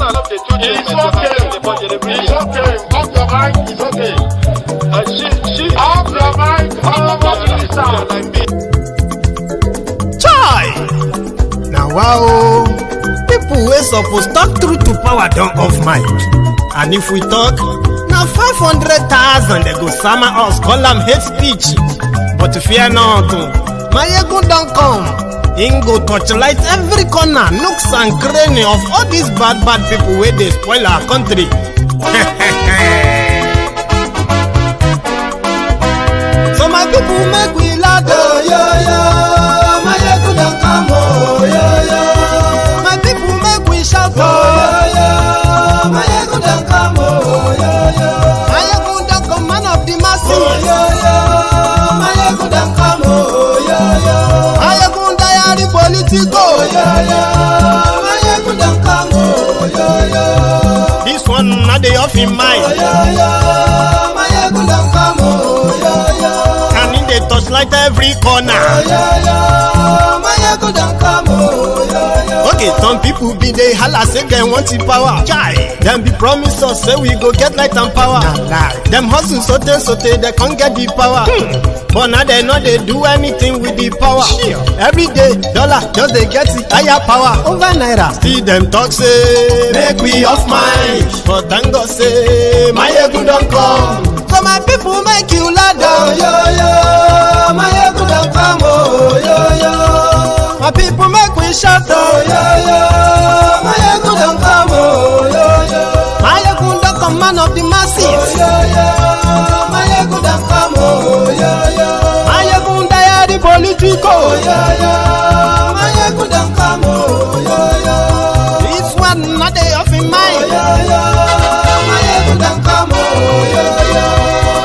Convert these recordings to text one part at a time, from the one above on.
It's okay. Off your mic, it's okay. Off your mic, Chai! Now wow, people wey suppose talk truth to power don't off mic. And if we talk, now 500,000 they go summer us, call them hate speech. But fear not, Maiyegun don't come. Him go torchlight every corner, nooks and cranny of all these bad people where they spoil our country. So my people make we laugh, oh, yo yo. Maiyegun don't come, oh, yo yo. My people make we shout, oh, yo yo. Maiyegun don't come, oh, yo yo. Maiyegun don't come, man of the masses, oh, yo yo. Maiyegun don't come, oh, yo yo. Maiyegun Diary Politico, oh, yo yo. Maiyegun don't come, oh, yo yo. This one not the off in mind, oh, yo yo. Maiyegun don't come, oh, yo yo. Can in the touchlight every corner, oh, yo yo. Maiyegun don't come, oh, yo yo. Okay, some people be they holla say they want the power. Chai, them be promise us say we go get light and power. Nah. Them hustle so they can't get the power. But now they know they do anything with the power. Sure. Every day, dollar just they get the higher power over naira. See them talk say make we off mind, but thank God say Maiyegun don't come. So my people make you laugh, oh, yo yo. Maiyegun don't come, oh, yo yo. My people make we shout, oh, yo yo. Maiyegun don't come, oh, yo yo. Maiyegun don't come, man of the masses, oh, yo yo. Maiyegun don't come, oh, yo yo. Maiyegun Diary Politico, oh, yo yo. Maiyegun don't come, oh, yo yo. This one not they off in mind, oh, yo yo. Maiyegun don't come, oh, yo yo.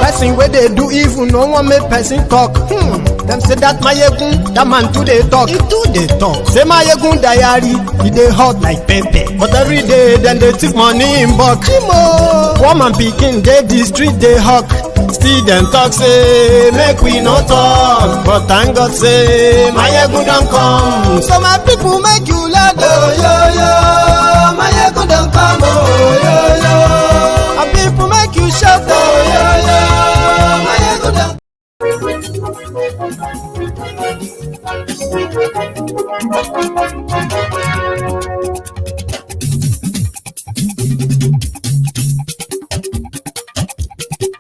Person where they do evil, no one make person talk. Them say that Maiyegun, that man too they talk. He too they talk. Say Maiyegun Diary, he they hot like pepper. But every day then they take money in bulk. Poor man picking, they the street they hawk. Still them talk say make we no talk. But thank God say Maiyegun don't come. So my people make you laugh, oh yo yo. Maiyegun don't come, oh yo yo. My people make you shout, oh yo yo. Maiyegun don't.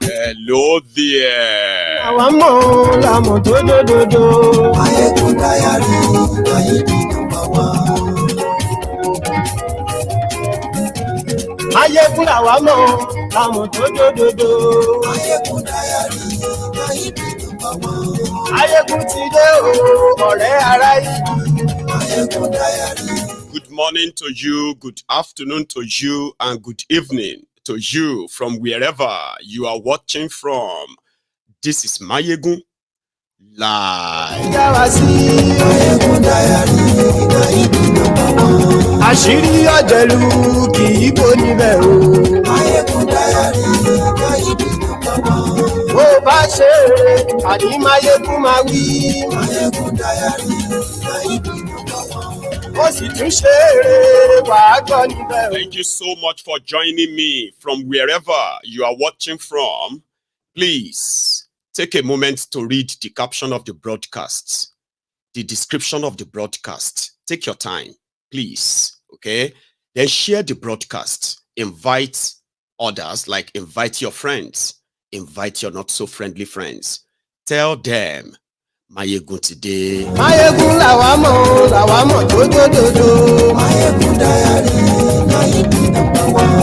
Hello there. Maiyegun Diary, number one. Maiyegun làwọn tó dòdòdò. Maiyegun Diary, number one. Maiyegun ti dé o, ọ̀rẹ́ ará yìí. Maiyegun Diary. Good morning to you, good afternoon to you, and good evening to you from wherever you are watching from. This is Maiyegun Live. Maiyegun Diary, number one. Àṣírí ọ̀jẹ̀lú kì í bò níbẹ̀ o. Maiyegun Diary, number one. Bó bá ṣe eré, àní Maiyegun máa wí. Maiyegun Diary, number one. Ó sì tún ṣe eré, wàá gbọ́ níbẹ̀ o. Thank you so much for joining me from wherever you are watching from. Please take a moment to read the caption of the broadcast, the description of the broadcast. Take your time, please, okay? Then share the broadcast. Invite others, like invite your friends. Invite your not so friendly friends. Tell them, Maiyegun today. Maiyegun làwa mọ̀ tó dòdòdò. Maiyegun Diary, number one.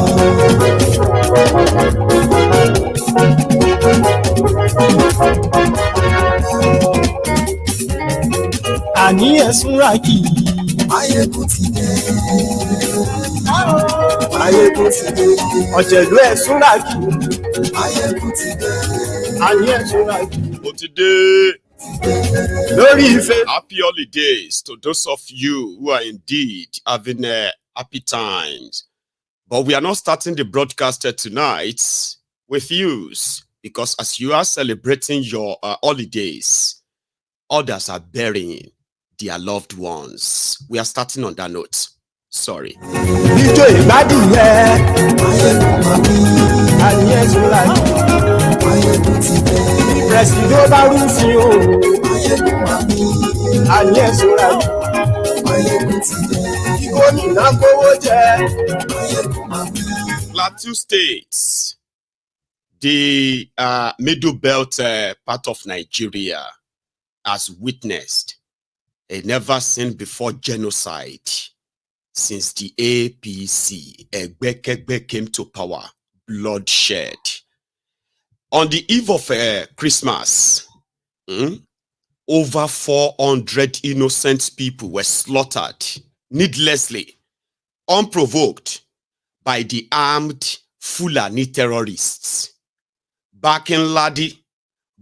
Àní ẹ̀sùn rà kì í. Maiyegun ti dé. Maiyegun ti dé. Ọ̀jẹ̀lú ẹ̀sùn rà kì í. Maiyegun ti dé. Àní ẹ̀sùn rà kì í. For today, Lórí ìfẹ́. happy holidays to those of you who are indeed having happy times. But we are not starting the broadcast tonight with you, because as you are celebrating your holidays, others are burying their loved ones. We are starting on that note. Sorry. Ijó ìgbádìyẹ. Adìyẹ sọ́ra jù. Prẹ̀sìdó bá rúfin o. Adìyẹ sọ́ra jù. Gómìnà kówó jẹ. Plateau States, the middle belt part of Nigeria, has witnessed a never seen before genocide since the APC Egbekegbe came to power. Bloodshed. On the eve of Christmas, over 400 innocent people were slaughtered needlessly, unprovoked, by the armed Fulani terrorists. Barkin, Ladin,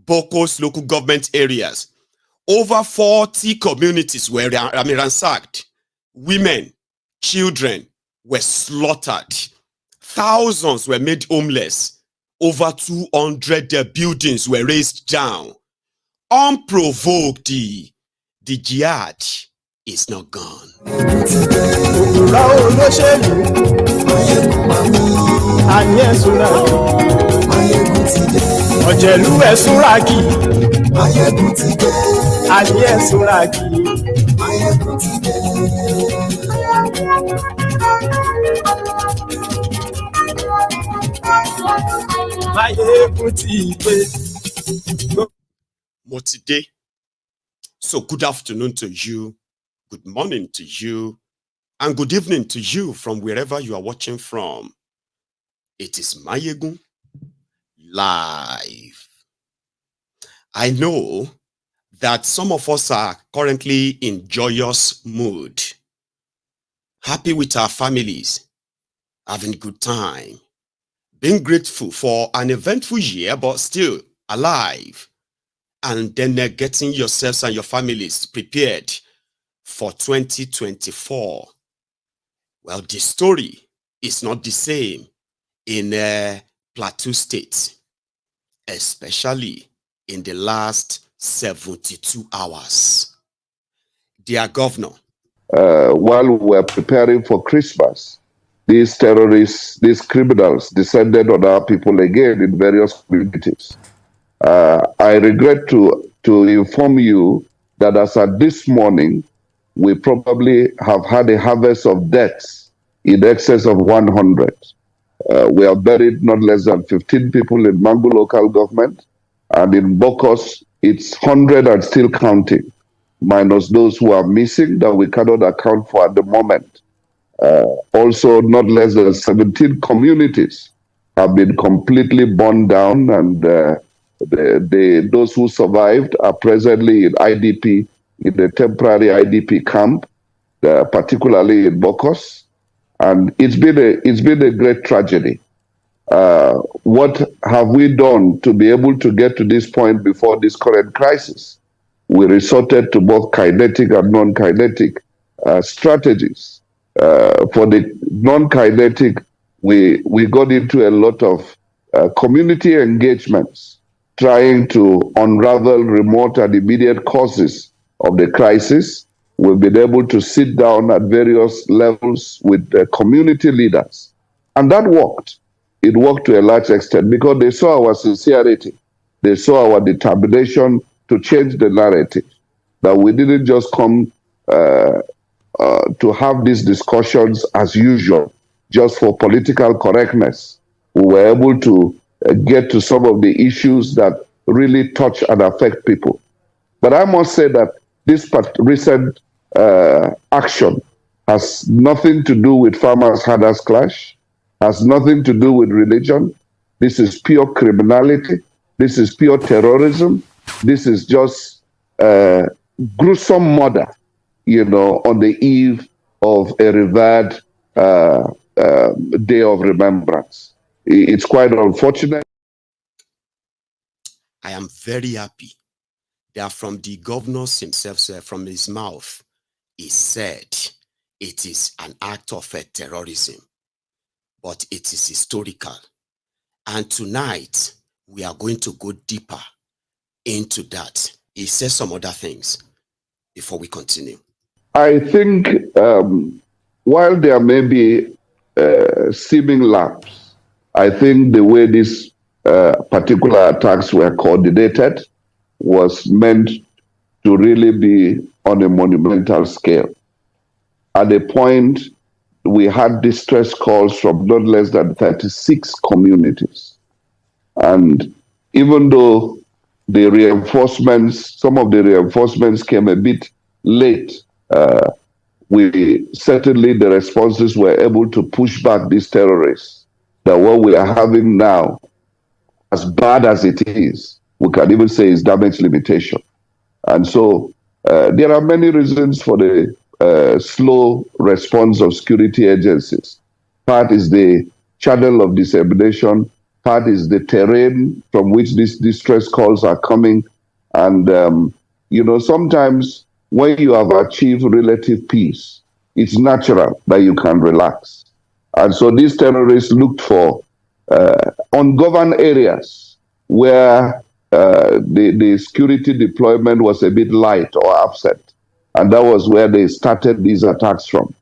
Bokkos local government areas, over 40 communities were ransacked. Women, children were slaughtered. Thousands were made homeless. Over 200 buildings were razed down. Unprovoked, the jihad is not gone. Ọ̀jẹ̀lú ẹ̀ súnrakì. Adìyẹ súnrakì. Máyégún ti gbé. Motide. So good afternoon to you, good morning to you, and good evening to you from wherever you are watching from. It is Maiyegun live. I know that some of us are currently in joyous mood, happy with our families, having good time, being grateful for an eventful year, but still alive. And then getting yourselves and your families prepared for 2024. Well, the story is not the same in Plateau State, especially in the last 72 hours. Dear Governor. While we were preparing for Christmas, these terrorists, these criminals descended on our people again in various communities. I regret to inform you that as at this morning, we probably have had a harvest of deaths in excess of 100. We have buried not less than 15 people in Mangu local government, and in Bokkos, it's 100 and still counting, minus those who are missing that we cannot account for at the moment. Also, not less than 17 communities have been completely burned down, and those who survived are presently in IDP, in the temporary IDP camp, particularly in Bokkos, and it's been a great tragedy. What have we done to be able to get to this point before this current crisis? We resorted to both kinetic and non-kinetic strategies. For the non-kinetic, we got into a lot of community engagements, trying to unravel remote and immediate causes of the crisis. We've been able to sit down at various levels with the community leaders. And that worked. It worked to a large extent because they saw our sincerity. They saw our determination to change the narrative. That we didn't just come to have these discussions as usual, just for political correctness. We were able to get to some of the issues that really touch and affect people. But I must say that this recent action has nothing to do with farmers-herders clash, has nothing to do with religion. This is pure criminality. This is pure terrorism. This is just gruesome murder, on the eve of a revered day of remembrance. It's quite unfortunate. I am very happy that from the governor's himself, from his mouth, he said it is an act of terrorism, but it is historical. And tonight, we are going to go deeper into that. He says some other things before we continue. I think while there may be seeming lapse, I think the way these particular attacks were coordinated was meant to really be on a monumental scale. At a point, we had distress calls from not less than 36 communities. And even though the reinforcements, some of the reinforcements came a bit late, certainly the responses were able to push back these terrorists. That what we are having now, as bad as it is, we can even say is damage limitation. And so there are many reasons for the slow response of security agencies. Part is the channel of dissemination, part is the terrain from which these distress calls are coming. And, sometimes when you have achieved relative peace, it's natural that you can relax. And so these terrorists looked for ungoverned areas where the security deployment was a bit light or absent. And that was where they started these attacks from.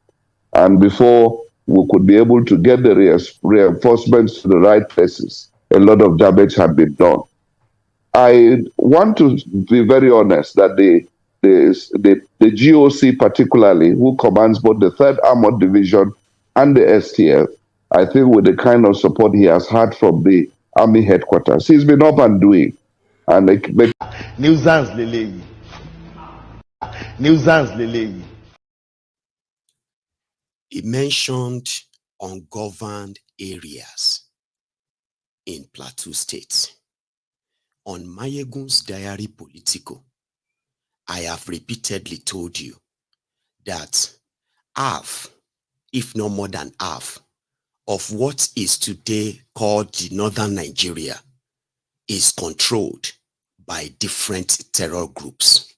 And before we could be able to get the reinforcements to the right places, a lot of damage had been done. I want to be very honest that the GOC particularly, who commands both the 3rd Armored Division and the STF, I think with the kind of support he has had from the Army headquarters, he's been up and doing. And nuisance lele. He mentioned ungoverned areas in Plateau State. On MaiyegunsDiary Politico, I have repeatedly told you that half, if not more than half, of what is today called the northern Nigeria is controlled by different terror groups.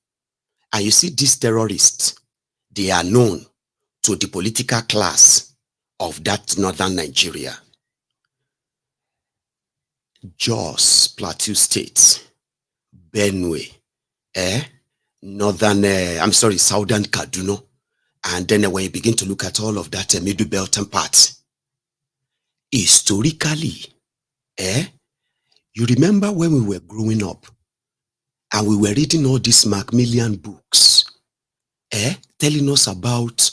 And you see, these terrorists, they are known to the political class of that northern Nigeria. Jos, Plateau State, Benue, southern Kaduna. And then when you begin to look at all of that middle belt and part, historically, you remember when we were growing up and we were reading all these Macmillan books, telling us about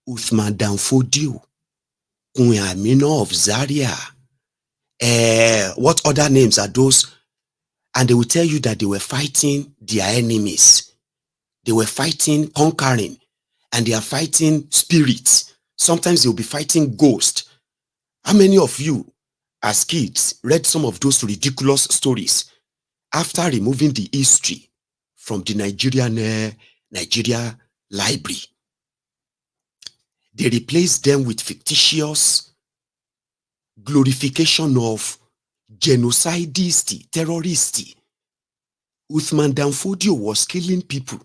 Uthman Danfodio, Queen Amina of Zaria, what other names are those? And they will tell you that they were fighting their enemies. They were fighting, conquering, and they are fighting spirits. Sometimes they'll be fighting ghosts. How many of you, as kids, read some of those ridiculous stories after removing the history from the Nigeria library? They replaced them with fictitious glorification of genocidists, terrorists. Uthman Danfodio was killing people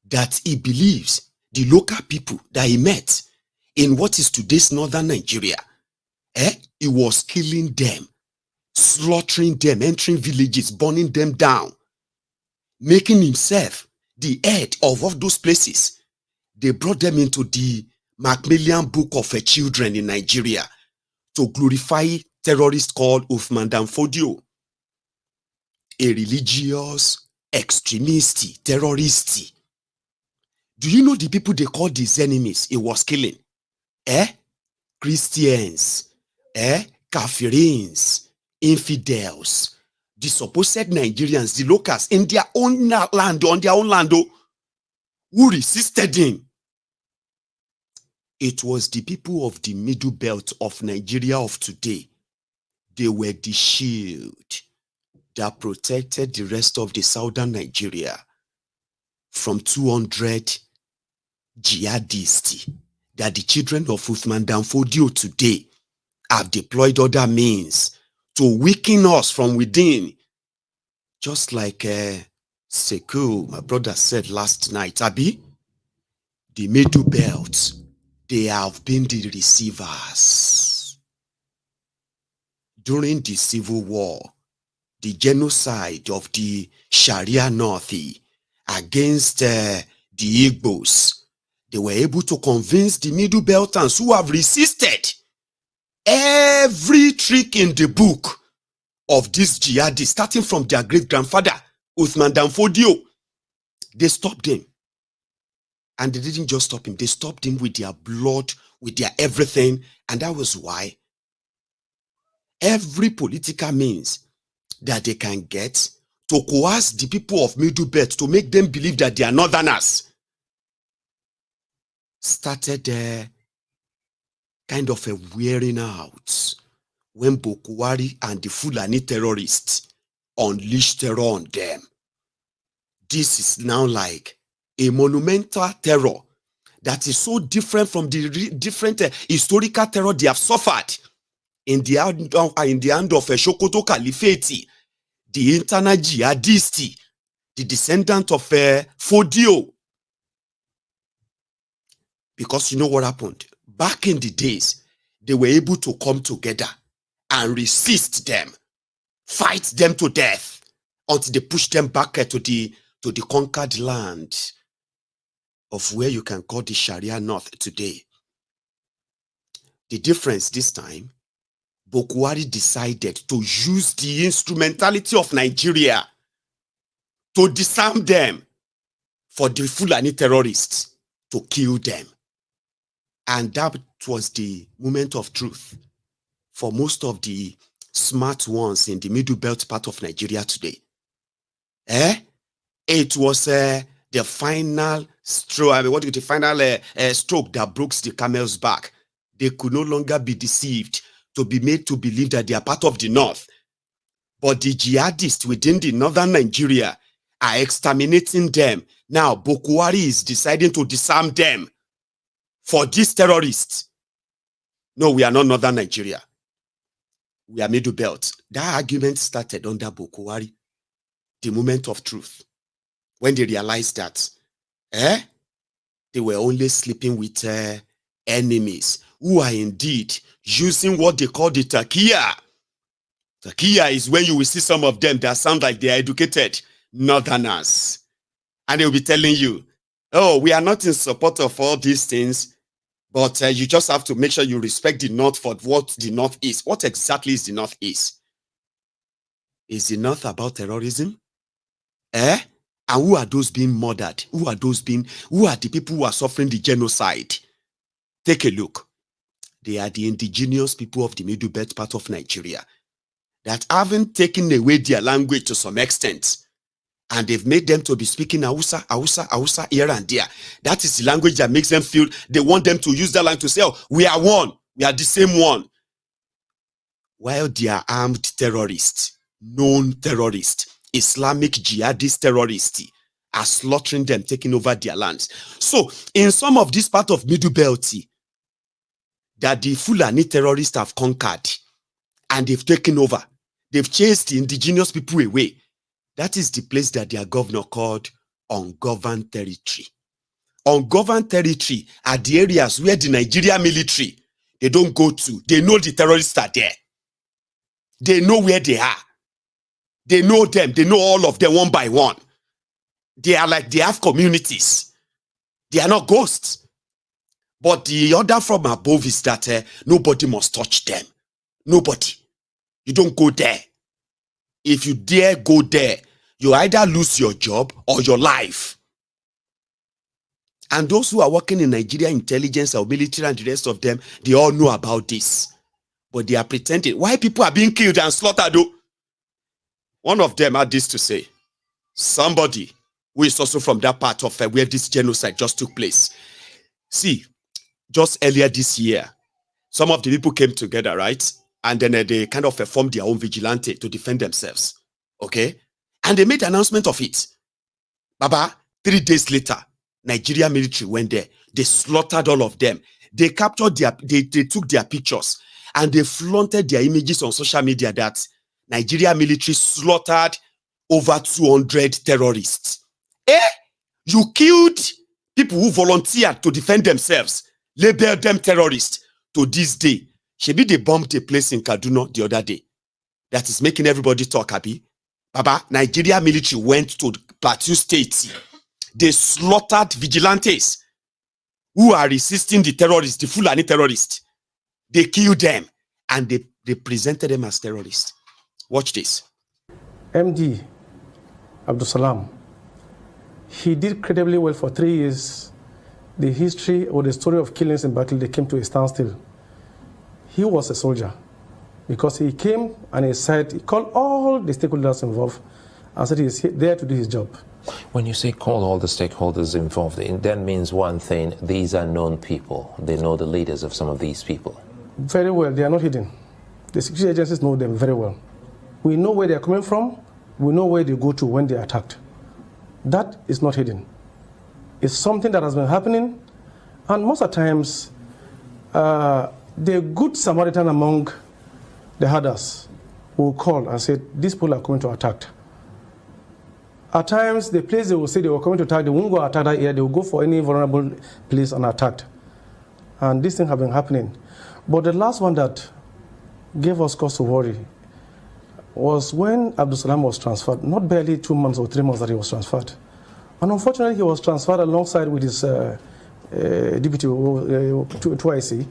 that he believes, the local people that he met in what is today's northern Nigeria, he was killing them, slaughtering them, entering villages, burning them down, making himself the head of all those places. They brought them into the Macmillan Book of Children in Nigeria to glorify terrorists called Uthman Danfodio, a religious extremist, terrorist. Do you know the people they called his enemies he was killing? Christians, Kafirins, infidels, the supposed Nigerians, the locals in their own land, on their own land, who resisted him. It was the people of the middle belt of Nigeria of today. They were the shield that protected the rest of the southern Nigeria from 200 jihadists that the children of Uthman Danfodio today have deployed other means to weaken us from within. Just like Sekou, my brother, said last night, Abi, the middle belt, they have been the receivers. During the civil war, the genocide of the Sharia North against the Igbos, They were able to convince the Middle Beltans who have resisted every trick in the book of these jihadists, starting from their great-grandfather, Uthman Danfodio. They stopped him. And they didn't just stop him. They stopped him with their blood, with their everything. And that was why every political means that they can get to coerce the people of Middle Belt, to make them believe that they are northerners, started kind of a wearing out when Bokwari and the Fulani terrorists unleashed terror on them. This is now like a monumental terror that is so different from the different historical terror they have suffered in the hand of Sokoto Caliphate, the internal jihadists, the descendant of Fodio. Because you know what happened? Back in the days, they were able to come together and resist them, fight them to death until they pushed them back to the conquered land of where you can call the Sharia North today. The difference this time, Bokwari decided to use the instrumentality of Nigeria to disarm them for the Fulani terrorists to kill them. And that was the moment of truth for most of the smart ones in the Middle Belt part of Nigeria today. It was the final stroke, stroke that broke the camel's back. They could no longer be deceived, to be made to believe that they are part of the North. But the jihadists within the northern Nigeria are exterminating them. Now, Bokwari is deciding to disarm them for these terrorists. No, we are not northern Nigeria. We are Middle Belt. That argument started under Bokwari, the moment of truth, when they realized that they were only sleeping with enemies who are indeed using what they call the takia. Takia is when you will see some of them that sound like they are educated northerners. And they will be telling you, oh, we are not in support of all these things, but you just have to make sure you respect the North for what the North is. What exactly is the North is? Is the North about terrorism? And who are those being murdered? Who are the people who are suffering the genocide? Take a look. They are the indigenous people of the Middle Belt part of Nigeria that haven't taken away their language to some extent. And they've made them to be speaking Hausa here and there. That is the language that makes them feel they want them to use that language to say, oh, we are one. We are the same one. While they are armed terrorists, known terrorists, Islamic jihadist terrorists are slaughtering them, taking over their lands. So, in some of this part of Middle Belt that the Fulani terrorists have conquered and they've taken over, they've chased the indigenous people away. That is the place that their governor called ungoverned territory. Ungoverned territory are the areas where the Nigeria military, they don't go to. They know the terrorists are there. They know where they are. They know them. They know all of them one by one. They are like, they have communities. They are not ghosts. But the order from above is that nobody must touch them. Nobody. You don't go there. If you dare go there, you either lose your job or your life. And those who are working in Nigeria intelligence or military and the rest of them, they all know about this. But they are pretending. Why people are being killed and slaughtered though? One of them had this to say. Somebody who is also from that part of where this genocide just took place. See, just earlier this year, some of the people came together, right? And then they kind of formed their own vigilante to defend themselves. Okay? And they made an announcement of it. Baba, 3 days later, Nigeria military went there. They slaughtered all of them. They captured they took their pictures and they flaunted their images on social media that Nigeria military slaughtered over 200 terrorists. You killed people who volunteered to defend themselves, labeled them terrorists. To this day, Shebi they bombed a place in Kaduna the other day. That is making everybody talk, Abi. Baba, Nigeria military went to Plateau State. They slaughtered vigilantes. who are resisting the terrorists, the Fulani terrorists. They killed them and they presented them as terrorists. Watch this. MD Abdul Salam, he did incredibly well for 3 years. The history or the story of killings in battle, they came to a standstill. He was a soldier because he came and he called all the stakeholders involved and said he's there to do his job. When you say call all the stakeholders involved, that means one thing: these are known people. They know the leaders of some of these people. Very well. They are not hidden. The security agencies know them very well. We know where they are coming from. We know where they go to when they are attacked. That is not hidden. It's something that has been happening, and most of the times, the good Samaritan among the herders will call and say, these people are coming to attack. At times, the place they will say they were coming to attack, they won't go attack that area, they will go for any vulnerable place and attack. And these things have been happening. But the last one that gave us cause to worry was when Abdul Salam was transferred, not barely 2 months or 3 months that he was transferred. And unfortunately, he was transferred alongside with his deputy to IC.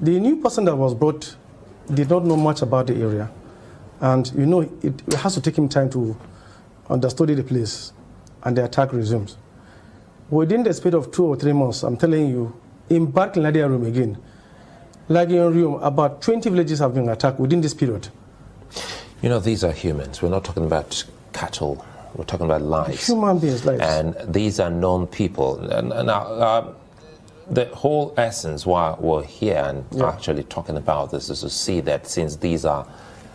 The new person that was brought did not know much about the area. And you know, it has to take him time to understudy the place, and the attack resumes. Within the space of 2 or 3 months, I'm telling you, in Barkin room again, like in Riom, about 20 villages have been attacked within this period. You know, these are humans. We're not talking about cattle. We're talking about lives. Human beings' lives. And these are known people. And the whole essence why we're here and actually talking about this is to see that since these are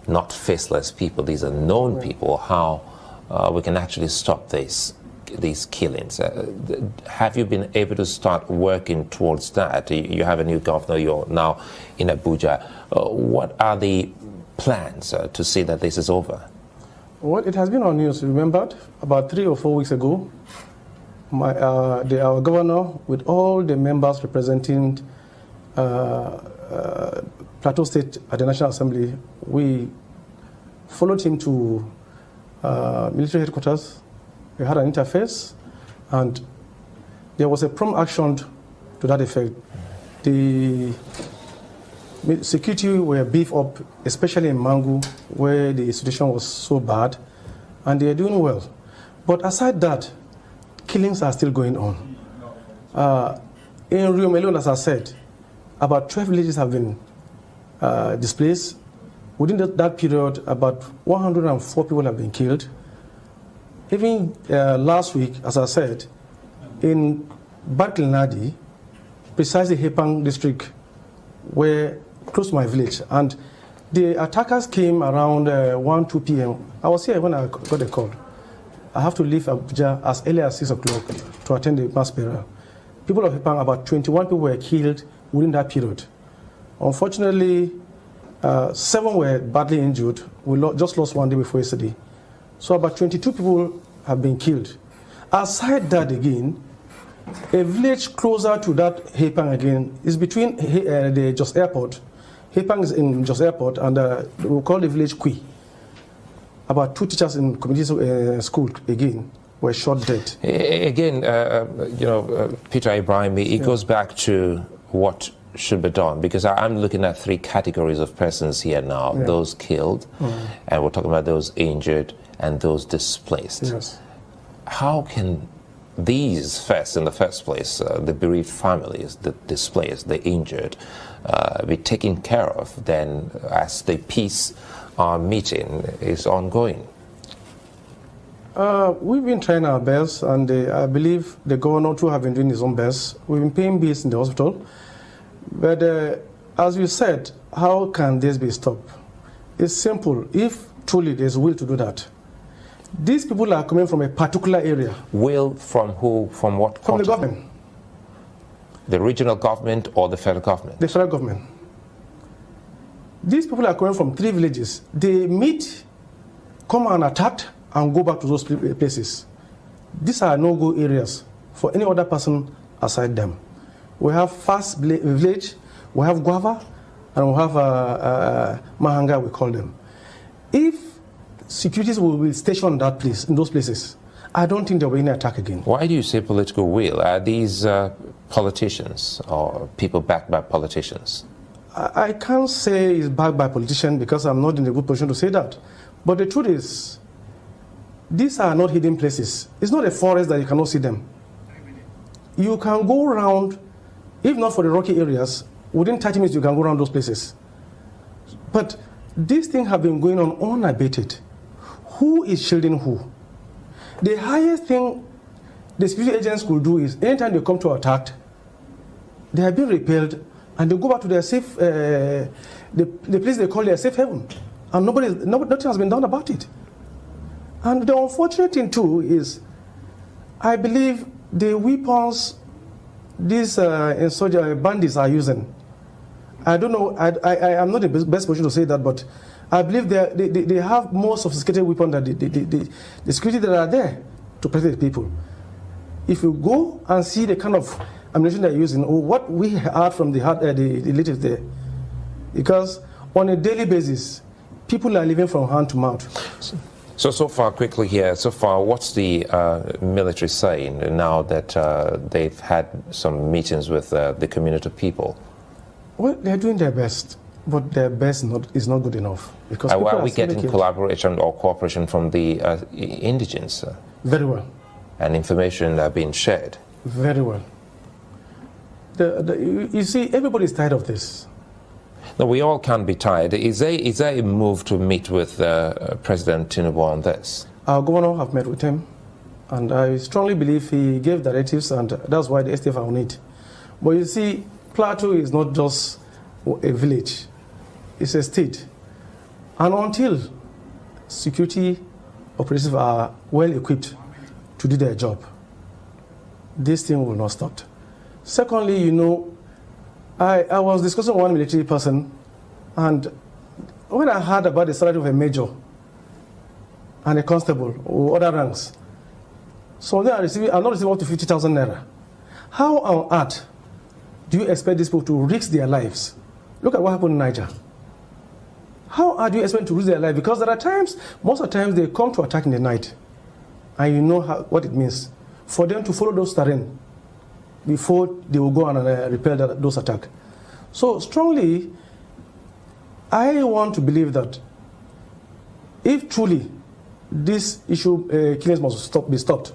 not faceless people, these are known people, how we can actually stop these killings. Have you been able to start working towards that? You have a new governor, you're now in Abuja. What are the plans to see that this is over? Well, it has been on news. Remembered about 3 or 4 weeks ago, our governor, with all the members representing Plateau State at the National Assembly, we followed him to military headquarters. We had an interface, and there was a prompt action to that effect. The security were beefed up, especially in Mangu, where the situation was so bad, and they are doing well. But aside that, killings are still going on. In Rio alone, as I said, about 12 villages have been displaced. Within that period, about 104 people have been killed. Even last week, as I said, in Barkin, precisely Hepang district, where close to my village, and the attackers came around 1-2 p.m. I was here when I got a call. I have to leave Abuja as early as 6 o'clock to attend the mass burial. People of Hepang, about 21 people were killed within that period. Unfortunately, 7 were badly injured. We just lost 1 day before yesterday. So about 22 people have been killed. Aside that again, a village closer to that Hepang again is between the Jos Airport. Hepang is in Jos Airport, and we call the village Kui. About 2 teachers in community school again were shot dead. Again, Peter Ibrahim, it goes back to what should be done, because I'm looking at 3 categories of persons here now: those killed, and we're talking about those injured, and those displaced. Yes. How can these first, in the first place, the bereaved families, the displaced, the injured, be taken care of then as the peace meeting is ongoing? We've been trying our best, and I believe the governor too have been doing his own best. We've been paying bills in the hospital. But as you said, how can this be stopped? It's simple. If truly there's will to do that. These people are coming from a particular area. Will from who? From what? From continent? the government. The regional government or the federal government? The federal government. These people are coming from 3 villages. They meet, come and attack, and go back to those places. These are no-go areas for any other person aside them. We have Fast Village, we have Guava, and we have Mahanga, we call them. If securities will be stationed in those places, I don't think there will be any attack again. Why do you say political will? Are these politicians or people backed by politicians? I can't say it's backed by politicians because I'm not in a good position to say that. But the truth is, these are not hidden places. It's not a forest that you cannot see them. You can go around, if not for the rocky areas, within 30 minutes you can go around those places. But these things have been going on unabated. Who is shielding who? The highest thing the security agents could do is anytime they come to attack, they have been repelled and they go back to their safe, the place they call their safe haven. And nothing has been done about it. And the unfortunate thing too is, I believe the weapons these insurgent bandits are using, I don't know, I'm not in the best position to say that, but I believe they have more sophisticated weapons than the security that are there to protect the people. If you go and see the kind of ammunition they're using, or what we heard from the relatives there, because on a daily basis, people are living from hand to mouth. So far, quickly here, so far, what's the military saying now that they've had some meetings with the community people? Well, they're doing their best, but their best is not good enough. Because are we getting collaboration or cooperation from the indigents? Very well. And information being shared? Very well. You see, everybody's tired of this. No, we all can be tired. Is there a move to meet with President Tinubu on this? Our governor have met with him, and I strongly believe he gave directives, and that's why the STF are on it. But you see, Plateau is not just a village, it's a state. And until security operatives are well equipped to do their job, this thing will not stop. Secondly, you know, I was discussing with one military person, and when I heard about the salary of a major and a constable or other ranks, so they are not receiving up to 50,000 naira. How on earth do you expect these people to risk their lives? Look at what happened in Niger. How do you expect to risk their life? Because there are times, most of the times, they come to attack in the night, and you know what it means for them to follow those terrain before they will go and repel those attacks. So strongly, I want to believe that if truly this issue, killings must be stopped,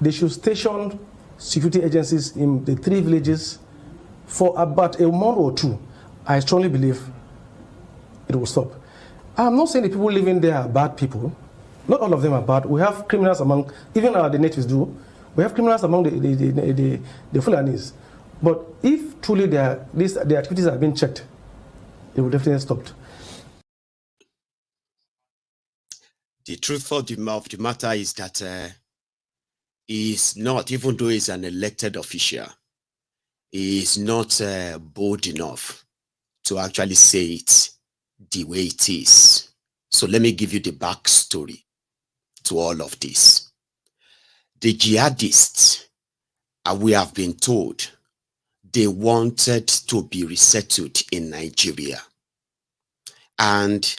they should station security agencies in the 3 villages for about a month or 2. I strongly believe it will stop. I'm not saying the people living there are bad people. Not all of them are bad. We have criminals among, even the natives do. We have criminals among the Fulanis. But if truly the activities are being checked, it will definitely stop. The truth of the matter is that he's not, even though he's an elected official, he is not bold enough to actually say it the way it is. So let me give you the backstory to all of this. The jihadists, we have been told, they wanted to be resettled in Nigeria. And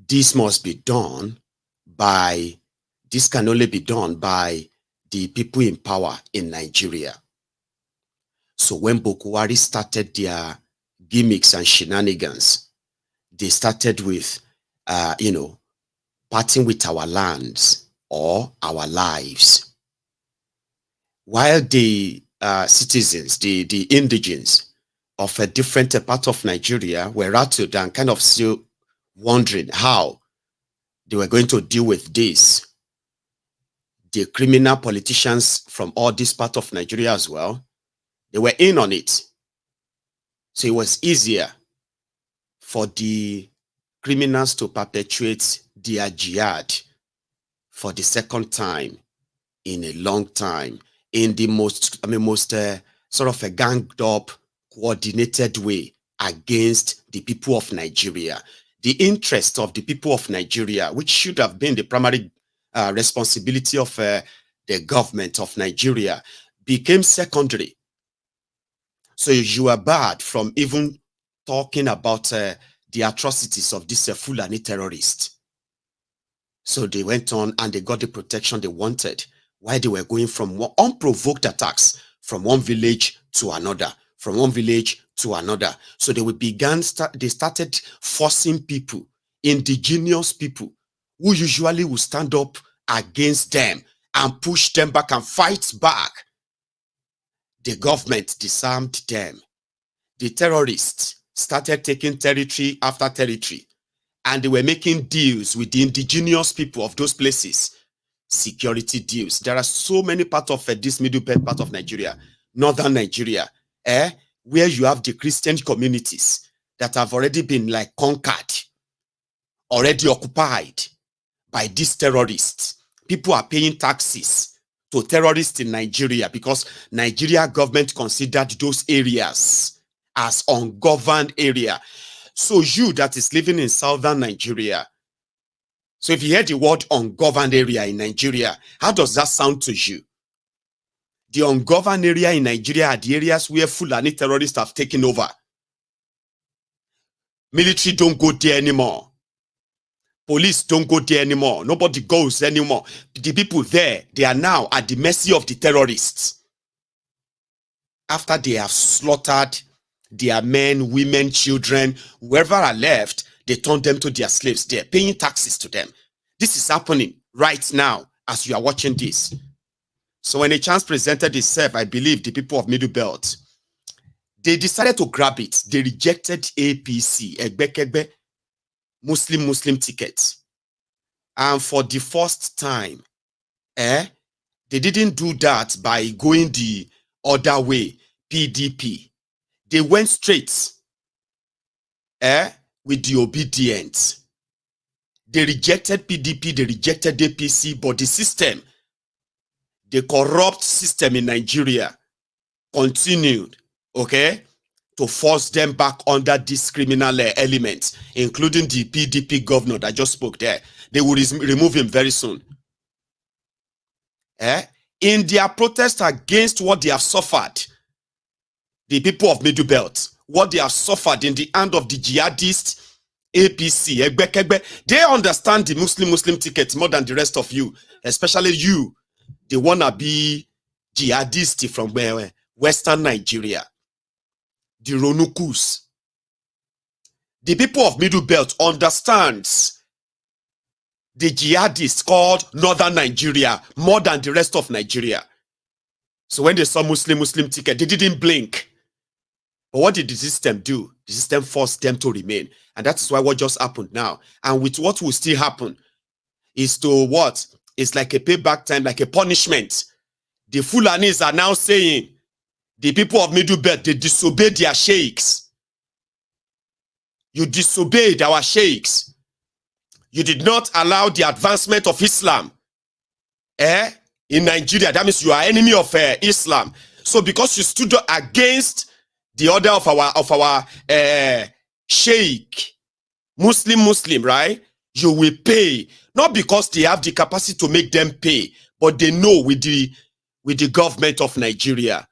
this must be done by, this can only be done by the people in power in Nigeria. So when Boko Haram started their gimmicks and shenanigans, they started with, you know, parting with our lands or our lives. While the citizens, the indigents of a different part of Nigeria were rattled and kind of still wondering how they were going to deal with this. The criminal politicians from all this part of Nigeria as well, they were in on it. So it was easier for the criminals to perpetuate their jihad for the second time in a long time, in the most sort of a ganged up, coordinated way against the people of Nigeria. The interest of the people of Nigeria, which should have been the primary responsibility of the government of Nigeria, became secondary. So you are barred from even talking about the atrocities of this Fulani terrorist. So they went on and they got the protection they wanted while they were going from unprovoked attacks from one village to another, from one village to another. So they they started forcing people, indigenous people, who usually would stand up against them and push them back and fight back. The government disarmed them. The terrorists started taking territory after territory, and they were making deals with the indigenous people of those places. Security deals. There are so many parts of this middle belt part of Nigeria, northern Nigeria, where you have the Christian communities that have already been like conquered, already occupied by these terrorists. People are paying taxes to terrorists in Nigeria because Nigeria government considered those areas as ungoverned area. So you that is living in southern Nigeria, so if you hear the word ungoverned area in Nigeria, how does that sound to you? The ungoverned area in Nigeria are the areas where Fulani terrorists have taken over. Military don't go there anymore. Police don't go there anymore. Nobody goes anymore. The people there, they are now at the mercy of the terrorists. After they have slaughtered their men, women, children, whoever are left, they turn them to their slaves. They're paying taxes to them. This is happening right now as you are watching this. So when a chance presented itself, I believe the people of Middle Belt, they decided to grab it. They rejected APC, Egbekegbe, Muslim tickets. And for the first time, they didn't do that by going the other way, PDP. They went straight with the obedient. They rejected PDP, they rejected APC, but the system, the corrupt system in Nigeria, continued, to force them back under these criminal elements, including the PDP governor that just spoke there. They will remove him very soon. In their protest against what they have suffered, the people of Middle Belt, what they have suffered in the hand of the jihadists, APC, Egbekegbe, they understand the Muslim ticket more than the rest of you, especially you, the wannabe jihadist from Western Nigeria, the Ronukus. The people of Middle Belt understands the jihadists called Northern Nigeria more than the rest of Nigeria. So when they saw Muslim ticket, they didn't blink. But what did the system do? The system forced them to remain. And that is why what just happened now. And with what will still happen is to what? It's like a payback time, like a punishment. The Fulanis are now saying, the people of Middle Belt, they disobeyed their sheikhs. You disobeyed our sheikhs. You did not allow the advancement of Islam in Nigeria. That means you are enemy of Islam. So because you stood against the order of our sheikh, Muslim, right? You will pay. Not because they have the capacity to make them pay, but they know with the government of Nigeria,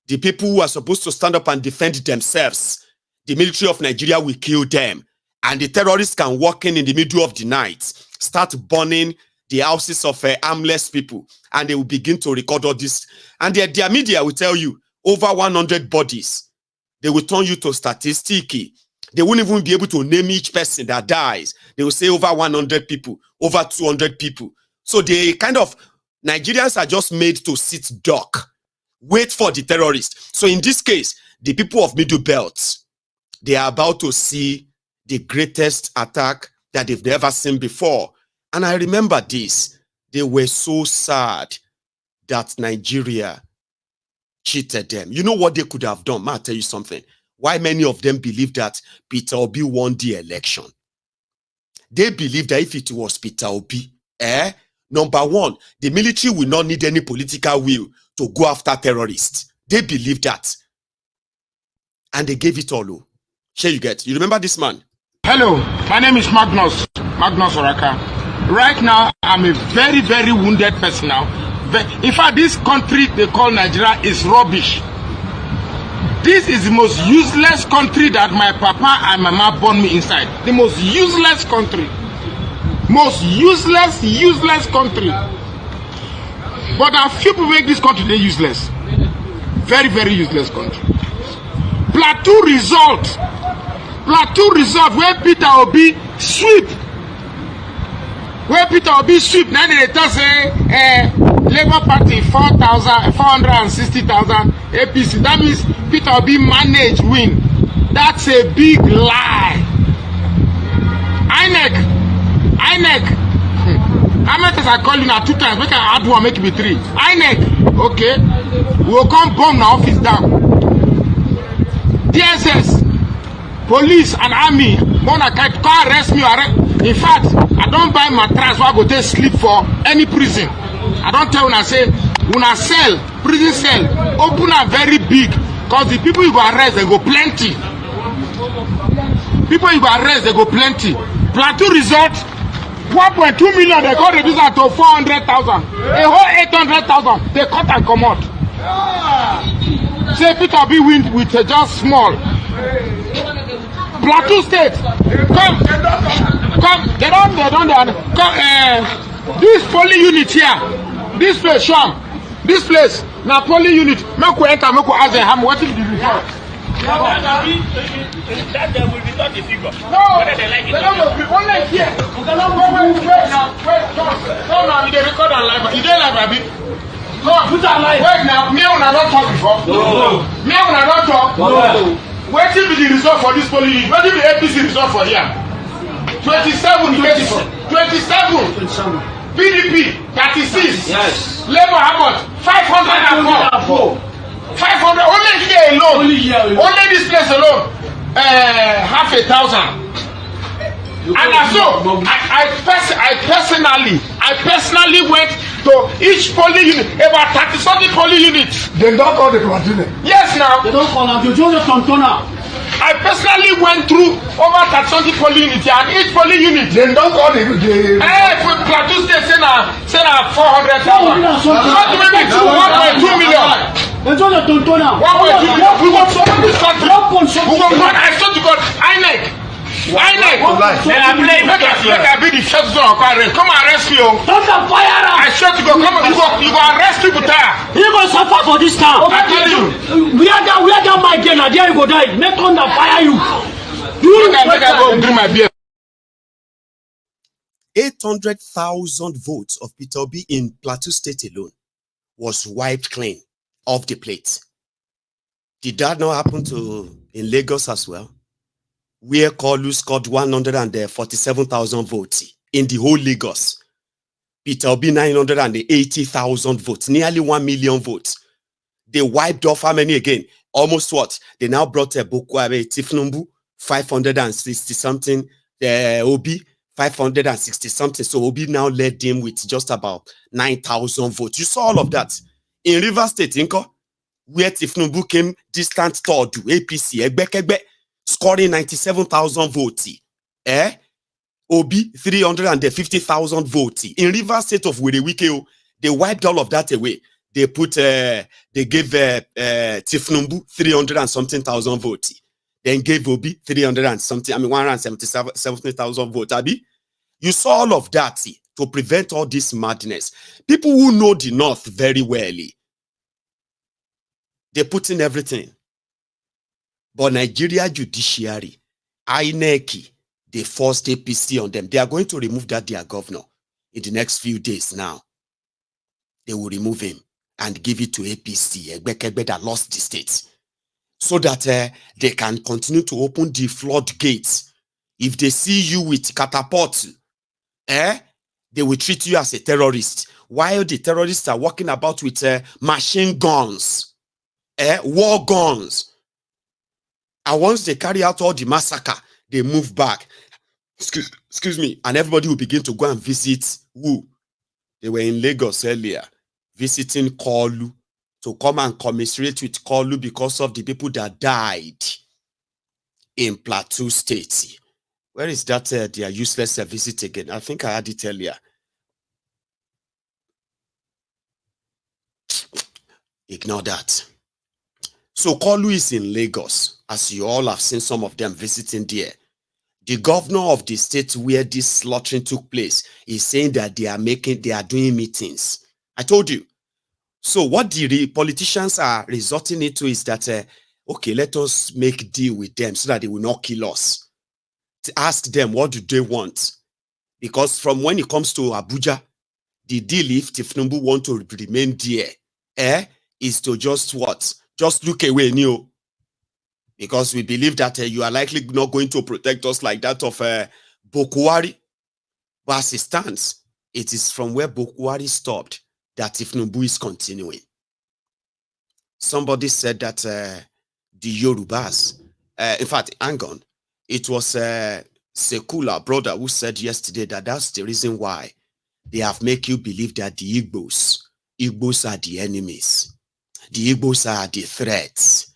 the people who are supposed to stand up and defend themselves, the military of Nigeria will kill them. And the terrorists can walk in the middle of the night, start burning the houses of armless people, and they will begin to record all this. And their media will tell you, over 100 bodies. They will turn you to statistic. They won't even be able to name each person that dies. They will say over 100 people, over 200 people. So they Nigerians are just made to sit duck, wait for the terrorists. So in this case, the people of Middle Belt, they are about to see the greatest attack that they've never seen before. And I remember this. They were so sad that Nigeria cheated them. You know what they could have done? I'll tell you something. Why many of them believe that Peter Obi won the election. They believe that if it was Peter Obi, number one, the military will not need any political will to go after terrorists. They believe that. And they gave it all. Sure you get. You remember this man? Hello, my name is Magnus Oraka. Right now, I'm a very, very wounded person now. In fact, this country they call Nigeria is rubbish. This is the most useless country that my papa and mama born me inside. The most useless country. Most useless country. But a few people make this country useless. Very, very useless country. Plateau result where Peter Obi sweep. Where Peter Obi sweep, now they tell say Labour Party 460,000 APC. That means Peter Obi manage win. That's a big lie. INEC. How many times I call you now? 2 times. Make I add one, make it be 3. INEC. Okay. We will come bomb the office down. DSS, police and army, Mona can arrest me. In fact, I don't buy mattress so I go take sleep for any prison. I don't tell una say, una cell, prison cell, open and very big. Because the people you go arrest, they go plenty. People you go arrest, they go plenty. Plateau resort, 1.2 million, they got reduced to 400,000. A whole 800,000, they cut and come out. Say Peter be win with just small. Plateau State, come, they don't, come, this poly unit here, this place, Sham, this place, now poly unit, make we enter, make we ask them, what is the result? That they will be not the figure. No, they don't be only here. Wait, they record on live. You don't live, Abi? No, wait now, me and I don't talk before. No. Me and I don't talk. No. What will be the result for this police? What will be the APC result for here? 27. PDP 36. Yes. Labour how much? 504. 500 only here alone. Only this place alone. 500,000. And so I personally went to each poly unit, about 30-something poly units. They don't call the platoon. Yes, now. They don't call them. You just tontona. I personally went through over 30-something poly units, and each poly unit. They don't call the. For Plateau State, say na 400,000. Not maybe 1.2 million. They just tontona. 1.2 million. We want to this country. We want to. I swear to God, INEC. Make I be the first zone. Come arrest me. Thunder fire! I swear to God, you go arrest people there. You go suffer for this town. I tell you. We are down my gen. There you go die. Make thunder fire you. Make I go do my beer. 800,000 votes of Peter Obi in Plateau State alone was wiped clean off the plate. Did that not happen in Lagos as well? Where Colonial scored 147,000 votes in the whole Lagos. Peter Obi 980,000 votes, nearly 1 million votes. They wiped off how many again? Almost what? They now brought a Bokkos, Tifnumbu, 560 something, Obi, 560 something. So Obi now led him with just about 9,000 votes. You saw all of that. In Rivers State, where Tifnumbu came distant third to APC, Egbekegbe, scoring 97,000 votes. Obi 350,000 votes. In Rivers State of Wirewike, they wiped all of that away. They put they gave Tifnumbu 300 and something thousand votes. Then gave Obi 300 and something, 170,000 votes. Abi, you saw all of that to prevent all this madness. People who know the North very well, they put in everything. But Nigeria judiciary, INEC, they forced APC on them. They are going to remove that their governor in the next few days now. They will remove him and give it to APC, Egbekegbe that lost the state, so that they can continue to open the floodgates. If they see you with catapult, they will treat you as a terrorist, while the terrorists are walking about with machine guns, war guns. And once they carry out all the massacre, they move back. Excuse me. And everybody will begin to go and visit who? They were in Lagos earlier, visiting Kolu, to come and commiserate with Kolu because of the people that died in Plateau State. Where is that their useless visit again? I think I had it earlier. Ignore that. So Kolu is in Lagos, as you all have seen some of them visiting there. The governor of the state where this slaughtering took place is saying that they are doing meetings. I told you. So what the politicians are resorting into is that, okay, let us make deal with them so that they will not kill us. To ask them, what do they want? Because from when it comes to Abuja, the deal, if Tifnumbu want to remain there, is to just what? Just look away, new. Because we believe that you are likely not going to protect us like that of Bokwari. But as it stands, it is from where Bokwari stopped that Tifnumbu is continuing. Somebody said that the Yorubas, in fact, hang on, it was Sekula, brother, who said yesterday that that's the reason why they have made you believe that the Igbos are the enemies. The Igbos are the threats.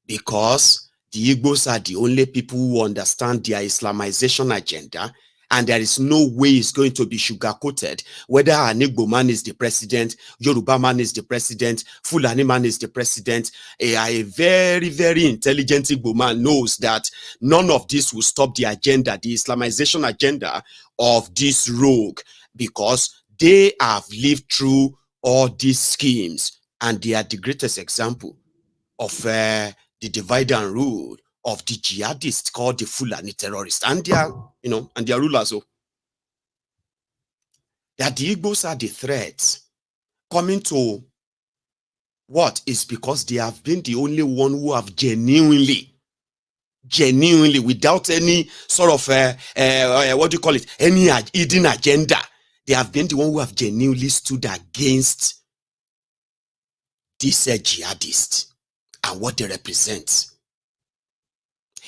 Because the Igbos are the only people who understand their Islamization agenda, and there is no way it's going to be sugar-coated, whether an Igbo man is the president, Yoruba man is the president, Fulani man is the president. A very, very intelligent Igbo man knows that none of this will stop the agenda, the Islamization agenda of this rogue, because they have lived through all these schemes, and they are the greatest example of the divide and rule of the jihadists called the Fulani terrorists, and their, and their rulers. Oh, that the Igbos are the threats coming to what is because they have been the only one who have genuinely, without any sort of what do you call it, any hidden agenda, they have been the one who have genuinely stood against these jihadists and what they represent.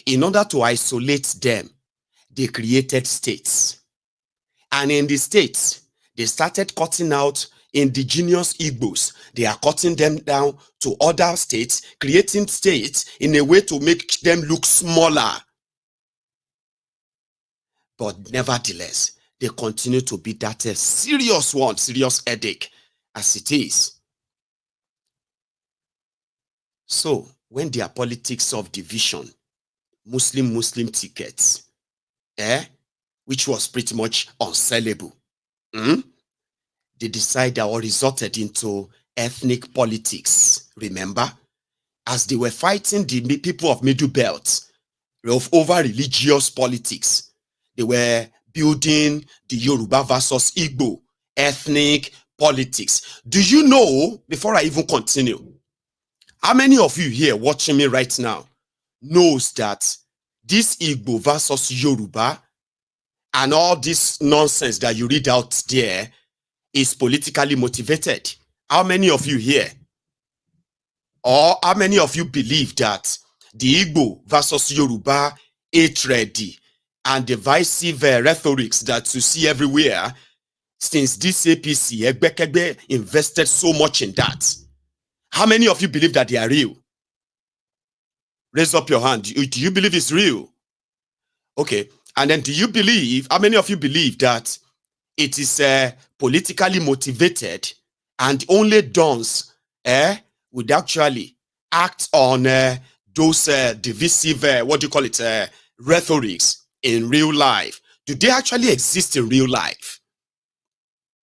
In order to isolate them, they created states. And in the states, they started cutting out indigenous Igbos. They are cutting them down to other states, creating states in a way to make them look smaller. But nevertheless, they continue to be that serious headache as it is. So, when their politics of division, Muslim tickets, which was pretty much unsellable, they decided or resorted into ethnic politics, remember? As they were fighting the people of Middle Belt over religious politics, they were building the Yoruba versus Igbo ethnic politics. Do you know, before I even continue, how many of you here watching me right now knows that this Igbo versus Yoruba and all this nonsense that you read out there is politically motivated? How many of you here, or how many of you believe that the Igbo versus Yoruba hatred and divisive rhetorics that you see everywhere, since this APC, Egbekegbe, invested so much in that, how many of you believe that they are real? Raise up your hand. Do you believe it's real? Okay. And then do you believe, how many of you believe that it is politically motivated and only dons would actually act on those divisive, what do you call it, rhetorics in real life? Do they actually exist in real life?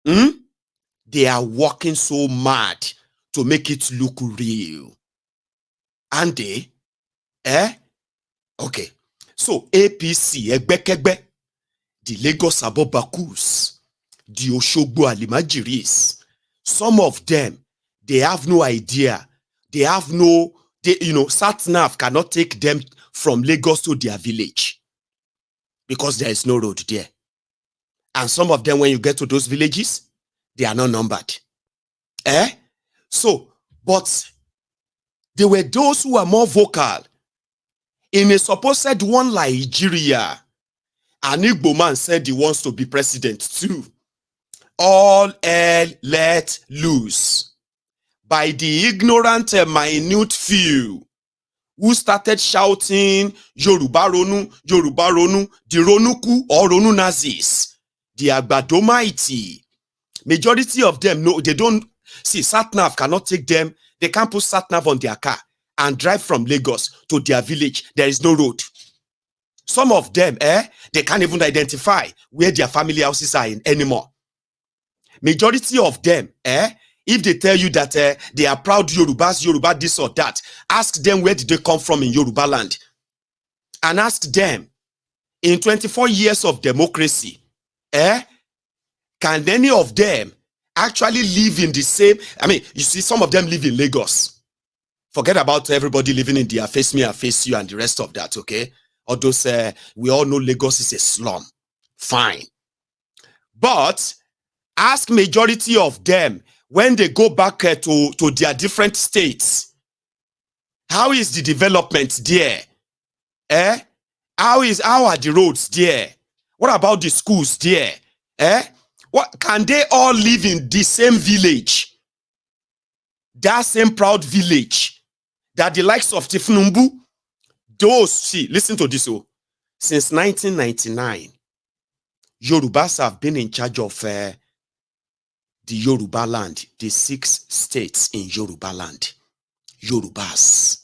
They are working so mad to make it look real. And they, okay. So APC, Egbekegbe, the Lagos Abobakus, the Oshogbo Alimajiris, some of them, they have no idea. They have no, Satnav cannot take them from Lagos to their village because there is no road there. And some of them, when you get to those villages, they are not numbered. So, but there were those who are more vocal. In a supposed one Nigeria, an Igbo man said he wants to be president too. All hell let loose by the ignorant minute few who started shouting Yoruba Ronu, the Ronuku or Ronu Nazis, the Agbadomighty. Majority of them, no, they don't see Satnav cannot take them. They can't put Satnav on their car and drive from Lagos to their village. There is no road. Some of them, they can't even identify where their family houses are in anymore. Majority of them, if they tell you that they are proud Yorubas, Yoruba this or that, ask them where did they come from in Yoruba land. And ask them, in 24 years of democracy, can any of them actually live in the same, I mean, you see, some of them live in Lagos. Forget about everybody living in their face me, I face you, and the rest of that, okay? Although we all know Lagos is a slum. Fine. But ask majority of them, when they go back to their different states, how is the development there? How are the roads there? What about the schools there? What can they all live in the same village? That same proud village that the likes of Tifnumbu, those, see, listen to this. Since 1999, Yorubas have been in charge of the Yoruba land, the 6 states in Yoruba land. Yorubas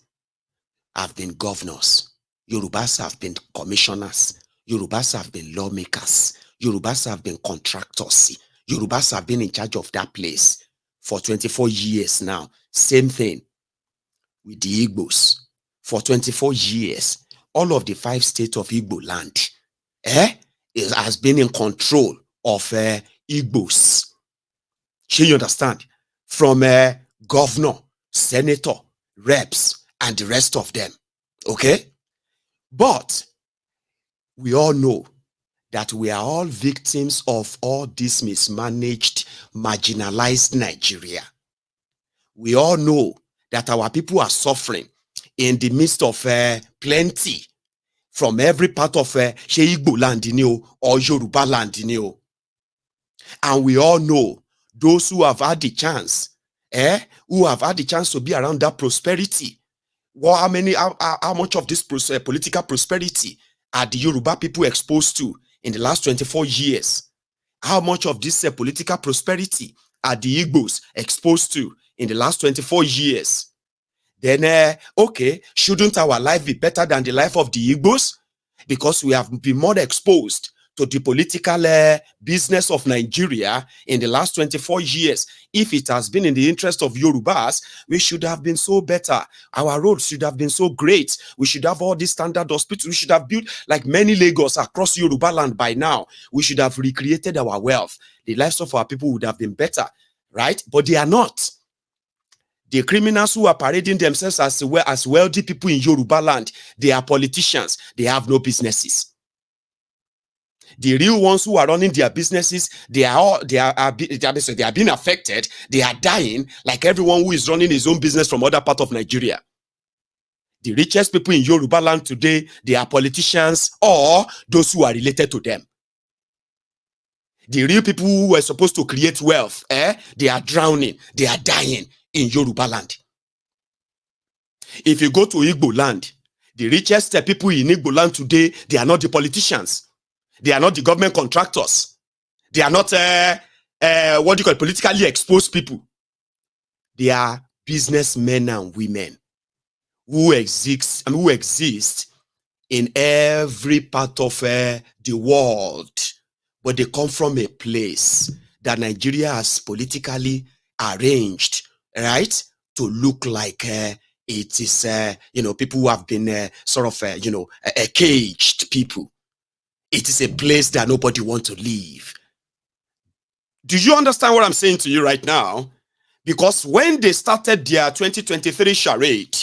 have been governors. Yorubas have been commissioners. Yorubas have been lawmakers. Yorubas have been contractors. Yorubas have been in charge of that place for 24 years now. Same thing with the Igbos. For 24 years, all of the 5 states of Igbo land has been in control of Igbos. Should you understand? From governor, senator, reps, and the rest of them. Okay? But we all know that we are all victims of all this mismanaged, marginalized Nigeria. We all know that our people are suffering in the midst of plenty from every part of Igbo land or Yoruba land. And we all know those who have had the chance, to be around that prosperity. Well, how much of this political prosperity are the Yoruba people exposed to in the last 24 years? How much of this political prosperity are the Igbos exposed to in the last 24 years? Then, okay, shouldn't our life be better than the life of the Igbos? Because we have been more exposed to the political business of Nigeria in the last 24 years. If it has been in the interest of Yorubas, we should have been so better. Our roads should have been so great. We should have all these standard hospitals. We should have built like many Lagos across Yoruba land by now. We should have recreated our wealth. The lives of our people would have been better, right? But they are not. The criminals who are parading themselves as wealthy people in Yoruba land, they are politicians. They have no businesses. The real ones who are running their businesses, they are being affected. They are dying like everyone who is running his own business from other part of Nigeria. The richest people in Yoruba land today, they are politicians or those who are related to them. The real people who were supposed to create wealth, they are drowning. They are dying in Yoruba land. If you go to Igbo land, the richest people in Igbo land today, they are not the politicians. They are not the government contractors. They are not politically exposed people. They are businessmen and women who exist in every part of the world, but they come from a place that Nigeria has politically arranged, right, to look like it is people who have been caged people. It is a place that nobody wants to leave. Do you understand what I'm saying to you right now? Because when they started their 2023 charade,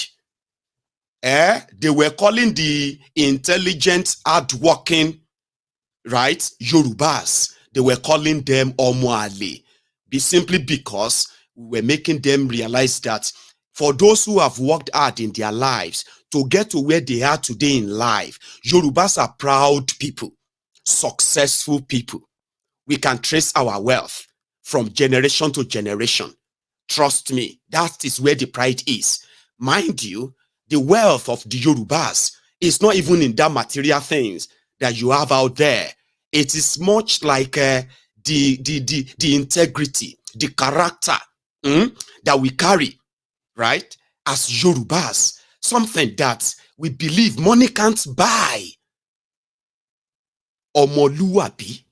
they were calling the intelligent, hardworking, right, Yorubas. They were calling them Omoale. Simply because we were making them realize that for those who have worked hard in their lives to get to where they are today in life, Yorubas are proud people, successful people. We can trace our wealth from generation to generation. Trust me, that is where the pride is. Mind you, the wealth of the Yorubas is not even in that material things that you have out there. It is much like the integrity, the character that we carry, right, as Yorubas. Something that we believe money can't buy. Omoluabi.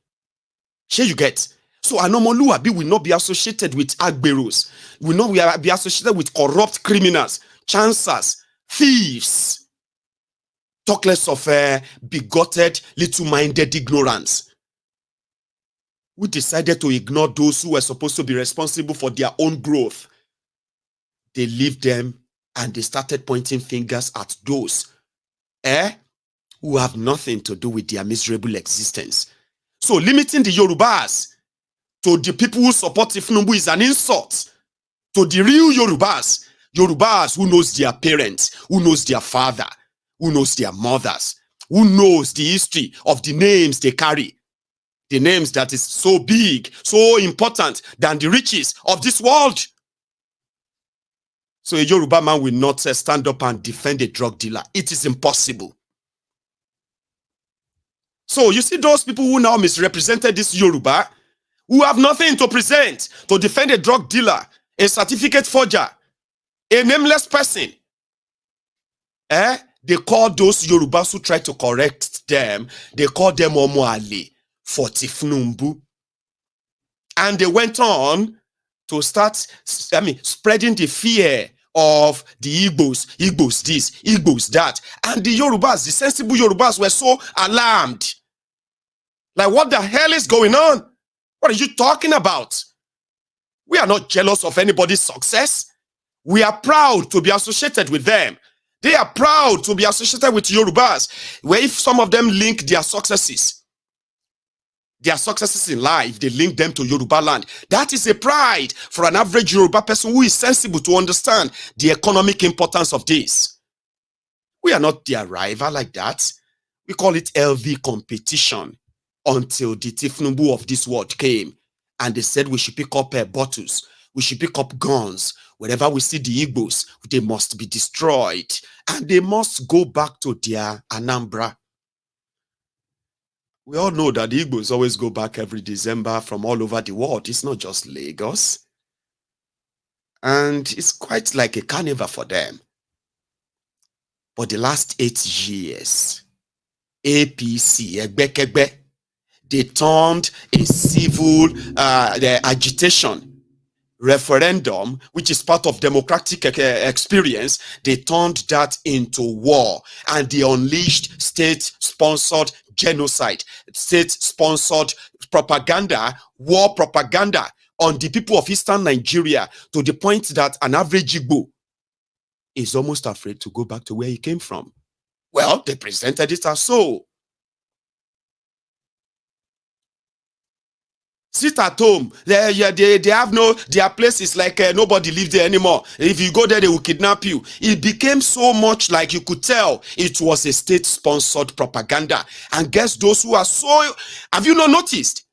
Sure you get? So an Omoluabi will not be associated with agberos, will not be associated with corrupt criminals, chancers, thieves. Talk less of bigoted, little-minded ignorance, who decided to ignore those who were supposed to be responsible for their own growth. They left them and they started pointing fingers at those who have nothing to do with their miserable existence. So limiting the Yorubas to the people who support Ifnumbu is an insult to the real Yorubas. Yorubas who knows their parents, who knows their father, who knows their mothers, who knows the history of the names they carry. The names that is so big, so important than the riches of this world. So a Yoruba man will not stand up and defend a drug dealer. It is impossible. So you see those people who now misrepresented this Yoruba, who have nothing to present to defend a drug dealer, a certificate forger, a nameless person. They call those Yorubas who try to correct them, they call them Omoale for Tifnumbu. And they went on to start, spreading the fear of the Igbos this, Igbos that. And the Yorubas, the sensible Yorubas were so alarmed. Like, what the hell is going on? What are you talking about? We are not jealous of anybody's success. We are proud to be associated with them. They are proud to be associated with Yorubas, where if some of them link their successes in life, they link them to Yoruba land. That is a pride for an average Yoruba person who is sensible to understand the economic importance of this. We are not their rival like that. We call it LV competition until the Tifnumbu of this world came and they said we should pick up bottles, we should pick up guns. Wherever we see the Igbos, they must be destroyed and they must go back to their Anambra. We all know that the Igbos always go back every December from all over the world. It's not just Lagos. And it's quite like a carnival for them. But the last 8 years, APC, Egbekegbe, they turned a civil agitation, referendum, which is part of democratic experience, they turned that into war. And they unleashed state-sponsored genocide, state-sponsored propaganda, war propaganda on the people of Eastern Nigeria, to the point that an average Igbo is almost afraid to go back to where he came from. Well, they presented it as so. Sit at home. They have their place is like nobody lives there anymore. If you go there, they will kidnap you. It became so much like you could tell it was a state-sponsored propaganda. And guess those who are so... Have you not noticed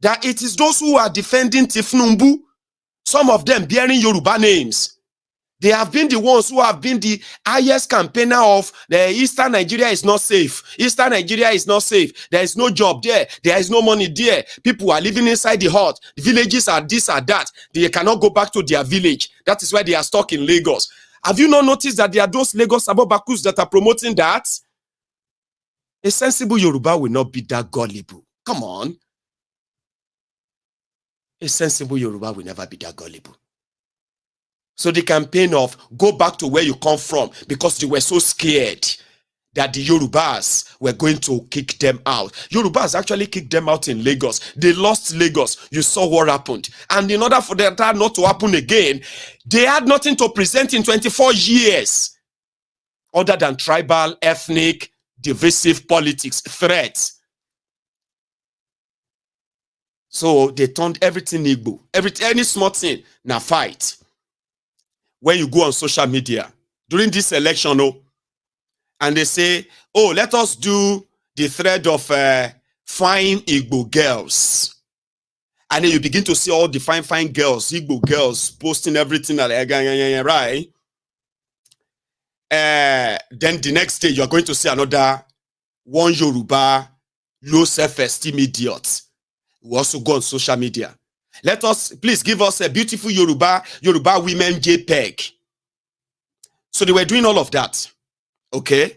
that it is those who are defending Tifnumbu, some of them bearing Yoruba names? They have been the ones who have been the highest campaigner of the Eastern Nigeria is not safe. Eastern Nigeria is not safe. There is no job there. There is no money there. People are living inside the hut. The villages are this or that. They cannot go back to their village. That is why they are stuck in Lagos. Have you not noticed that there are those Lagos Abobakus that are promoting that? A sensible Yoruba will not be that gullible. Come on. A sensible Yoruba will never be that gullible. So the campaign of go back to where you come from, because they were so scared that the Yorubas were going to kick them out. Yorubas actually kicked them out in Lagos. They lost Lagos. You saw what happened. And in order for that not to happen again, they had nothing to present in 24 years other than tribal, ethnic, divisive politics, threats. So they turned everything Igbo. Any small thing, now fight. When you go on social media during this election, and they say, oh, let us do the thread of fine Igbo girls. And then you begin to see all the fine girls, Igbo girls, posting everything, right? Then the next day, you're going to see another one Yoruba, low self-esteem idiot. We also go on social media. Let us, please give us a beautiful Yoruba women JPEG. So they were doing all of that. Okay?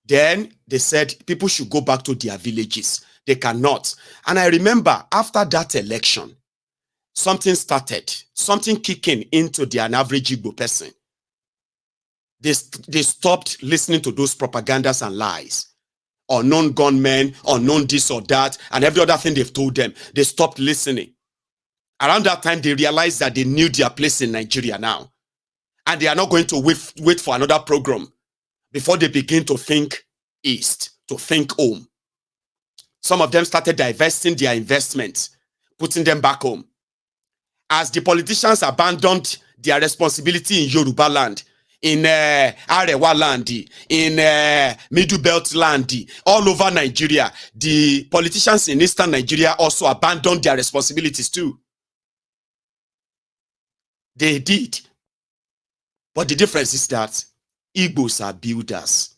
Then they said people should go back to their villages. They cannot. And I remember after that election, something started, something kicking into an average Igbo person. They stopped listening to those propagandas and lies. Unknown gunmen, unknown this or that, and every other thing they've told them. They stopped listening. Around that time, they realized that they knew their place in Nigeria now. And they are not going to wait for another program before they begin to think east, to think home. Some of them started divesting their investments, putting them back home. As the politicians abandoned their responsibility in Yoruba land, in Arewa land, in Middle Belt land, all over Nigeria, the politicians in Eastern Nigeria also abandoned their responsibilities too. They did. But the difference is that Igbos are builders.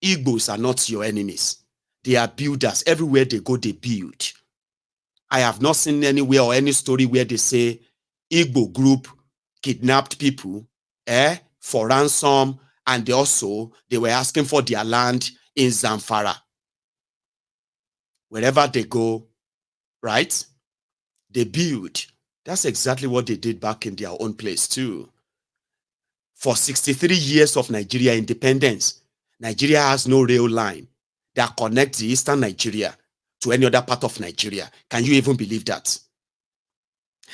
Igbos are not your enemies. They are builders. Everywhere they go, they build. I have not seen anywhere or any story where they say Igbo group kidnapped people for ransom, and they were asking for their land in Zamfara. Wherever they go, right, they build. That's exactly what they did back in their own place too. For 63 years of Nigeria independence, Nigeria has no rail line that connects the Eastern Nigeria to any other part of Nigeria. Can you even believe that?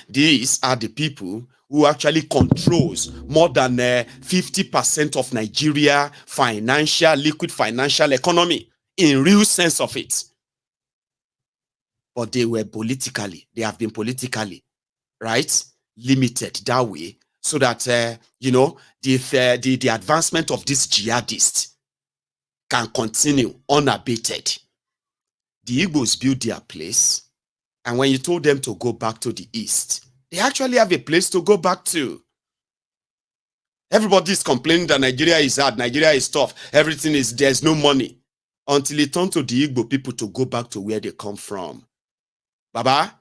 These are the people who actually controls more than 50% of Nigeria liquid financial economy in real sense of it. But they have been politically, right, limited that way, so that the advancement of these jihadists can continue unabated. The Igbos built their place, and when you told them to go back to the east, they actually have a place to go back to. Everybody is complaining that Nigeria is hard, Nigeria is tough, there's no money, until it turned to the Igbo people to go back to where they come from. Baba,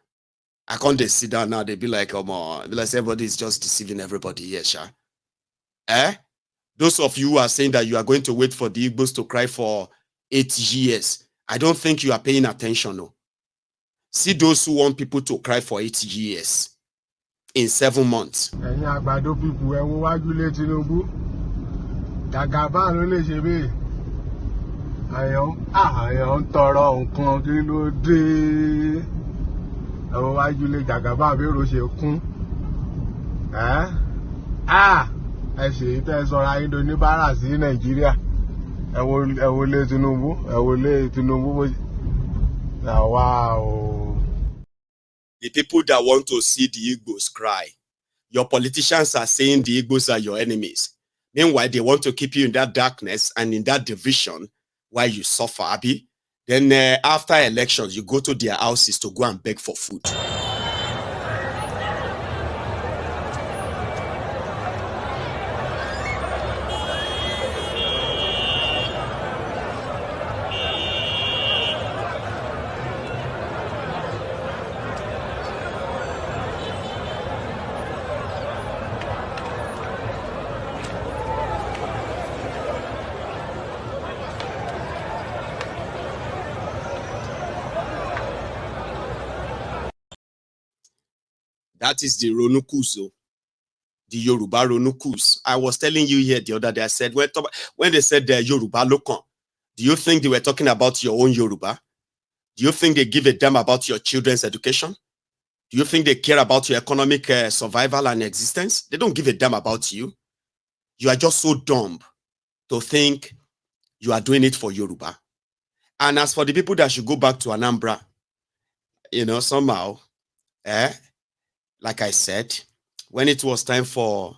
I can't just sit down now. They be like, everybody is just deceiving everybody here, Sha. Those of you who are saying that you are going to wait for the Igbos to cry for 8 years, I don't think you are paying attention. No. See those who want people to cry for 8 years in 7 months. The people that want to see the Igbos cry, your politicians are saying the Igbos are your enemies. Meanwhile, they want to keep you in that darkness and in that division while you suffer, Abi. Then after elections, you go to their houses to go and beg for food. That is the Ronukuzo, the Yoruba Ronukus. I was telling you here the other day, I said, when they said Yoruba Lokon, do you think they were talking about your own Yoruba? Do you think they give a damn about your children's education? Do you think they care about your economic survival and existence? They don't give a damn about you. You are just so dumb to think you are doing it for Yoruba. And as for the people that should go back to Anambra, somehow, like I said, when it was time for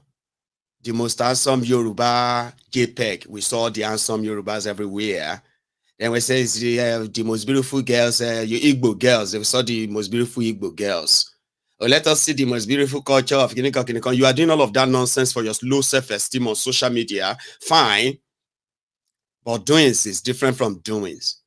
the most handsome Yoruba JPEG, we saw the handsome Yorubas everywhere. Then we say it's the most beautiful girls, your Igbo girls. We saw the most beautiful Igbo girls. Or let us see the most beautiful culture of Kinikon. You are doing all of that nonsense for your low self-esteem on social media. Fine. But doings is different from doings.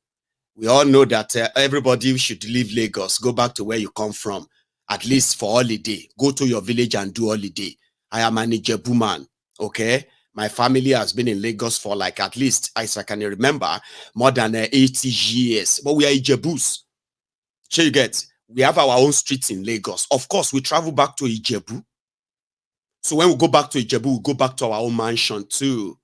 We all know that everybody should leave Lagos, go back to where you come from. At least for holiday, go to your village and do holiday. I am an Ijebu man, okay? My family has been in Lagos for like at least, as I can remember, more than 80 years. But we are Ijebus. So you get, we have our own streets in Lagos. Of course, we travel back to Ijebu. So when we go back to Ijebu, we go back to our own mansion too.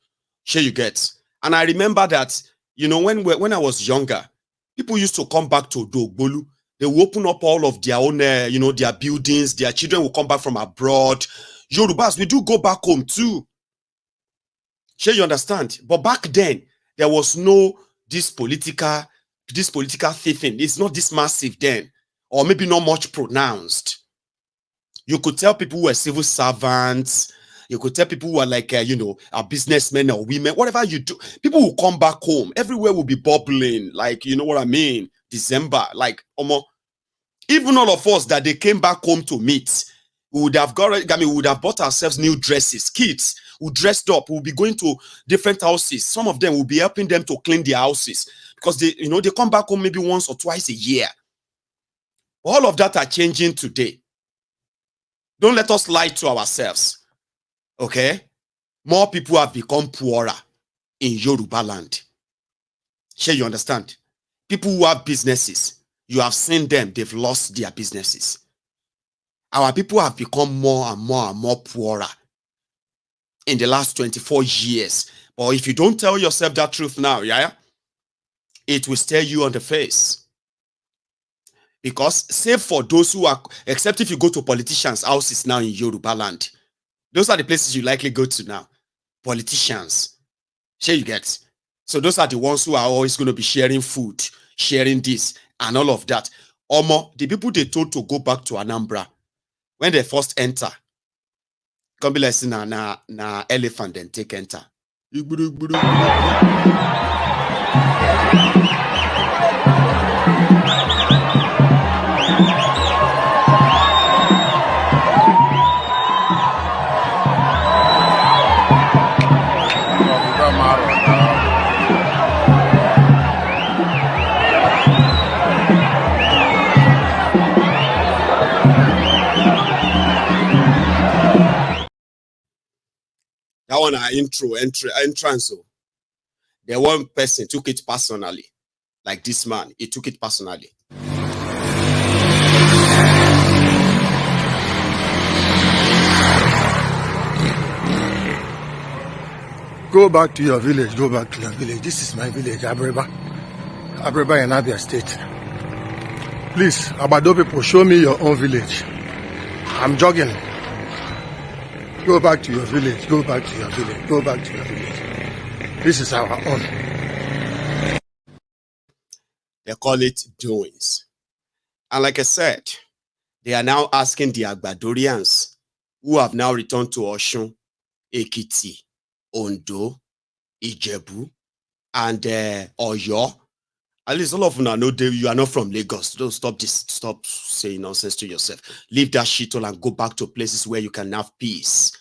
So you get. And I remember that, you know, when I was younger, people used to come back to Dogbolu. They will open up all of their own, you know, their buildings. Their children will come back from abroad. Yorubas, we do go back home too. Sure, you understand? But back then, there was no this political thieving. It's not this massive then, or maybe not much pronounced. You could tell people who were civil servants. You could tell people who are like, you know, businessmen or women, whatever you do. People will come back home. Everywhere will be bubbling. Like, you know what I mean? December, like, even all of us that they came back home to meet, we would have we would have bought ourselves new dresses. Kids who dressed up, we'll be going to different houses. Some of them will be helping them to clean their houses because they, you know, they come back home maybe once or twice a year. All of that are changing today. Don't let us lie to ourselves. Okay? More people have become poorer in Yoruba land. Sure, you understand? People who have businesses, you have seen them, they've lost their businesses. Our people have become more and more and more poorer in the last 24 years. But if you don't tell yourself that truth now, yeah, it will stare you on the face. Because save for those who are, except if you go to politicians' houses now in Yoruba land, those are the places you likely go to now. Politicians. Sure you get. So those are the ones who are always going to be sharing food, sharing this, and all of that. The people they told to go back to Anambra, when they first enter, come be like, na elephant then take enter. That one our entrance. So the one person took it personally. Like this man, he took it personally. Go back to your village. Go back to your village. This is my village, Abreba. Abreba in Abia State. Please, Abado people, show me your own village. I'm jogging. Go back to your village. Go back to your village. Go back to your village. This is our own. They call it doings. And like I said, they are now asking the Agbadorians who have now returned to Oshun, Ekiti, Ondo, Ijebu, and Oyo. At least all of them know you are not from Lagos. Don't stop saying nonsense to yourself. Leave that shit all and go back to places where you can have peace.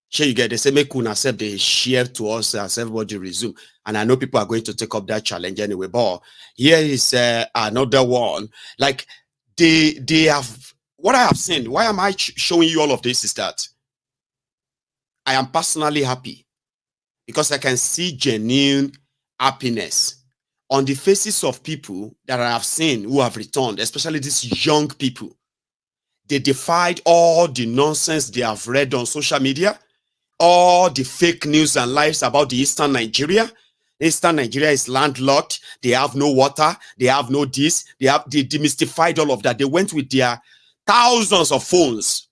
Sure, you get, they say, make una self, they share to us as everybody resume. And I know people are going to take up that challenge anyway. But here is another one. Like, they have, what I have seen, why am I showing you all of this is that I am personally happy because I can see genuine happiness on the faces of people that I have seen who have returned, especially these young people. They defied all the nonsense they have read on social media, all the fake news and lies about the Eastern Nigeria. Eastern Nigeria is landlocked. They have no water. They have no this. They demystified all of that. They went with their thousands of phones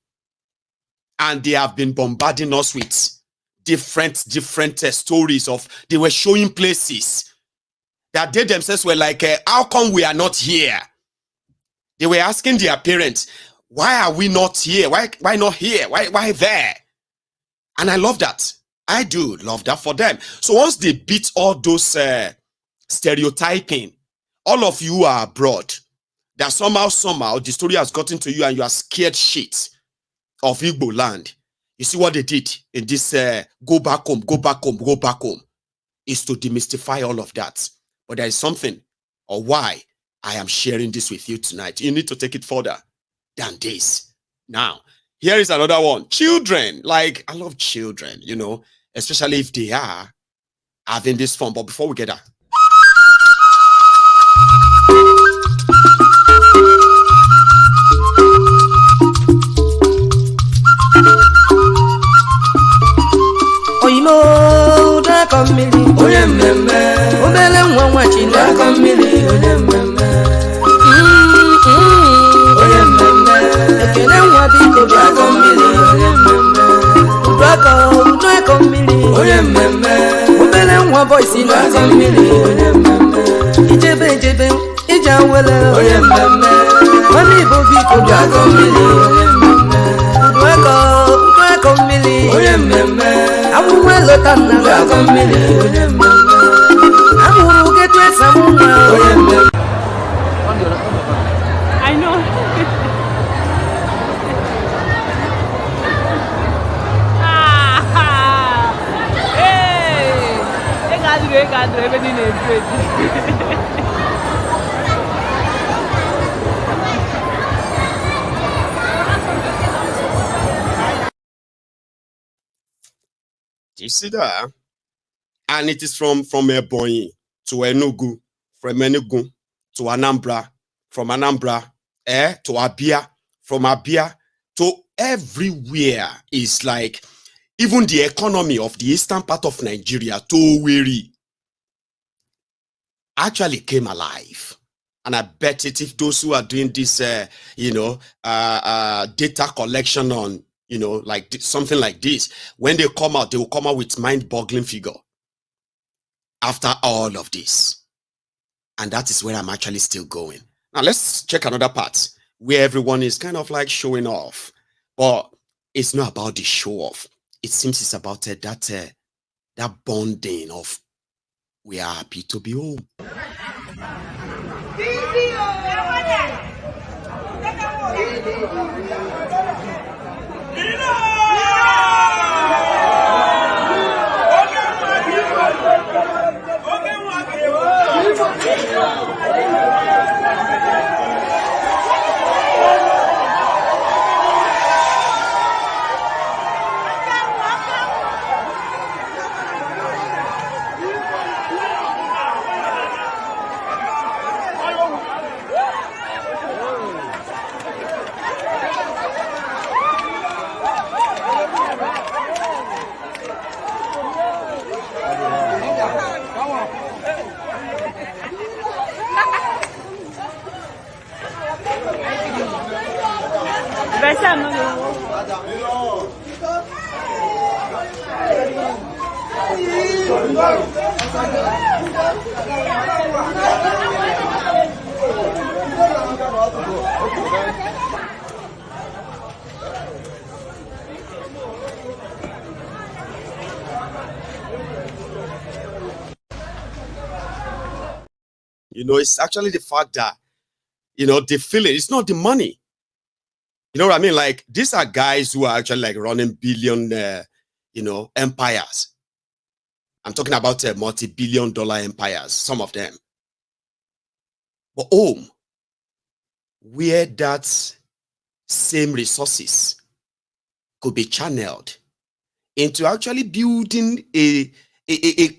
and they have been bombarding us with different stories of, they were showing places that they themselves were like, how come we are not here? They were asking their parents, why are we not here? Why not here? Why there? And I love that. I do love that for them. So once they beat all those stereotyping, all of you are abroad, that somehow the story has gotten to you and you are scared shit of Igbo land. You see what they did in this go back home, is to demystify all of that. But there is something, or why I am sharing this with you tonight. You need to take it further than this. Now, here is another one. Children. Like, I love children, you know. especially if they are having this fun. But before we get that, voice in a million. Ijebe, Ija Wella, Money Bobby could drag a million. Drag a million. I will well let them drag a million. I will get to someone. I know. Everything is good. do you see that? And it is from Ebonyi to Enugu, from Enugu to Anambra, from Anambra to Abia, from Abia to everywhere. Is like even the economy of the eastern part of Nigeria, too weary, actually came alive. And I bet it, if those who are doing this, data collection on, like something like this, when they come out, they will come out with mind-boggling figure after all of this. And that is where I'm actually still going. Now, let's check another part where everyone is kind of like showing off. But it's not about the show off. It seems it's about that bonding of we are happy to be home. It's actually the fact that, the feeling, it's not the money. You know what I mean? Like, these are guys who are actually like running billion, empires. I'm talking about multi-billion-dollar empires, some of them. But home, where that same resources could be channeled into actually building a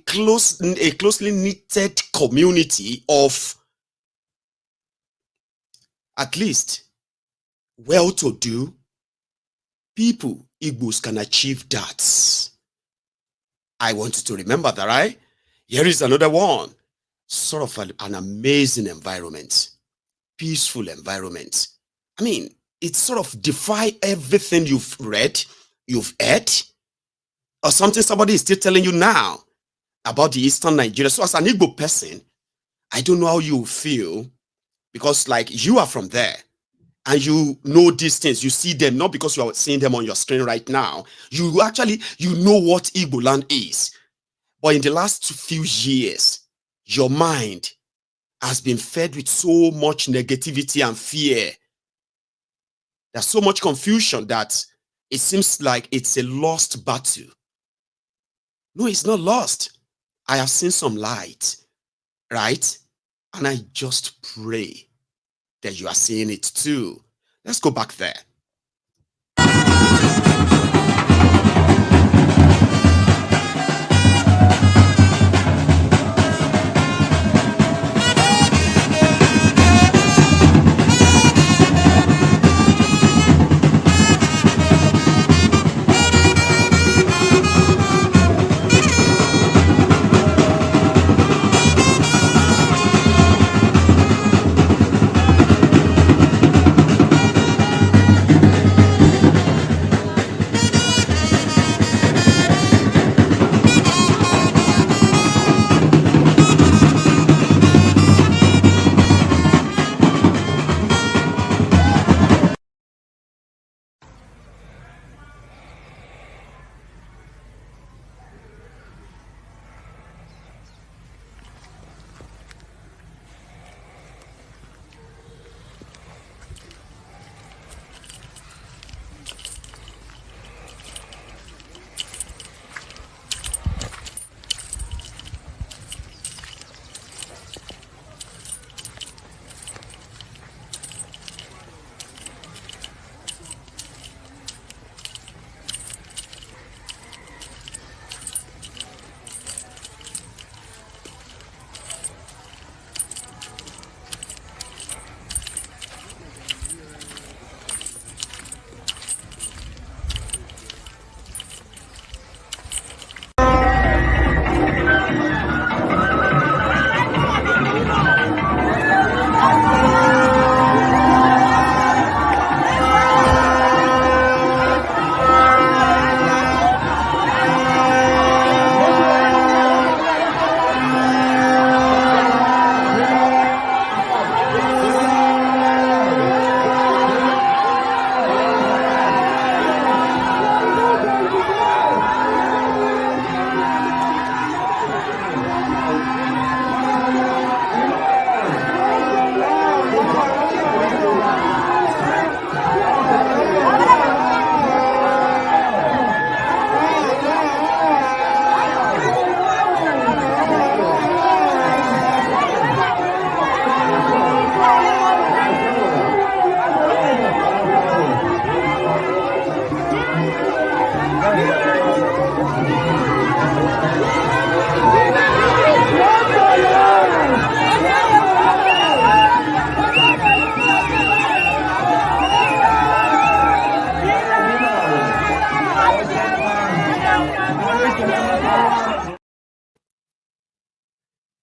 closely knitted community of at least well-to-do people. Igbos can achieve that. I want you to remember that, right? Here is another one. Sort of an amazing environment. Peaceful environment. I mean, it sort of defy everything you've read, you've heard, or something somebody is still telling you now about the Eastern Nigeria. So as an Igbo person, I don't know how you feel, because like you are from there and you know these things, you see them, not because you are seeing them on your screen right now. You know what Igbo land is. But in the last few years, your mind has been fed with so much negativity and fear. There's so much confusion that it seems like it's a lost battle. No, it's not lost. I have seen some light, right? And I just pray that you are seeing it too. Let's go back there.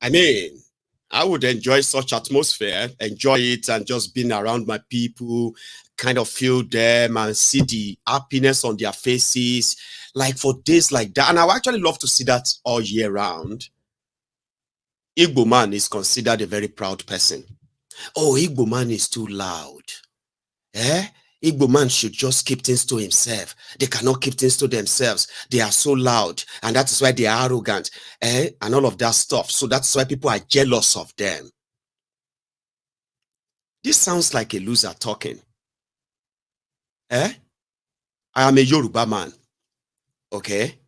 I mean, I would enjoy such atmosphere, enjoy it and just being around my people, kind of feel them and see the happiness on their faces, like for days like that. And I would actually love to see that all year round. Igbo man is considered a very proud person. Oh, Igbo man is too loud. Igbo man should just keep things to himself. They cannot keep things to themselves. They are so loud, and that is why they are arrogant, and all of that stuff. So that's why people are jealous of them. This sounds like a loser talking. I am a Yoruba man, okay?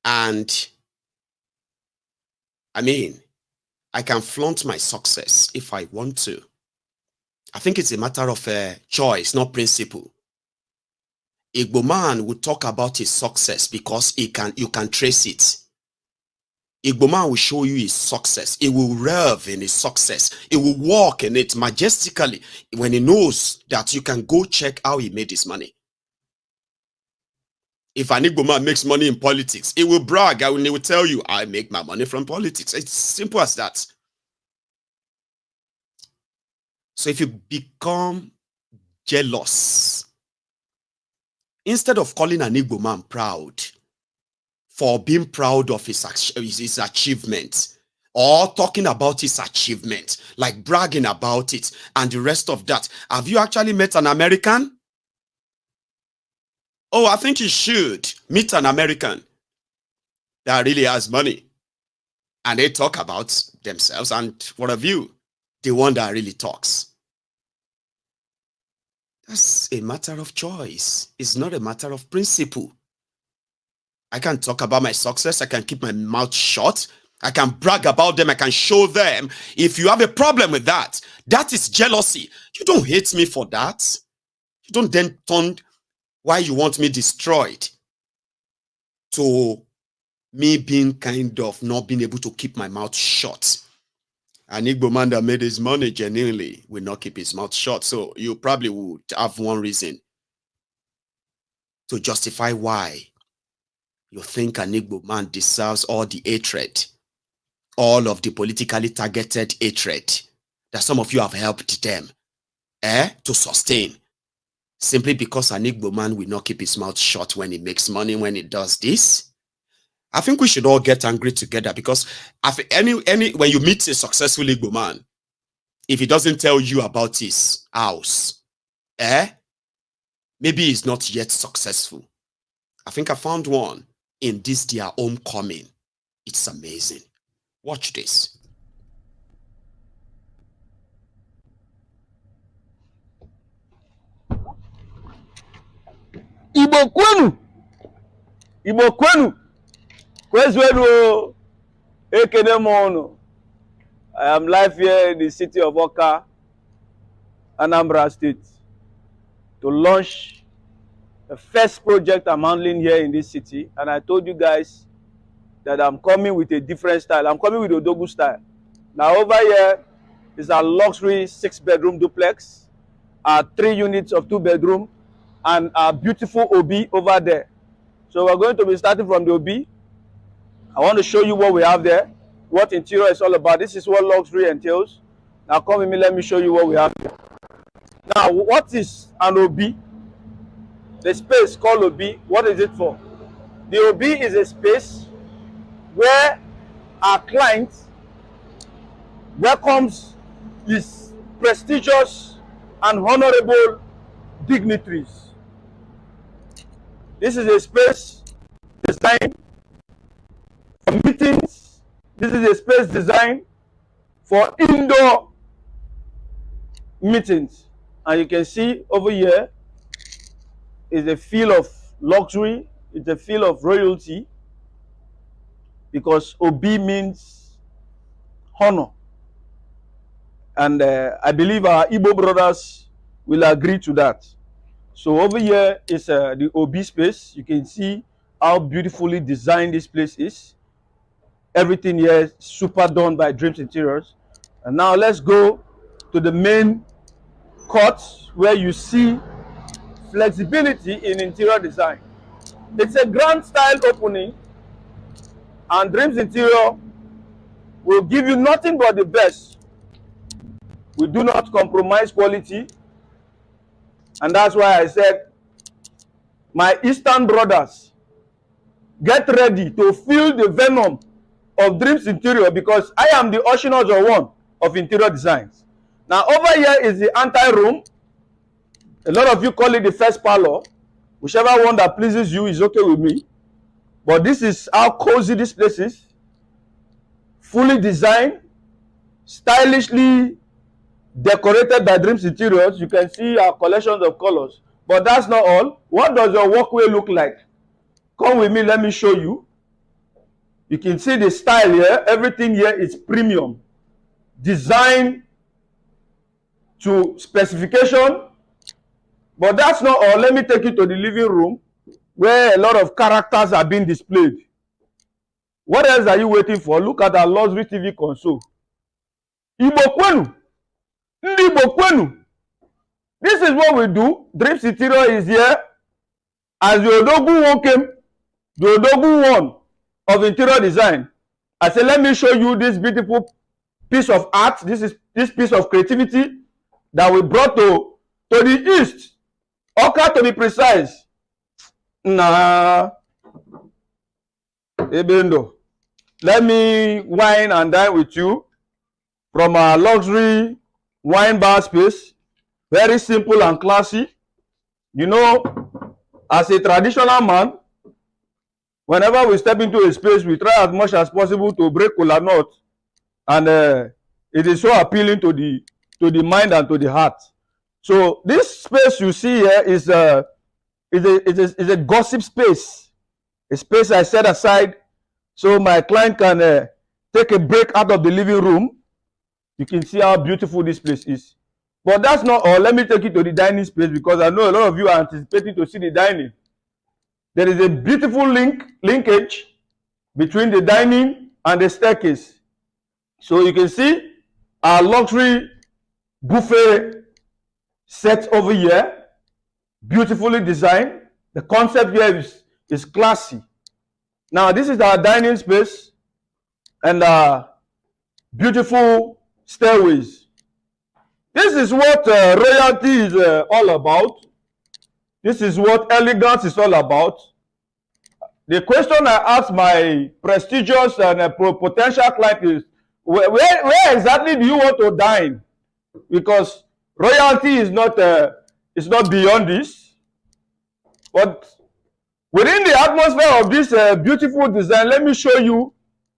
And I mean, I can flaunt my success if I want to. I think it's a matter of choice, not principle. Igbo man will talk about his success because you can trace it. Igbo man will show you his success. He will revel in his success. He will walk in it majestically when he knows that you can go check how he made his money. If an Igbo man makes money in politics, he will brag and he will tell you, I make my money from politics. It's simple as that. So if you become jealous, instead of calling an Igbo man proud for being proud of his achievement, or talking about his achievement, like bragging about it and the rest of that, have you actually met an American? Oh, I think you should meet an American that really has money. And they talk about themselves, and what have you? The one that really talks. That's a matter of choice. It's not a matter of principle. I can talk about my success. I can keep my mouth shut. I can brag about them. I can show them. If you have a problem with that, that is jealousy. You don't hate me for that. You don't then turn why you want me destroyed to me being kind of not being able to keep my mouth shut. An Igbo man that made his money genuinely will not keep his mouth shut. So you probably would have one reason to justify why you think an Igbo man deserves all the hatred, all of the politically targeted hatred that some of you have helped them to sustain, simply because an Igbo man will not keep his mouth shut when he makes money, when he does this. I think we should all get angry together, because when you meet a successful Igbo man, if he doesn't tell you about his house, maybe he's not yet successful. I think I found one in this their homecoming. It's amazing. Watch this. Igbo kwenu. Igbo kwenu. Kwezwenu ekene mono. I am live here in the city of Oka, Anambra State, to launch the first project I'm handling here in this city. And I told you guys that I'm coming with a different style. I'm coming with Odogu style. Now over here is a luxury 6-bedroom duplex, 3 units of 2-bedroom, and a beautiful OB over there. So we're going to be starting from the OB. I want to show you what we have there, what interior is all about. This is what luxury entails. Now come with me, let me show you what we have here. Now, what is an OB? The space called OB, what is it for? The OB is a space where our client welcomes his prestigious and honorable dignitaries. This is a space designed for meetings. This is a space designed for indoor meetings. And you can see over here is a feel of luxury. It's a feel of royalty, because OB means honor. And I believe our Igbo brothers will agree to that. So over here is the OB space. You can see how beautifully designed this place is. Everything here is super done by Dreams Interiors. And now let's go to the main court, where you see flexibility in interior design. It's a grand style opening, and Dreams Interior We'll give you nothing but the best. We do not compromise quality. And that's why I said, my Eastern brothers, get ready to feel the venom of Dreams Interior, because I am the Oshinozo of interior designs. Now, over here is the anti-room. A lot of you call it the first parlor. Whichever one that pleases you is okay with me. But this is how cozy this place is. Fully designed, stylishly decorated by Dreams Interiors. You can see our collections of colors. But that's not all. What does your walkway look like? Come with me, let me show you. You can see the style here. Everything here is premium. Designed to specification. But that's not all. Let me take you to the living room where a lot of characters are being displayed. What else are you waiting for? Look at our luxury TV console. Igbo kwenu. Ndi Igbo kwenu. This is what we do. Dreams Interior is here as the Odogu one came, the Odogu one of interior design. I said, let me show you this beautiful piece of art. This piece of creativity that we brought to the east. Oka, to be precise. Nah. Ebendo. Let me wine and dine with you from our luxury wine bar space. Very simple and classy. You know, as a traditional man, whenever we step into a space, we try as much as possible to break kola nut, and it is so appealing to the mind and to the heart. So this space you see here is a gossip space, a space I set aside so my client can take a break out of the living room. You can see how beautiful this place is. But that's not all. Let me take you to the dining space, because I know a lot of you are anticipating to see the dining. There is a beautiful linkage between the dining and the staircase. So you can see our luxury buffet set over here, beautifully designed. The concept here is classy. Now this is our dining space and beautiful stairways. This is what royalty is all about. This is what elegance is all about. The question I ask my prestigious and potential client is, where exactly do you want to dine? Because royalty is not beyond this. But within the atmosphere of this beautiful design, let me show you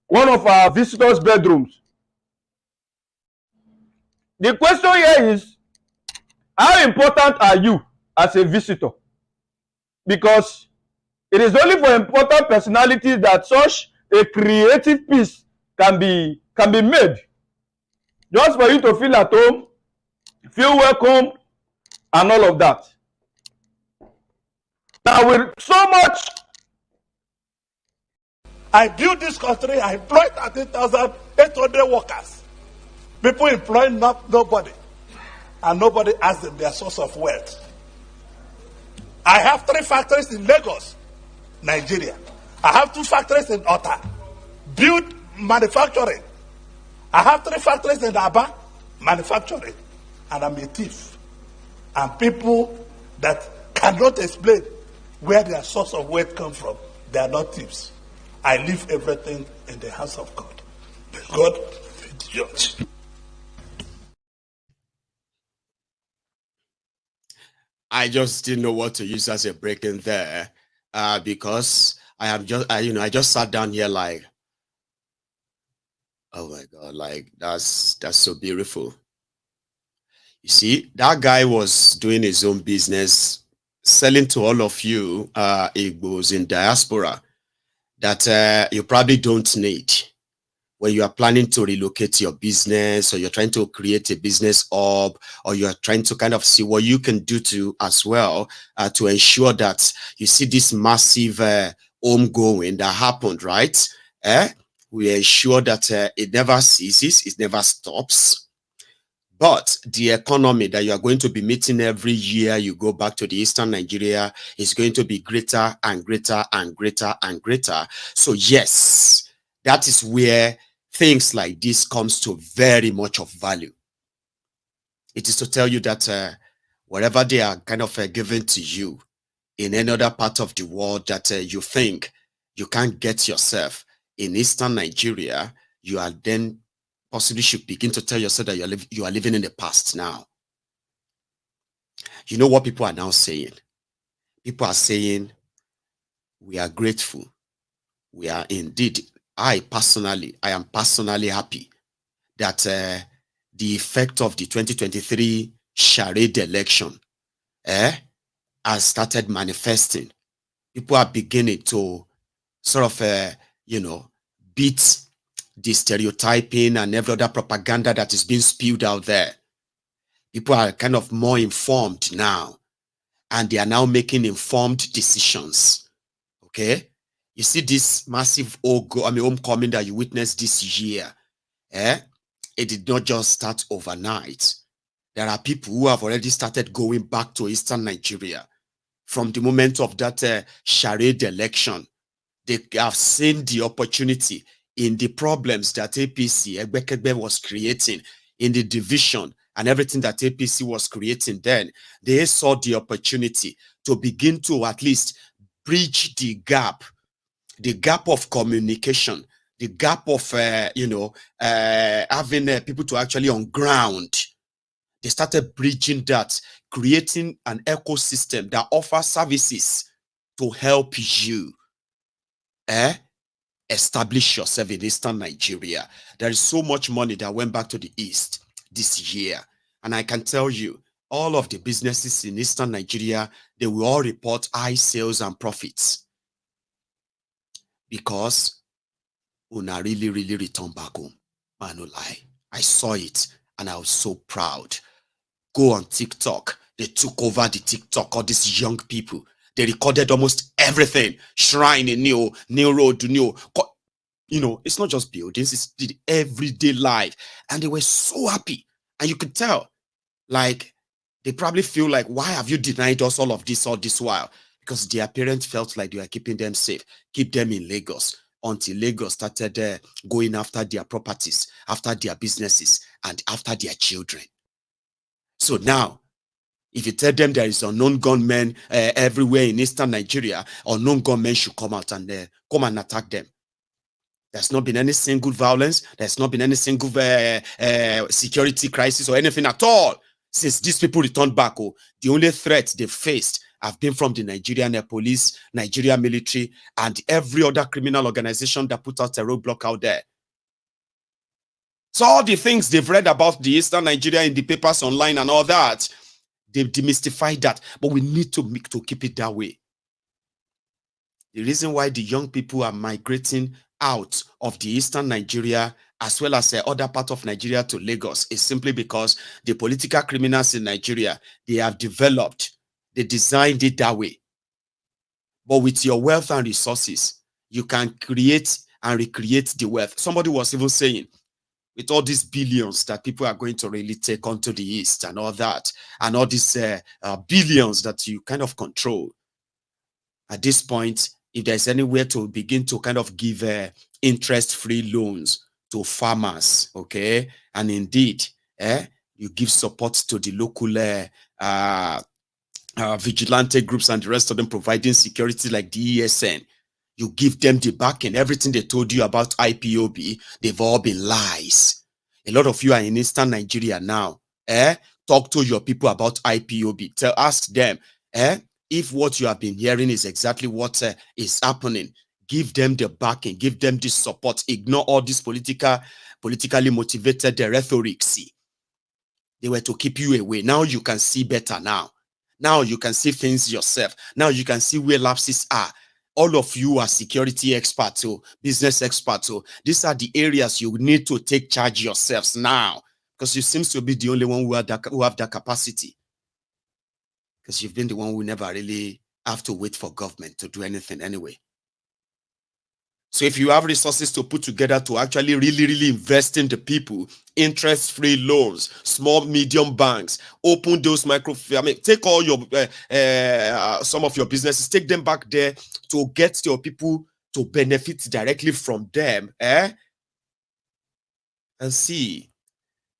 one of our visitors' bedrooms. The question here is, how important are you as a visitor? Because it is only for important personalities that such a creative piece can be made. Just for you to feel at home, feel welcome, and all of that. Now, with so much, I built this country. I employed 13,800 workers. People employ nobody, and nobody asks them their source of wealth. I have 3 factories in Lagos, Nigeria. I have 2 factories in Ota, build manufacturing. I have 3 factories in Aba, manufacturing. And I'm a thief. And people that cannot explain where their source of wealth comes from, they are not thieves. I leave everything in the hands of God. God will judge. I just didn't know what to use as a break in there, because I just sat down here like, oh my God, like that's so beautiful. You see, that guy was doing his own business, selling to all of you Igbos in diaspora that you probably don't need when you are planning to relocate your business, or you're trying to create a business hub, or you're trying to kind of see what you can do to as well to ensure that you see this massive homegoing that happened, right? We ensure that it never ceases, it never stops. But the economy that you are going to be meeting every year you go back to the Eastern Nigeria is going to be greater and greater and greater and greater. So yes, that is where things like this comes to very much of value. It is to tell you that wherever they are kind of given to you in any other part of the world that you think you can't get yourself in Eastern Nigeria, you are then possibly should begin to tell yourself that you are living in the past now. You know what people are now saying? People are saying, we are grateful. We are indeed, I am personally happy that the effect of the 2023 Charade election has started manifesting. People are beginning to sort of, beat the stereotyping and every other propaganda that is being spewed out there. People are kind of more informed now, and they are now making informed decisions. Okay? You see this massive homecoming that you witnessed this year. It did not just start overnight. There are people who have already started going back to Eastern Nigeria from the moment of that Charade election. They have seen the opportunity in the problems that APC Egbekegbe was creating, in the division and everything that APC was creating then. They saw the opportunity to begin to at least bridge the gap of communication, the gap of, having people to actually on ground. They started bridging that, creating an ecosystem that offers services to help you establish yourself in Eastern Nigeria. There is so much money that went back to the East this year. And I can tell you, all of the businesses in Eastern Nigeria, they will all report high sales and profits. Because una really returned back home. Man, no lie. I saw it and I was so proud. Go on TikTok. They took over the TikTok, all these young people. They recorded almost everything. Shrine in new road, new. It's not just buildings, it's the everyday life. And they were so happy. And you could tell, like, they probably feel like, why have you denied us all this while? Because their parents felt like they were keeping them safe, keep them in Lagos, until Lagos started going after their properties, after their businesses, and after their children. So now, if you tell them there is unknown gunmen everywhere in Eastern Nigeria, unknown gunmen should come out and come and attack them. There's not been any single violence. There's not been any single security crisis or anything at all since these people returned back. The only threat they faced have been from the Nigerian police, Nigerian military, and every other criminal organization that put out a roadblock out there. So all the things they've read about the Eastern Nigeria in the papers online and all that, they've demystified that. But we need to keep it that way. The reason why the young people are migrating out of the Eastern Nigeria as well as other part of Nigeria to Lagos is simply because the political criminals in Nigeria, they have developed, they designed it that way. But with your wealth and resources, you can create and recreate the wealth. Somebody was even saying, with all these billions that people are going to really take onto the East and all that, and all these billions that you kind of control, at this point, if there's anywhere to begin to kind of give interest-free loans to farmers, okay, and indeed, you give support to the local vigilante groups and the rest of them providing security like the ESN, you give them the backing. Everything they told you about IPOB, they've all been lies. A lot of you are in Eastern Nigeria now. Talk to your people about IPOB. Ask them, if what you have been hearing is exactly what is happening. Give them the backing, give them the support. Ignore all this politically motivated rhetoric. See, they were to keep you away. Now you can see better now. Now you can see things yourself. Now you can see where lapses are. All of you are security experts, business experts. These are the areas you need to take charge yourselves now, because you seem to be the only one who have that capacity. Because you've been the one who never really have to wait for government to do anything anyway. So if you have resources to put together to actually really invest in the people, interest-free loans, small, medium banks, open those take all your, some of your businesses, take them back there to get your people to benefit directly from them, and see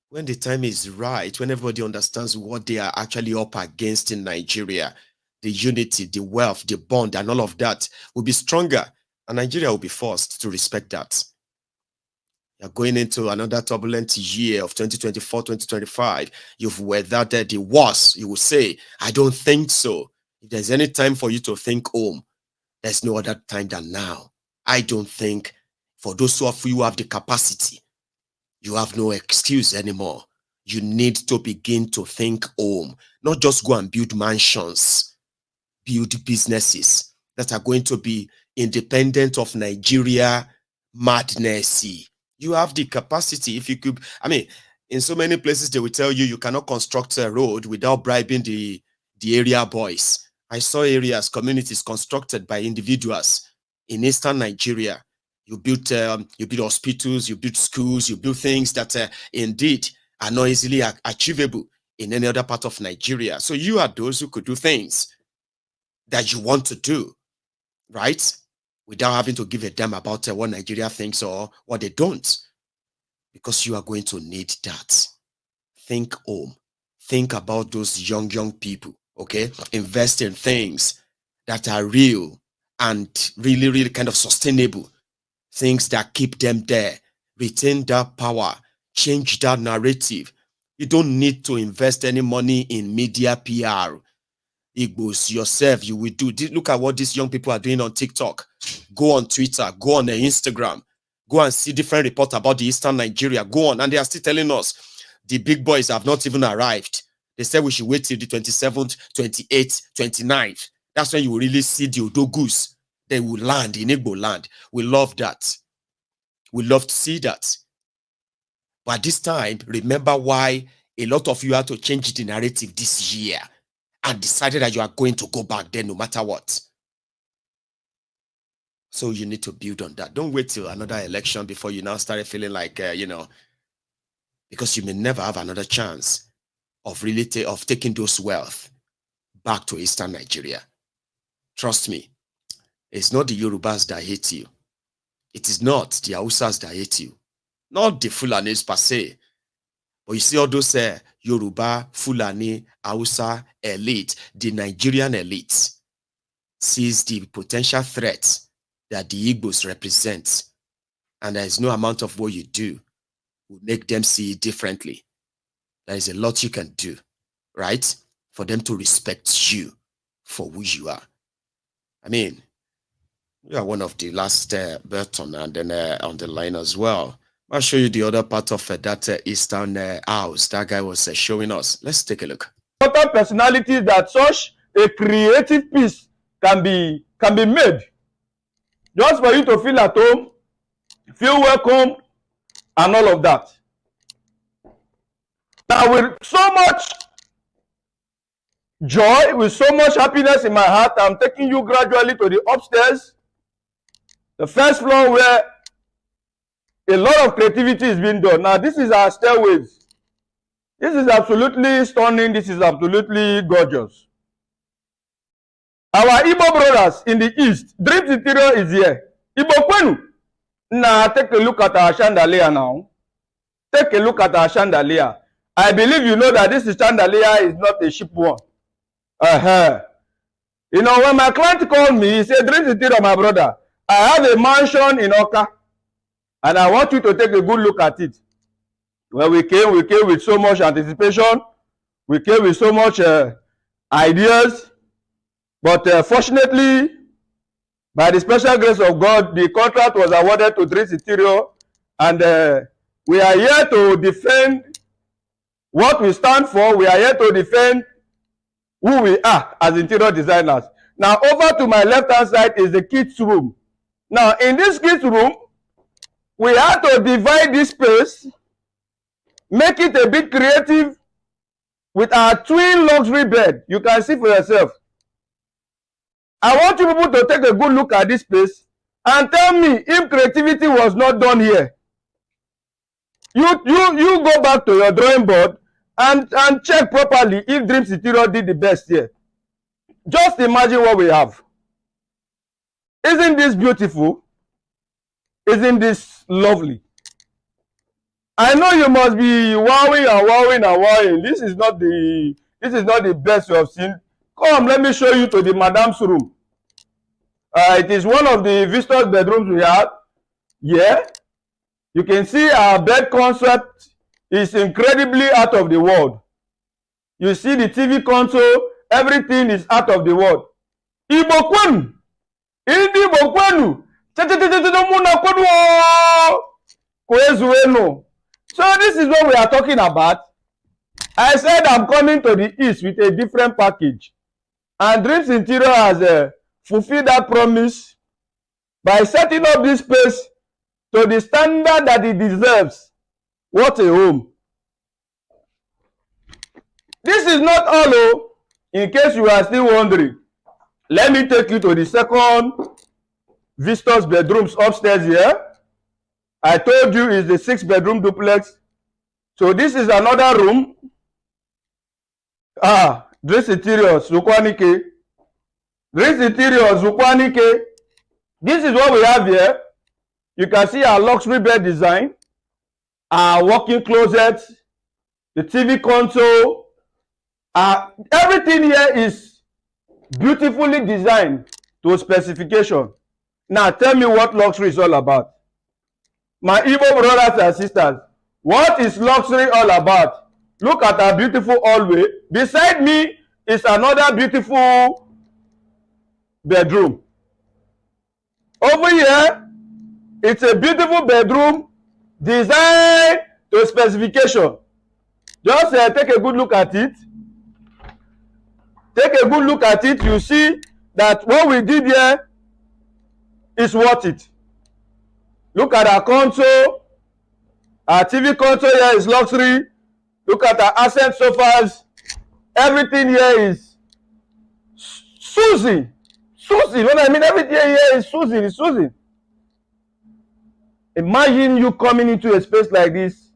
when the time is right, when everybody understands what they are actually up against in Nigeria, the unity, the wealth, the bond, and all of that will be stronger, and Nigeria will be forced to respect that. You're going into another turbulent year of 2024, 2025. You've weathered the worst. You will say, I don't think so. If there's any time for you to think home, there's no other time than now. I don't think for those of you who have the capacity, you have no excuse anymore. You need to begin to think home, not just go and build mansions, build businesses that are going to be independent of Nigeria madness. You have the capacity. If you could, I mean, in so many places they will tell you you cannot construct a road without bribing the area boys. I saw areas, communities constructed by individuals in eastern Nigeria. You build hospitals, you build schools, you build things that indeed are not easily achievable in any other part of Nigeria. So you are those who could do things that you want to do, right? Without having to give a damn about what Nigeria thinks or what they don't. Because you are going to need that. Think home. Think about those young people, okay? Invest in things that are real and really, really kind of sustainable. Things that keep them there. Retain that power. Change that narrative. You don't need to invest any money in media PR. Igbos, yourself, you will do. Look at what these young people are doing on TikTok. Go on Twitter. Go on Instagram. Go and see different reports about the Eastern Nigeria. Go on. And they are still telling us the big boys have not even arrived. They said we should wait till the 27th, 28th, 29th. That's when you will really see the Odogus. They will land in Igbo land. We love that. We love to see that. But this time, remember why a lot of you had to change the narrative this year and decided that you are going to go back there no matter what. So you need to build on that. Don't wait till another election before you now start feeling like, because you may never have another chance of really taking those wealth back to Eastern Nigeria. Trust me. It's not the Yorubas that hate you. It is not the Hausas that hate you. Not the Fulanis per se. But you see all those Yoruba, Fulani, Hausa elite, the Nigerian elite, sees the potential threat that the Igbos represent. And there is no amount of what you do will make them see it differently. There is a lot you can do, right? For them to respect you for who you are. I mean, you are one of the last Burton and then on the line as well. I'll show you the other part of that Eastern house that guy was showing us. Let's take a look. Important personalities that such a creative piece can be made. Just for you to feel at home, feel welcome, and all of that. Now, with so much joy, with so much happiness in my heart, I'm taking you gradually to the upstairs, the first floor where a lot of creativity is being done. Now, this is our stairways. This is absolutely stunning. This is absolutely gorgeous. Our Igbo brothers in the east, Dreams Interior is here. Igbo Kwenu. Now, take a look at our chandelier now. Take a look at our chandelier. I believe you know that this chandelier is not a cheap one. You know, when my client called me, he said, Dreams Interior, my brother, I have a mansion in Oka, and I want you to take a good look at it. When we came with so much anticipation. We came with so much ideas. But fortunately, by the special grace of God, the contract was awarded to Dreams Interior, and we are here to defend what we stand for. We are here to defend who we are as interior designers. Now, over to my left-hand side is the kids' room. Now, in this kids' room, we have to divide this space, make it a bit creative with our twin luxury bed. You can see for yourself. I want you people to take a good look at this space and tell me if creativity was not done here. You go back to your drawing board and check properly if Dreams Interior did the best here. Just imagine what we have. Isn't this beautiful? Isn't this lovely? I know you must be wowing and wowing and wowing. This is not the best you have seen. Come, let me show you to the madam's room. It is one of the visitors' bedrooms we have. Yeah, you can see our bed concept is incredibly out of the world. You see the TV console, everything is out of the world. Igbo kwenu, Igbo kwenu, so this is what we are talking about. I said I'm coming to the east with a different package, and Dreams Interior has fulfilled that promise by setting up this space to the standard that it deserves. What a home. This is not all, in case you are still wondering. Let me take you to the second visitor's bedrooms upstairs here. I told you it's the 6-bedroom duplex. So this is another room. Dreams Interior, Zukwanike. Dreams Interior, Zukwanike. This is what we have here. You can see our luxury bed design, our walk-in closet, the TV console. Everything here is beautifully designed to specification. Now tell me what luxury is all about. My Igbo brothers and sisters, what is luxury all about? Look at our beautiful hallway. Beside me is another beautiful bedroom. Over here, it's a beautiful bedroom designed to specification. Just take a good look at it. Take a good look at it. You see that what we did here is worth it. Look at our console. Our TV console here is luxury. Look at our accent sofas. Everything here is Susie. Susie. When I mean everything here is Susie. It's Susie. Imagine you coming into a space like this.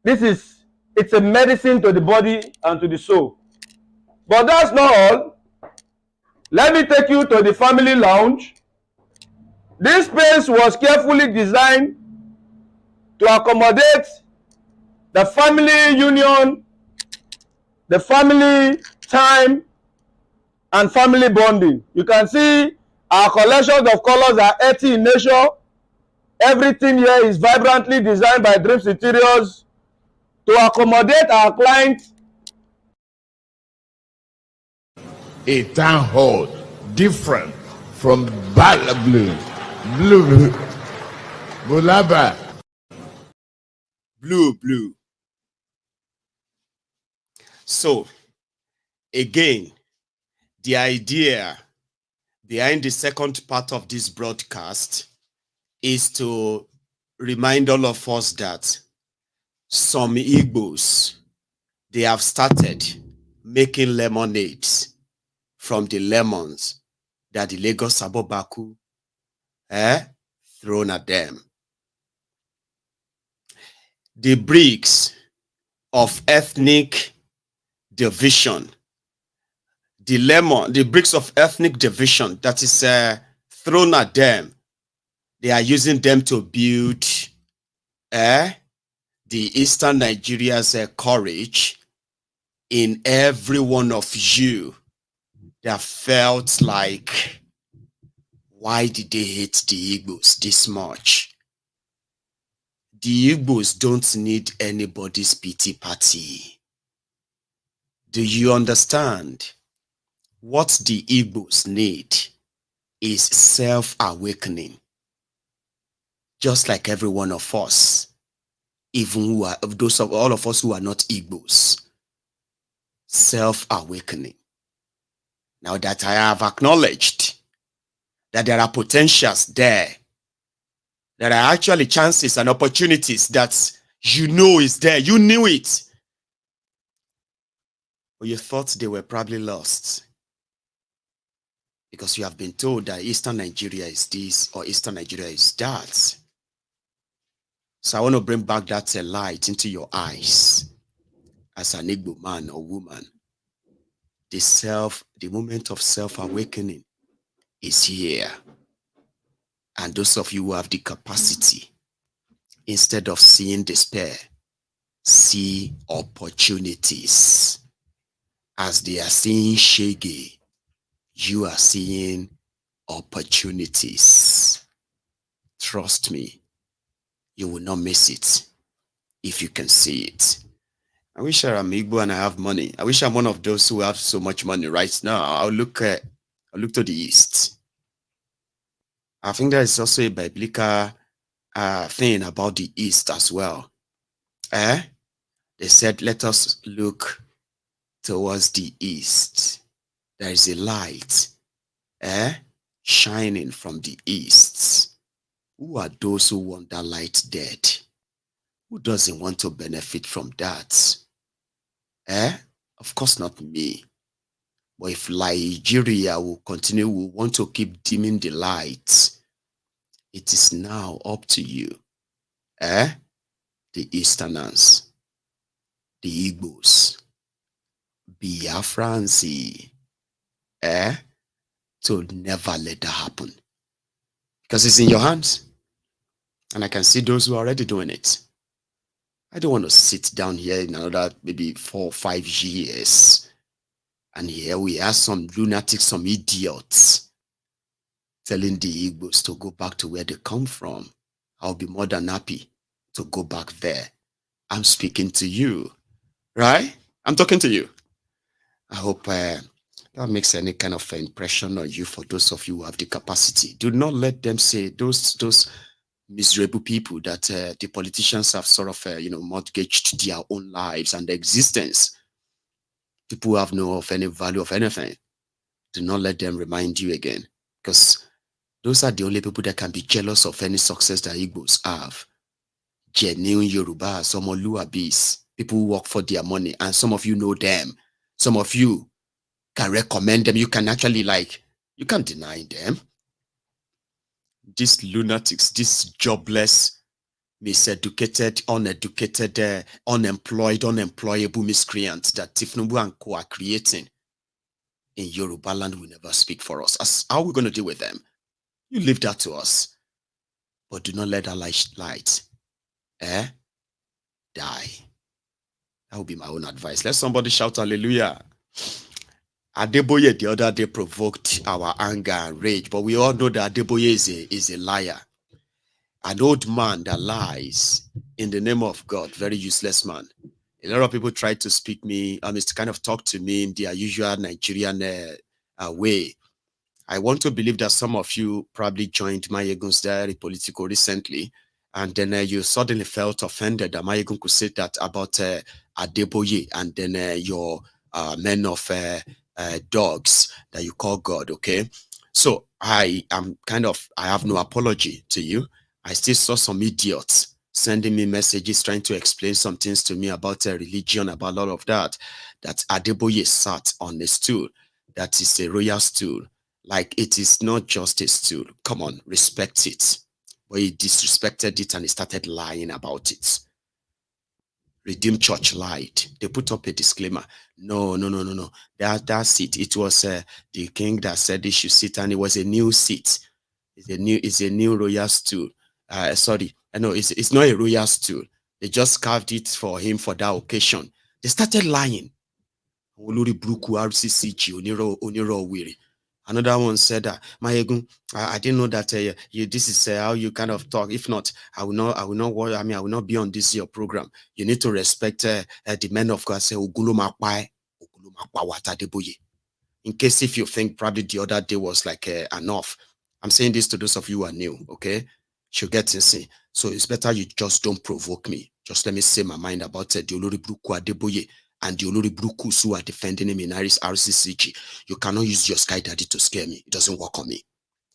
It's a medicine to the body and to the soul. But that's not all. Let me take you to the family lounge. This space was carefully designed to accommodate the family union, the family time, and family bonding. You can see our collections of colors are earthy in nature. Everything here is vibrantly designed by Dreams Interiors to accommodate our clients. A town hall different from Blue, Bulaba. Blue. So, again, the idea behind the second part of this broadcast is to remind all of us that some Igbos, they have started making lemonades from the lemons that the Lagos Abobaku thrown at them. The bricks of ethnic division, the bricks of ethnic division that is thrown at them, they are using them to build the Eastern Nigeria's courage in every one of you that felt like, why did they hate the Igbos this much? The Igbos don't need anybody's pity party. Do you understand? What the Igbos need is self-awakening. Just like every one of us, even all of us who are not Igbos. Self-awakening. Now that I have acknowledged that there are potentials there, there are actually chances and opportunities that you know is there. You knew it. But you thought they were probably lost. Because you have been told that Eastern Nigeria is this or Eastern Nigeria is that. So I want to bring back that light into your eyes as an Igbo man or woman. The moment of self-awakening is here. And those of you who have the capacity Instead of seeing despair, see opportunities. As they are seeing shaggy, you are seeing opportunities. Trust me, you will not miss it if you can see it. I wish I'm Igbo and I have money. I wish I'm one of those who have so much money right now. I'll look to the east. I think there is also a biblical thing about the east as well. They said, let us look towards the east. There is a light shining from the east. Who are those who want that light dead? Who doesn't want to benefit from that? Of course not me. But if Nigeria will continue, we want to keep dimming the light, it is now up to you. The Easterners, the Igbos, Biafrans, to never let that happen. Because it's in your hands. And I can see those who are already doing it. I don't want to sit down here in another maybe 4 or 5 years. And here we have some lunatics, some idiots telling the Igbos to go back to where they come from. I'll be more than happy to go back there. I'm speaking to you, right? I'm talking to you. I hope that makes any kind of impression on you for those of you who have the capacity. Do not let them say, those miserable people that the politicians have sort of, mortgaged their own lives and their existence. People who have no of any value of anything. Do not let them remind you again. Because those are the only people that can be jealous of any success that Igbos have. Genuine Yorubas, some Luabis, people who work for their money, and some of you know them. Some of you can recommend them. You can actually you can't deny them. These lunatics, these jobless, miseducated, uneducated, unemployed, unemployable miscreants that Tifnubu and Co are creating in Yoruba land will never speak for us. How are we going to deal with them? You leave that to us. But do not let that light die. That would be my own advice. Let somebody shout hallelujah. Adeboye the other day provoked our anger and rage, but we all know that Adeboye is a liar. An old man that lies in the name of God, very useless man. A lot of people try to speak me, to kind of talk to me in their usual Nigerian way. I want to believe that some of you probably joined MaiyegunsDiary Politico recently, and then you suddenly felt offended that Maiyegun could say that about Adeboye and then your men of dogs that you call God, okay? So I have no apology to you. I still saw some idiots sending me messages trying to explain some things to me about religion, about a lot of that Adeboye sat on a stool that is a royal stool. Like, it is not just a stool. Come on, respect it. But he disrespected it and he started lying about it. Redeemed Church lied. They put up a disclaimer. No. That's it. It was the king that said they should sit, and it was a new seat. It's a new royal stool. It's not a royal stool. They just carved it for him for that occasion. They started lying. Another one said that Maiyegun, I didn't know that this is how you kind of talk. If not, I will not be on this your program. You need to respect the men of God. Say in case if you think probably the other day was like enough. I'm saying this to those of you who are new, okay? She'll get to see. So it's better you just don't provoke me. Just let me say my mind about the Olori Bruku Adeboye and the Olori Brukus who are defending him in Irish RCCG. You cannot use your sky daddy to scare me. It doesn't work on me.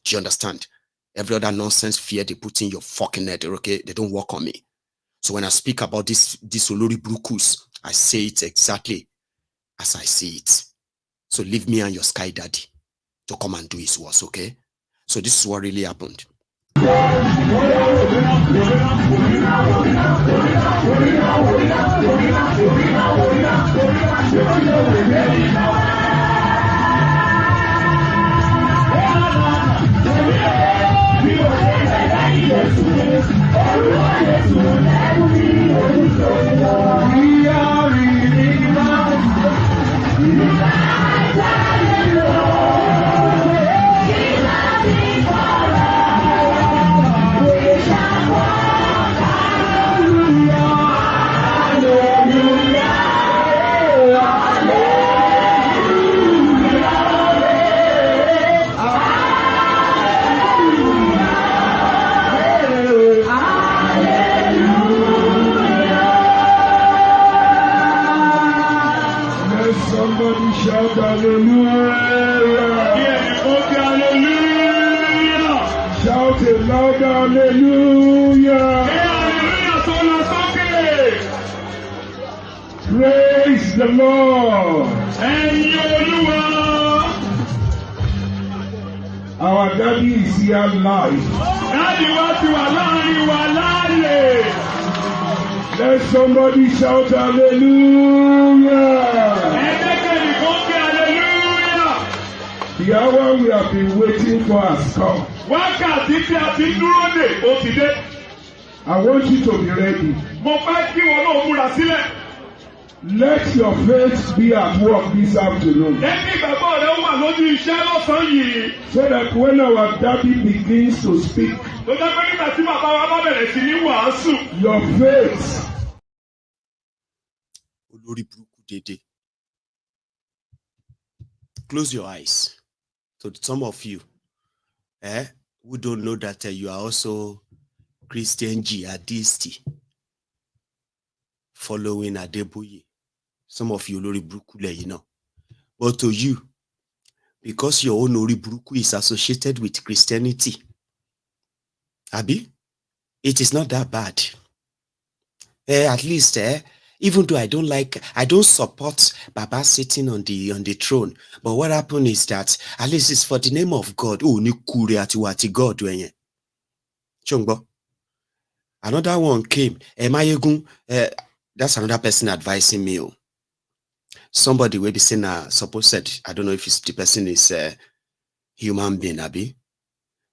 Do you understand? Every other nonsense fear they put in your fucking head, okay? They don't work on me. So when I speak about this Olori Brukus, I say it exactly as I see it. So leave me and your sky daddy to come and do his work, okay? So this is what really happened. Shout hallelujah. Hallelujah. Shout it loud, hallelujah. Praise the Lord. Our daddy is here live. Let somebody shout hallelujah. The hour we have been waiting for has come. I want you to be ready. Let your faith be at work this afternoon. So that when our daddy begins to speak, your faith. Close your eyes. To some of you, who don't know that you are also Christian jihadists following Adeboye. Some of you Lori Brukule, you know. But to you, because your own Lori Bruku is associated with Christianity, Abi, it is not that bad. At least, even though I don't support Baba sitting on the throne, but what happened is that at least it's for the name of God. Oh, ni kure ati God wenye. Chongbo. Another one came. Maiyegun, that's another person advising me. Somebody will be saying, supposed, I don't know if the person is a human being, Abi.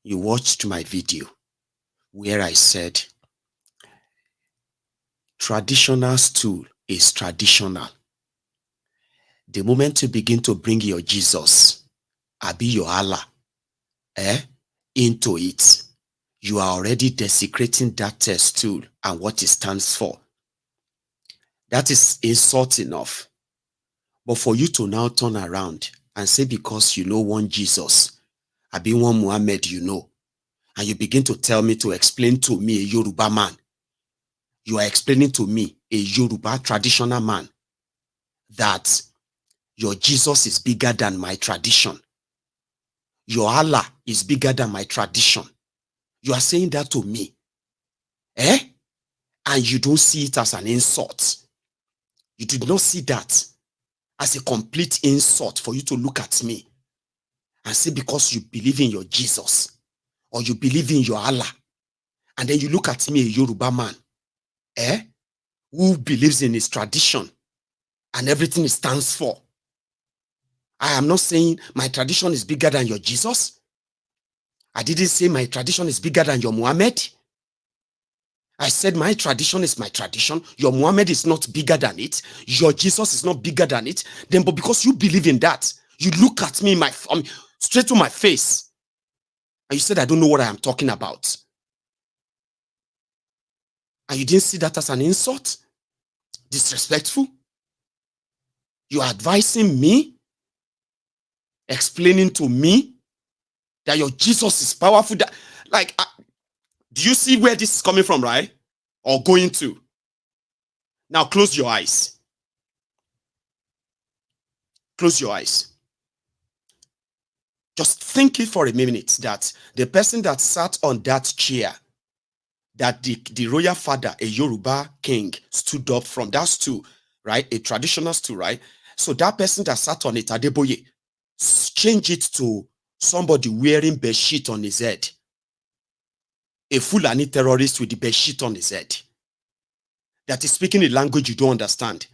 You watched my video where I said, traditional stool is traditional. The moment you begin to bring your Jesus, Abi your Allah, into it, you are already desecrating that stool and what it stands for. That is insult enough. But for you to now turn around and say because you know one Jesus, Abi one Muhammad you know, and you begin to tell me to explain to me a Yoruba man, you are explaining to me, a Yoruba traditional man, that your Jesus is bigger than my tradition. Your Allah is bigger than my tradition. You are saying that to me. And you don't see it as an insult. You did not see that as a complete insult for you to look at me and say because you believe in your Jesus or you believe in your Allah, and then you look at me, a Yoruba man, who believes in his tradition and everything it stands for. I am not saying my tradition is bigger than your Jesus. I didn't say my tradition is bigger than your Muhammad. I said my tradition is my tradition. Your Muhammad is not bigger than it. Your Jesus is not bigger than it. Then, but because you believe in that, you look at me straight to my face, and you said I don't know what I am talking about. And you didn't see that as an insult? Disrespectful? You are advising me, explaining to me that your Jesus is powerful. That, do you see where this is coming from, right? Or going to? Now close your eyes. Close your eyes. Just think it for a minute that the person that sat on that chair, that the royal father, a Yoruba king, stood up from that stool, right? A traditional stool, right? So that person that sat on it, Adeboye, change it to somebody wearing bedsheet on his head. A Fulani terrorist with the bedsheet on his head. That is speaking a language you don't understand.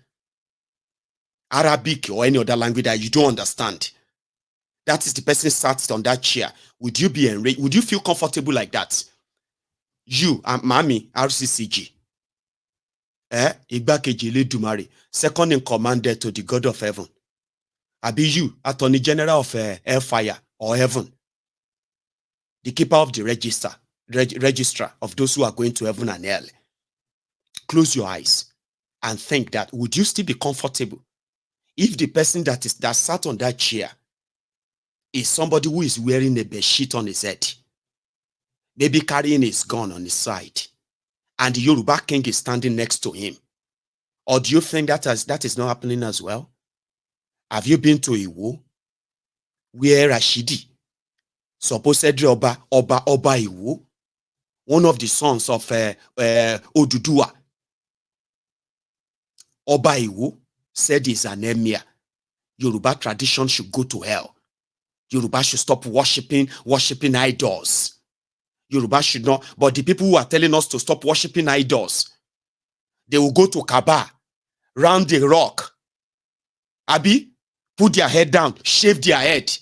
Arabic or any other language that you don't understand. That is the person sat on that chair. Would you be enraged? Would you feel comfortable like that? You and Mami RCCG. Igbakeji Eledumare, second in command to the God of heaven. Abi you, Attorney General of Hellfire or Heaven, the keeper of the registrar of those who are going to heaven and hell. Close your eyes and think that would you still be comfortable if the person that sat on that chair is somebody who is wearing a bedsheet on his head, maybe carrying his gun on his side, and the Yoruba king is standing next to him? Or do you think that is not happening as well? Have you been to Iwo, where Rashidi, supposedly Oba Iwo, one of the sons of Oduduwa, Oba Iwo, said is an emir. Yoruba tradition should go to hell. Yoruba should stop worshiping idols. Yoruba should not, but the people who are telling us to stop worshiping idols, they will go to Kaaba, round the rock, Abi, put their head down, shave their head,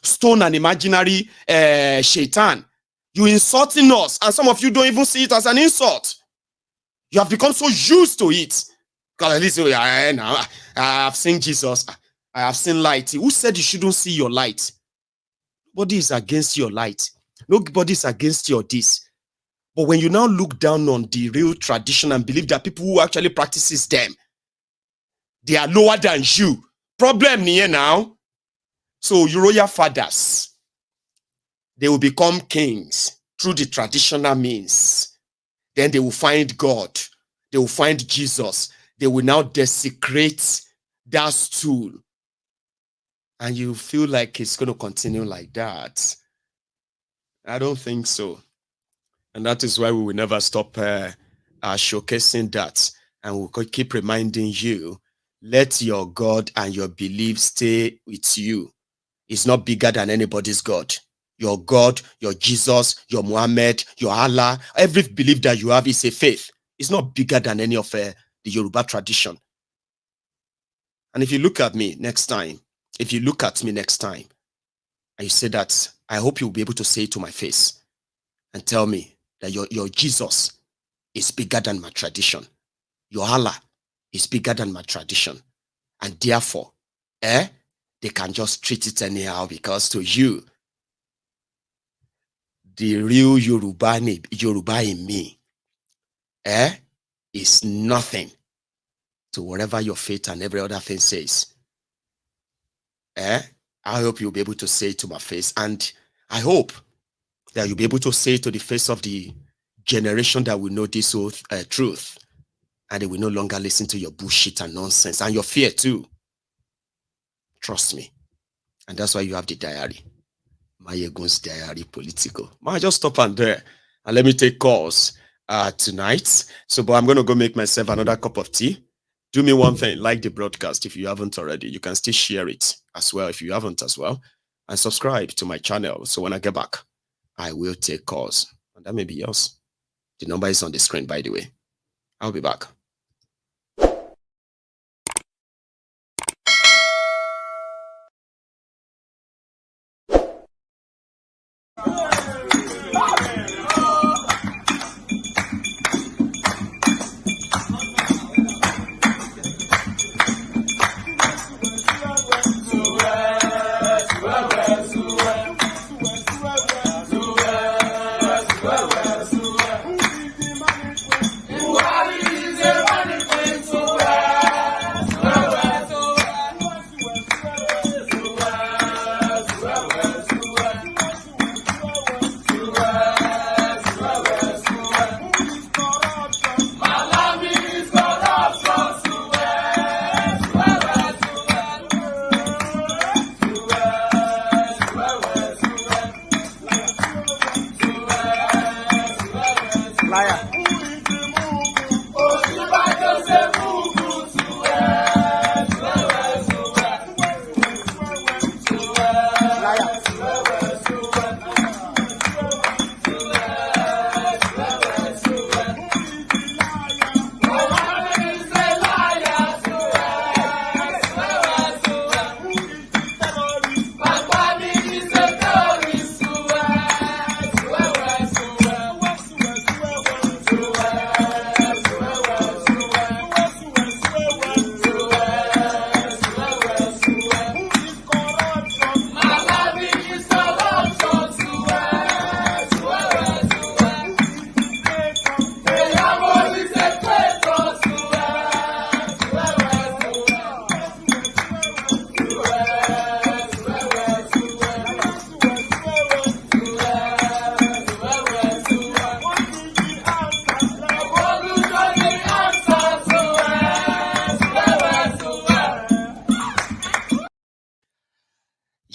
stone an imaginary shaitan. You insulting us, and some of you don't even see it as an insult. You have become so used to it. Because at least I have seen Jesus, I have seen light. Who said you shouldn't see your light? Nobody is against your light. Nobody is against your this. But when you now look down on the real tradition and believe that people who actually practices them, they are lower than you. Problem here now. So your royal fathers, they will become kings through the traditional means. Then they will find God. They will find Jesus. They will now desecrate that stool. And you feel like it's going to continue like that. I don't think so. And that is why we will never stop showcasing that. And we'll keep reminding you, let your God and your belief stay with you. It's not bigger than anybody's God. Your God, your Jesus, your Muhammad, your Allah, every belief that you have is a faith. It's not bigger than any of the Yoruba tradition. And if you look at me next time, and you say that, I hope you'll be able to say it to my face and tell me that your Jesus is bigger than my tradition. Your Allah is bigger than my tradition. And therefore, they can just treat it anyhow, because to you, the real Yoruba in me, is nothing to whatever your faith and every other thing says. I hope you'll be able to say it to my face, and I hope that you'll be able to say it to the face of the generation that will know this truth, and they will no longer listen to your bullshit and nonsense, and your fear too. Trust me. And that's why you have the diary. MaiyegunsDiary Politico. I just stop and there and let me take calls tonight. So, but I'm going to go make myself another cup of tea. Do me one thing, like the broadcast if you haven't already. You can still share it as well if you haven't as well. And subscribe to my channel. So when I get back, I will take calls. And that may be yours. The number is on the screen, by the way. I'll be back. Buhari is a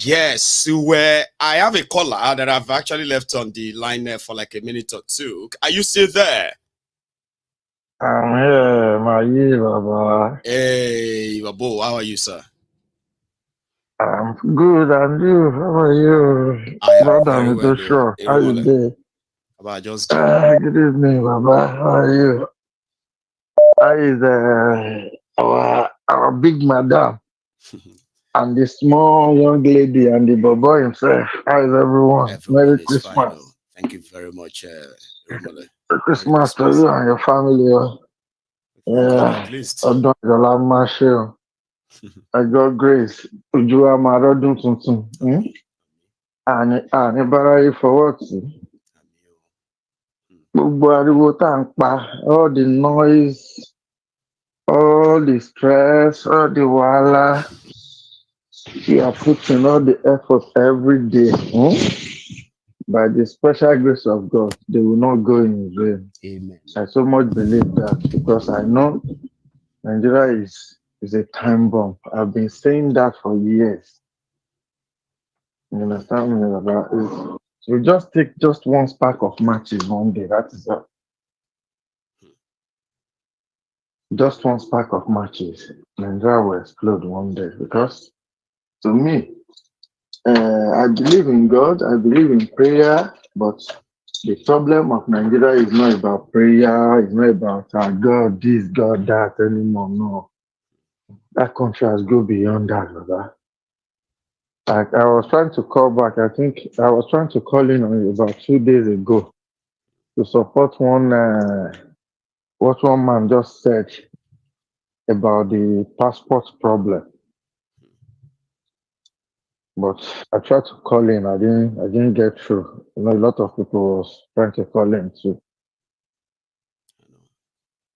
Yes, I have a caller that I've actually left on the line there for like a minute or two. Are you still there? I'm here, Baba. Hey, Babo, how are you, sir? I'm good, and you? How are you? I am Brother, very I'm well. too sure. How you doing? About just Good evening, Baba. How are you? How is our big madam and the small young lady and the Baba himself? How is everyone? Merry is Christmas. fine. Oh. Thank you very much, Merry Christmas to you and your family. Yeah. At least. I got grace. Ojú wa máa rọ́dún tuntun. Àní báráyé fọwọ́ tì. Gbogbo ariwo tá à ń pa, all the noise, all the stress, all the wahala, we are putting all the effort every day. By the special grace of God, they will not go in vain. Amen. I so much believe that because I know Nigeria is a time bomb. I've been saying that for years. You understand me about it? So just take just one spark of matches one day. That is all. Just one spark of matches. Nigeria will explode one day. Because to me, I believe in God, I believe in prayer, but the problem of Nigeria is not about prayer, it's not about God this, God that anymore. No. That country has gone beyond that, brother. Like I was trying to call back, I think I was trying to call in on you about 2 days ago to support what one man just said about the passport problem. But I tried to call in, I didn't get through. You know, a lot of people was trying to call in too.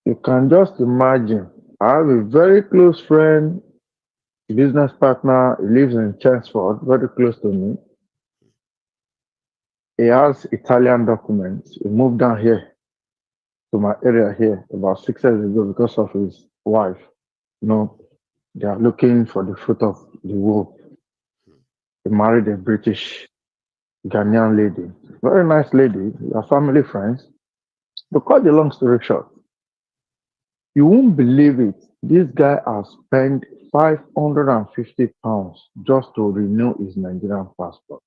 You can just imagine. I have a very close friend, business partner. He lives in Chelmsford, very close to me. He has Italian documents. He moved down here to my area here about 6 years ago because of his wife. You know, they are looking for the fruit of the womb. He married a British Ghanaian lady, very nice lady. They are family friends. To cut the long story short, you won't believe it. This guy has spent £550 just to renew his Nigerian passport.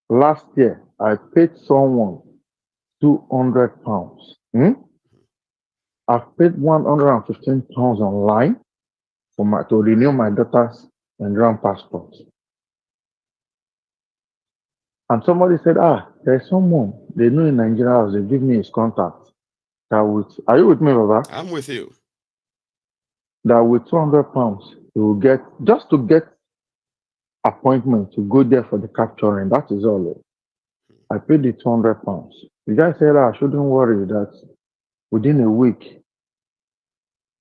Last year, I paid someone £200. I've paid £115 online to renew my daughter's Nigerian passport. And somebody said, there's someone they know in Nigeria, they give me his contact. Are you with me, Baba? I'm with you. That with £200, you will get, just to get appointment to go there for the capturing. That is all. I paid the £200. The guy said, I shouldn't worry that within a week,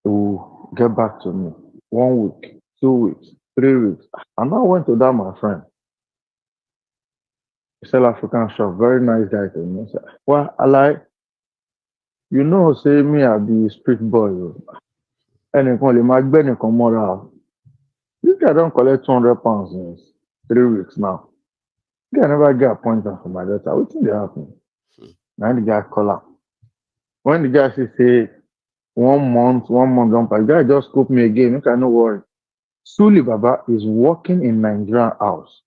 he will get back to me. 1 week, 2 weeks, 3 weeks. And I went to that, my friend. South African shop, very nice guy to me. Said, well, I like, you know, say me, I be street boy. And they call him my Benny Comora. This guy don't collect £200 in 3 weeks now. This guy never get appointment for my daughter. What thing they happen? Now the guy call up. When the guy say 1 month, don't pass, the guy just scoop me again. You can no worry. Suli Baba is working in Nigerian house.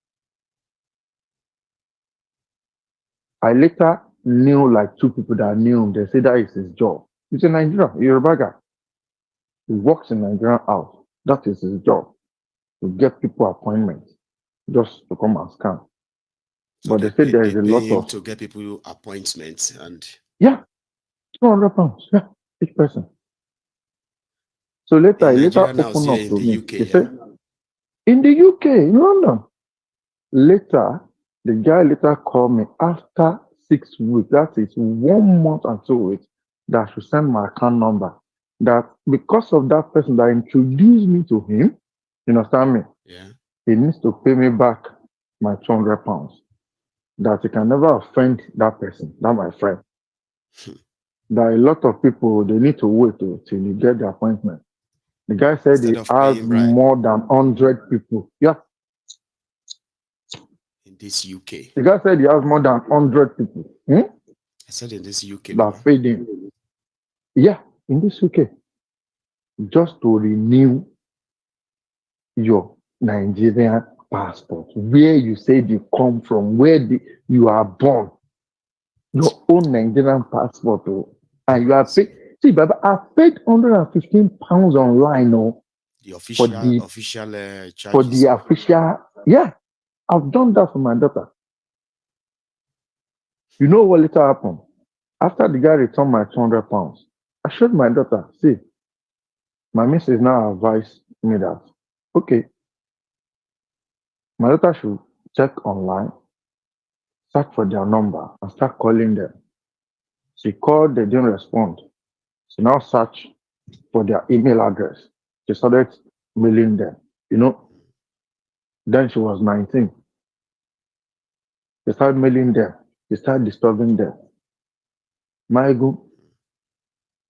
I later knew like 2 people that knew him. They said that is his job. He's in Nigeria, Yoruba guy. He works in Nigerian house. That is his job. To get people appointments. Just to come and scan. So but they said there is a lot of to get people appointments and yeah, £200. Yeah, each person. So later he opened up to me. UK, He said in the UK, in London. Later, the guy later called me after 6 weeks. That is 1 month and 2 weeks. That I should send my account number. That because of that person that introduced me to him, you understand me? Yeah. He needs to pay me back my £200. That he can never offend that person, that my friend. That a lot of people they need to wait till you get the appointment. The guy said he instead of has paying bribe more than 100 people. Yeah. in this UK. The guy said he has more than 100 people I said in this UK, that Baba. paid him. Yeah, in this UK. Just to renew your Nigerian passport, where you said you come from, where you are born, your own Nigerian passport, and you are paid. See, Baba, I paid £115 online, The for official the charges. official. Yeah, I've done that for my daughter. You know what later happened? After the guy returned my £200, I showed my daughter. See, my missus now advised me that, okay, my daughter should check online, search for their number, and start calling them. She called, they didn't respond. She now searched for their email address. She started mailing them. Then she was 19. She started mailing them. She started disturbing them. Maiyegun,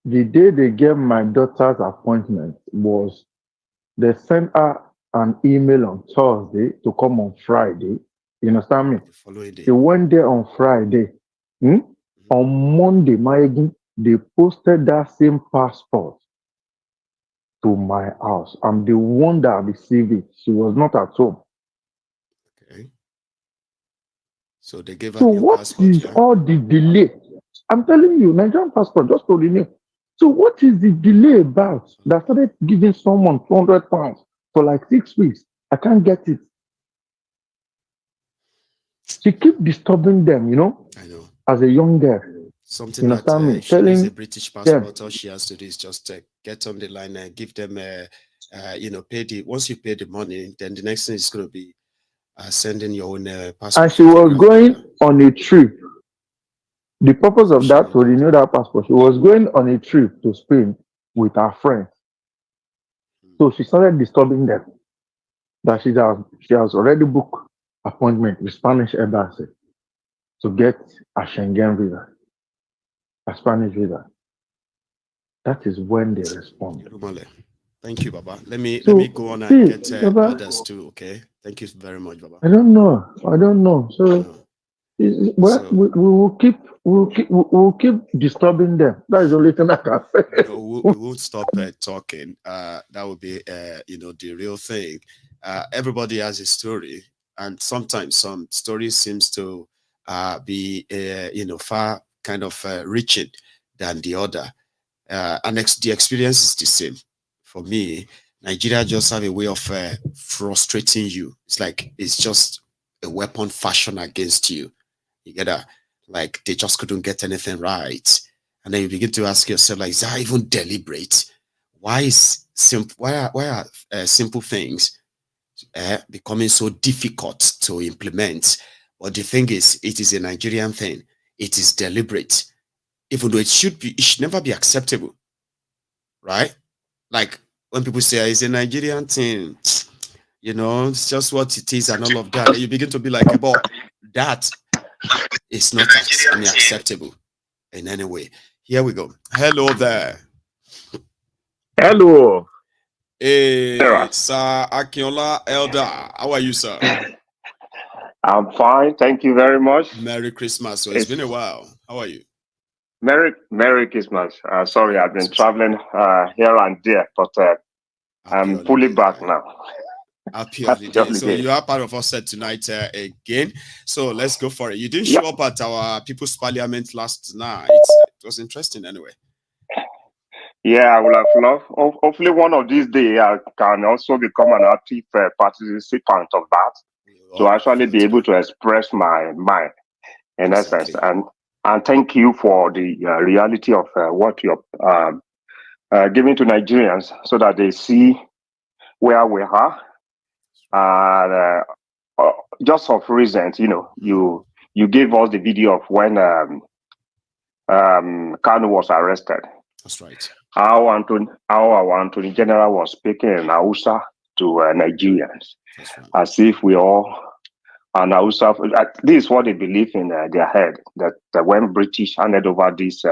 the day they gave my daughter's appointment was they sent her an email on Thursday to come on Friday. You understand me? The following day. She went there on Friday. On Monday, Maiyegun, they posted that same passport to my house. I'm the one that received it. She was not at home. Okay. So they gave her So new what passport. is all the delay? I'm telling you, Nigerian passport just to renew. So what is the delay about that started giving someone £200 for like 6 weeks? I can't get it. She keep disturbing them, I know. as a young girl. Something You that understand me? if she needs a Telling British them. passport, all she has to do is just get on the line and give them pay the, once you pay the money, then the next thing is going to be sending your own passport. And she was going on a trip. The purpose of that to renew that passport, she was going on a trip to Spain with her friends. So she started disturbing them that she has already booked appointment with Spanish embassy to get a Schengen visa, a Spanish visa. That is when they respond. Thank you, Baba. Let me So, go on and get Baba, others too. Okay. Thank you very much, Baba. I don't know. So, we will keep disturbing them. That is the only thing I can say. We won't stop talking. That would be, the real thing. Everybody has a story, and sometimes some stories seems to be, far kind of reaching than the other. And the experience is the same. For me, Nigeria just have a way of frustrating you. It's like it's just a weapon fashioned against you. You get that? Like they just couldn't get anything right. And then you begin to ask yourself, like, is that even deliberate? Why is why are simple things becoming so difficult to implement? But the thing is, it is a Nigerian thing. It is deliberate, even though it should never be acceptable, right? Like when people say it's a Nigerian thing, it's just what it is and all of that. And you begin to be like, about that is not acceptable in any way. Here we go. Hello there. Hello. Hey, Sir Akinola Elder. How are you, sir? I'm fine. Thank you very much. Merry Christmas. So it's been a while. How are you? Merry Christmas. Sorry, I've been traveling here and there, but I'm fully back now. Happy holiday. So you are part of us set tonight again. So let's go for it. You didn't show up at our People's Parliament last night. It was interesting anyway. Yeah, I would have loved. Hopefully, one of these days I can also become an active participant of that to actually be able to express my mind in essence. And thank you for the reality of what you're giving to Nigerians so that they see where we are. Just of recent, you gave us the video of when Kanu was arrested. That's right. How our Anthony General was speaking in Hausa to Nigerians, as if we all are Hausa. This is what they believe in their head, that when British handed over this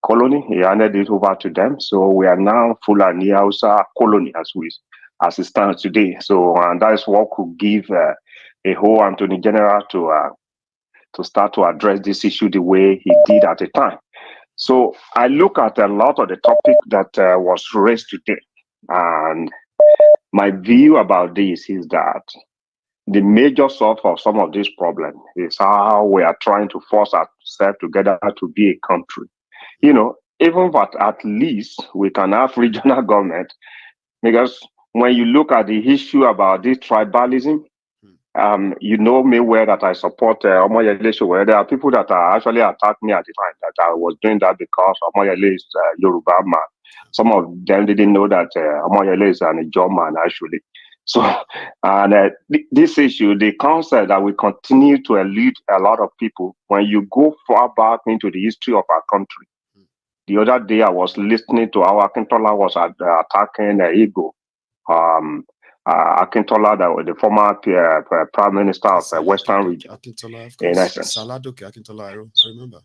colony. He handed it over to them. So we are now Fulani Hausa colony as it stands today. So and that is what could give a whole Attorney General to start to address this issue the way he did at the time. So I look at a lot of the topic that was raised today, and my view about this is that the major source of some of this problem is how we are trying to force ourselves together to be a country. You know, even but at least we can have regional government, because when you look at the issue about this tribalism, you know me well that I support Omoyele. There are people that are actually attacked me at the time that I was doing that because Omoyele is Yoruba man. Some of them didn't know that Omoyele is an Ijaw man actually. So, and this issue, the concept that we continue to elude a lot of people, when you go far back into the history of our country. The other day I was listening to how Akintola was attacking Igbo. Akintola, the former Prime Minister of the Western region. Akintola, of in course. essence. Saladoke Akintola, I remember.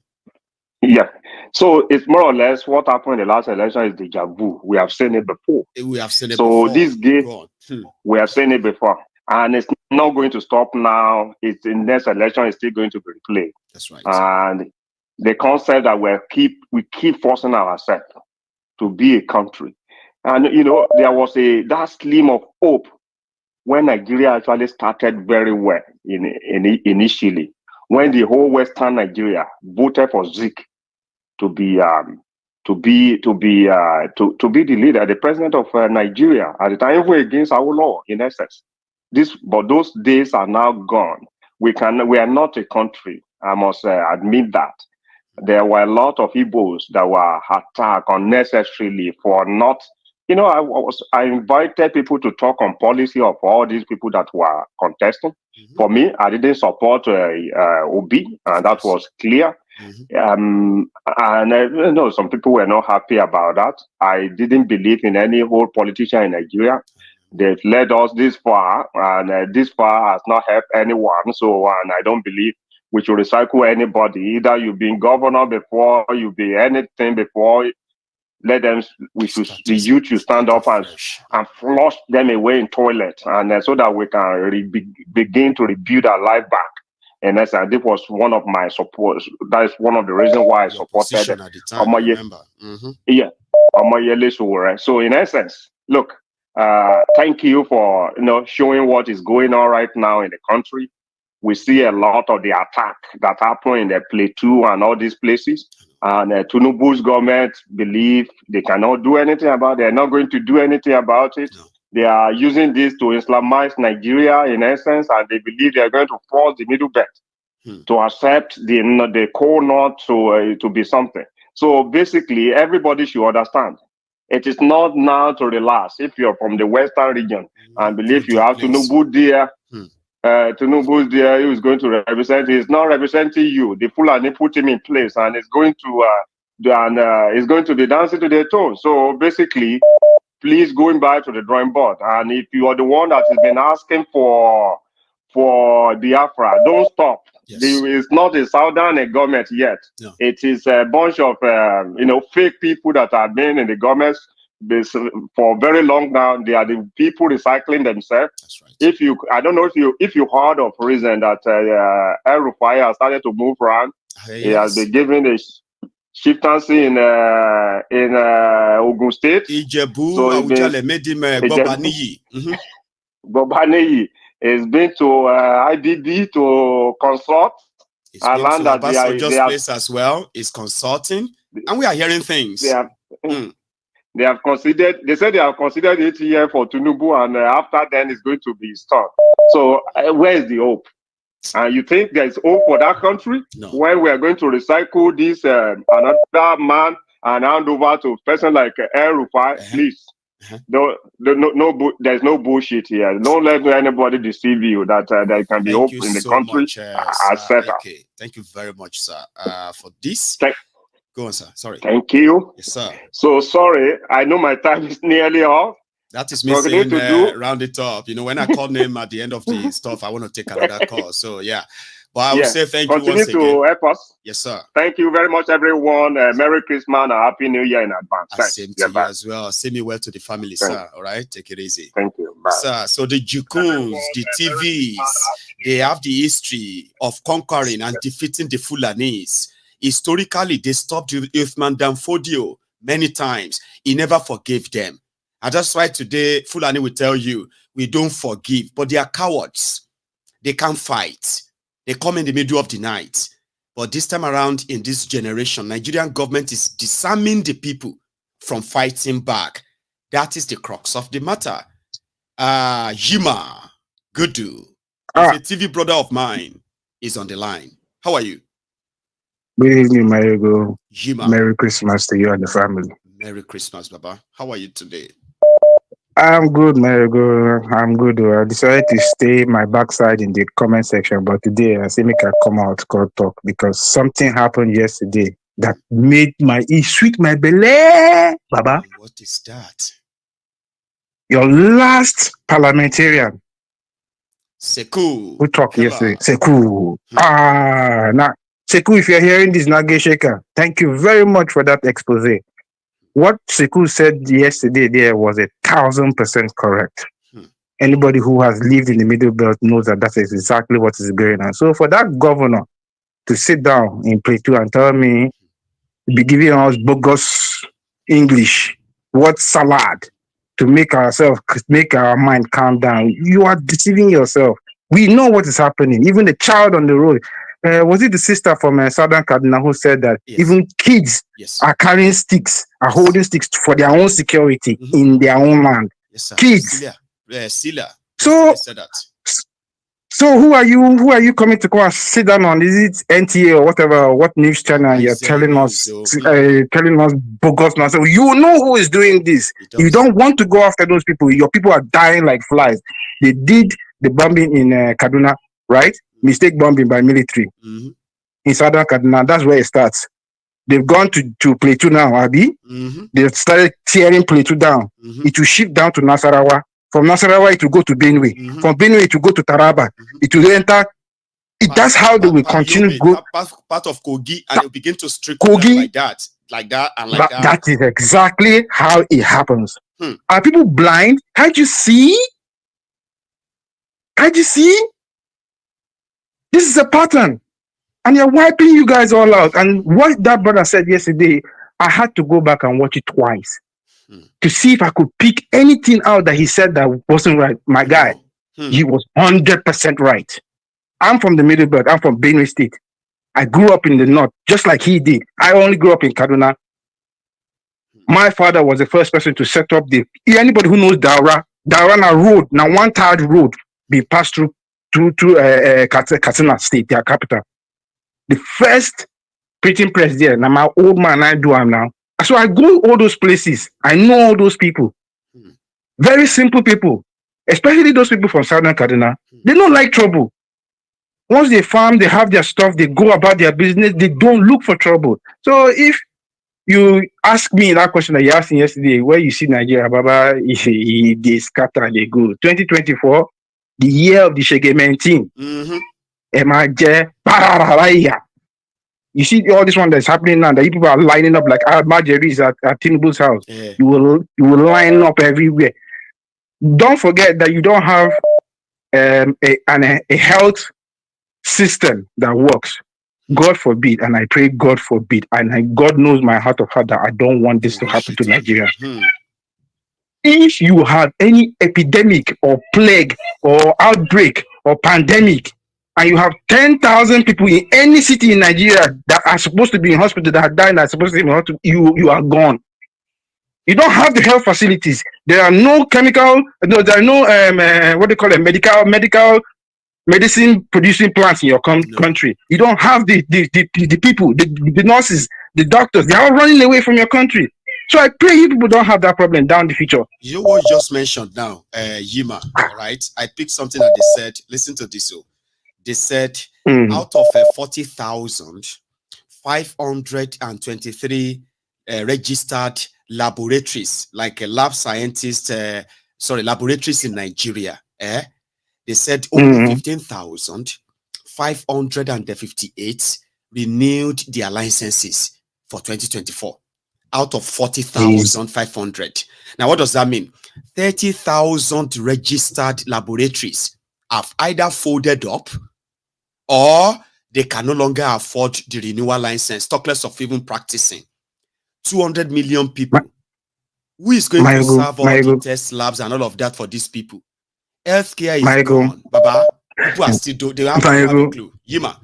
Yeah. So it's more or less what happened in the last election is deja vu. We have seen it before. We have seen it so before. This game, we have seen it before. And it's not going to stop now. It's in next election is still going to be replayed. That's right. And the concept that we keep forcing ourselves to be a country. And you know, there was that slim of hope when Nigeria actually started very well initially, when the whole Western Nigeria voted for Zik to be the leader, the president of Nigeria at the time, even against our law in essence. But those days are now gone. We are not a country. I must admit that. There were a lot of Igbos that were attacked unnecessarily for not. You know, I invited people to talk on policy of all these people that were contesting. For me, I didn't support Obi, and that was clear. And you know, some people were not happy about that. I didn't believe in any whole politician in Nigeria. They've led us this far, and this far has not helped anyone. So, and I don't believe we should recycle anybody. Either you've been governor before, you've been anything before. The youth should stand up and flush them away in toilet, and so that we can begin to rebuild our life back. And this was one of my supports. That is one of the reasons why I supported Omoyele. So in essence, look, thank you for showing what is going on right now in the country. We see a lot of the attack that happened in the Plateau and all these places. And Tinubu's government believe they cannot do anything about it. They're not going to do anything about it. No. They are using this to Islamize Nigeria in essence, and they believe they are going to force the middle belt to accept the core north to be something. So basically, everybody should understand. It is not now to relax. If you're from the Western region and believe you have Tinubu there, Tinubu there, who is going to represent, he's not representing you. The Fulani put him in place, and it's going to be dancing to their tone. So basically, please going back to the drawing board. And if you are the one that has been asking for Biafra, don't stop. Yes. It's not a southern government yet. No. It is a bunch of fake people that have been in the government for very long now. They are the people recycling themselves. That's right. I don't know if you heard of reason that El Rufai has started to move around. Yes. He has been given a chieftaincy in Ogun State. Ijebu, so made him Bobaniyi. Bobaniyi has been to IBB to consult. It's been to Obasanjo's place as well. Is consulting, and we are hearing things. They have considered. They said they have considered 8 years for Tinubu, and after then it's going to be stopped. So where is the hope? And you think there is hope for that country when we are going to recycle this another man and hand over to a person like El Rufai? Please, no, there's no bullshit here. Don't let anybody deceive you that there can be hope in the country. Okay, thank you very much, sir, for this. Go on, sir. Sorry. Thank you. Yes, sir. So sorry, I know my time is nearly off. That is me saying round it up. When I call name at the end of the stuff, I want to take another call. So yeah, But I would say thank you once again. Continue to help us. Yes, sir. Thank you very much, everyone. Merry Christmas and Happy New Year in advance. Same to you as well. Send me well to the family, sir. All right, take it easy. Thank you. Bye. Sir, so the Jukuns, the TVs, they have the history of conquering and defeating the Fulanis. Historically, they stopped Uthman Danfodio many times. He never forgave them. And that's why today, Fulani will tell you, we don't forgive. But they are cowards. They can't fight. They come in the middle of the night. But this time around, in this generation, Nigerian government is disarming the people from fighting back. That is the crux of the matter. Yima Gudu, a TV brother of mine, is on the line. How are you? Good evening, Maiyegun. Yima. Merry Christmas to you and the family. Merry Christmas, Baba. How are you today? I'm good, Maiyegun. I'm good. I decided to stay my backside in the comment section, but today I say make I come out to talk because something happened yesterday that made my sweet my belly, Baba. What is that? Your last parliamentarian. Sekou. Who talked yesterday? Sekou. Now, Sekou, if you're hearing this, Nage Shaker, thank you very much for that expose. What Sekou said yesterday there was 1,000% correct. Anybody who has lived in the Middle Belt knows that that is exactly what is going on. So for that governor to sit down in Plateau and tell me, be giving us bogus English, word salad, to make our mind calm down, you are deceiving yourself. We know what is happening. Even the child on the road, was it the sister from Southern Kaduna who said that even kids are carrying sticks, are holding sticks for their own security in their own land? Yes, sir. Kids. Sila. So, said that. So who are you? Who are you coming to come and sit down on? Is it NTA or whatever? What news channel you're telling us? Telling us bogus nonsense. You know who is doing this. You don't want to go after those people. Your people are dying like flies. They did the bombing in Kaduna, right? Mistake bombing by military in Southern Kaduna. That's where it starts. They've gone to Plateau now, Abi. They've started tearing Plateau down. It will shift down to Nasarawa. From Nasarawa, it will go to Benue. From Benue, it will go to Taraba. It will enter. That's how they will continue to go. Part of Kogi, and they begin to strip Kogi like that, and like that. That is exactly how it happens. Are people blind? Can't you see? Can't you see? This is a pattern. And you're wiping you guys all out. And what that brother said yesterday, I had to go back and watch it twice to see if I could pick anything out that he said that wasn't right. My guy, he was 100% right. I'm from the Middle Belt. I'm from Benue State. I grew up in the north, just like he did. I only grew up in Kaduna. My father was the first person to set up anybody who knows Daura road, now 1/3 road, be passed through Katsina State, their capital. The first printing press there. Now my old man, I do am now. So I go all those places. I know all those people. Very simple people, especially those people from Southern Kaduna. They don't like trouble. Once they farm, they have their stuff, they go about their business, they don't look for trouble. So if you ask me that question that you asked me yesterday, where you see Nigeria, Baba, they scatter, they go. 2024, the year of the Shege-19. You see all this one that's happening now, that people are lining up like Marjorie's at Tinubu's house. Yeah. You will line up everywhere. Don't forget that you don't have a health system that works. God forbid, and I pray God forbid, and God knows my heart of heart that I don't want this to happen to Nigeria. If you have any epidemic or plague or outbreak or pandemic, and you have 10,000 people in any city in Nigeria that are supposed to be in hospital, that are dying, that are supposed to be in hospital, you are gone. You don't have the health facilities. There are no there are no what they call it, medical medicine producing plants in your country. You don't have the people, the nurses, the doctors. They are all running away from your country. So I pray you people don't have that problem down the future. You know what you just mentioned now, Yima, all right? I picked something that they said. Listen to this. They said out of 40,000, 523 registered laboratories, like lab scientists, laboratories in Nigeria. They said only 15,000 558 renewed their licenses for 2024 out of 40,500. Now, what does that mean? 30,000 registered laboratories have either folded up or they can no longer afford the renewal license, talk less of even practicing. 200 million people. Who is going to serve all the test labs and all of that for these people? Healthcare is gone. Baba, people are still they have a clue. Yima.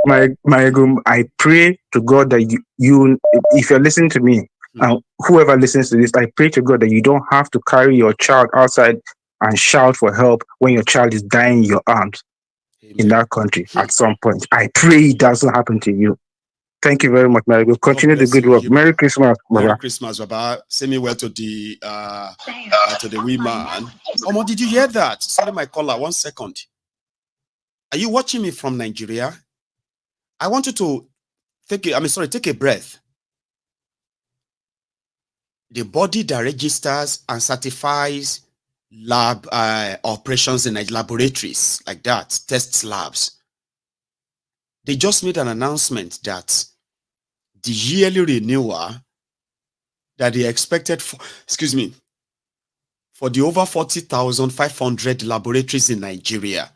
Maiyegun, I pray to God that you if you're listening to me, whoever listens to this, I pray to God that you don't have to carry your child outside and shout for help when your child is dying in your arms. Amen. In that country at some point. I pray it doesn't happen to you. Thank you very much, Maiyegun. Continue the good work. Merry Christmas, Baba. Merry Christmas, Baba. Send me well to the women. Omo, did you hear that? Sorry, my caller. 1 second. Are you watching me from Nigeria? I want you to take a breath. The body that registers and certifies lab operations in laboratories like that, test labs, they just made an announcement that the yearly renewal that they expected for the over 40,500 laboratories in Nigeria,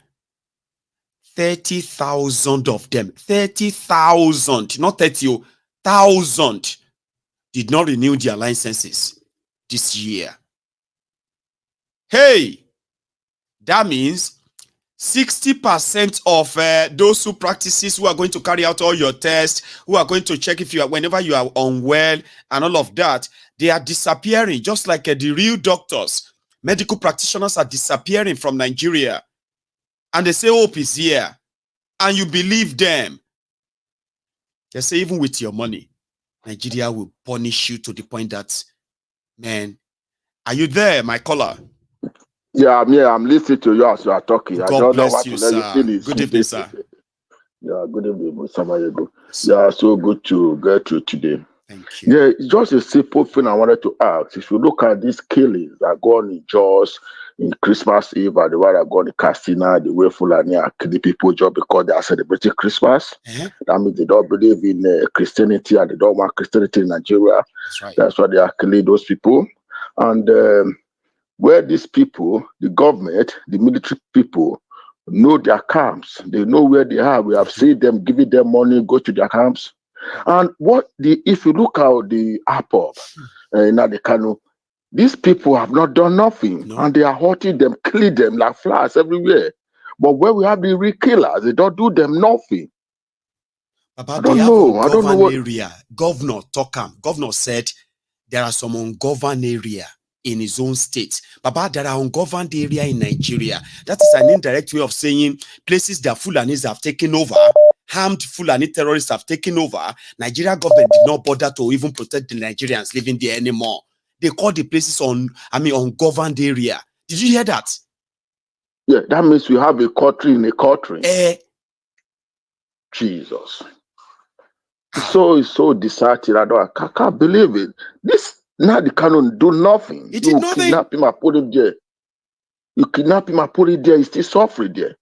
30,000 of them, 30,000, not 30,000, did not renew their licenses this year. Hey, that means 60% of those who are going to carry out all your tests, who are going to check if you are, whenever you are unwell and all of that, they are disappearing, just like the real doctors. Medical practitioners are disappearing from Nigeria. And they say hope is here. And you believe them. They say even with your money, Nigeria will punish you to the point that, man, are you there, my caller? Yeah, I'm listening to you as you are talking. God I don't bless know what you, to let you sir. finish. Good evening, sir. Yeah, good evening, Mr. Maiyegun. Yeah, so good to get to today. Thank you. Yeah, it's just a simple thing I wanted to ask. If you look at these killings that go on in Jos, in Christmas Eve, and the one that go on in Castina, the way Fulani are killing people just because they are celebrating Christmas. That means they don't believe in Christianity and they don't want Christianity in Nigeria. That's right. That's why they are killing those people. And where these people, the government, the military people, know their camps. They know where they are. We have seen them giving them money, go to their camps. And if you look at the APOB in the Kano, these people have not done nothing. And they are hurting them, killing them like flies everywhere. But when we have the real killers, they don't do them nothing. I don't know. I don't know what area. Governor Tokam. Governor said there are some ungoverned area in his own state. Baba, there are ungoverned area in Nigeria. That is an indirect way of saying places that Fulanis have taken over, armed Fulani terrorists have taken over. Nigeria government did not bother to even protect the Nigerians living there anymore. They call the places ungoverned area. Did you hear that? Yeah, that means we have a country in a country. Jesus. It's so disheartening. I can't believe it. This now the canon do nothing. He did nothing. Kidnap him and put him there. You kidnap him and put him there, he's still suffering there.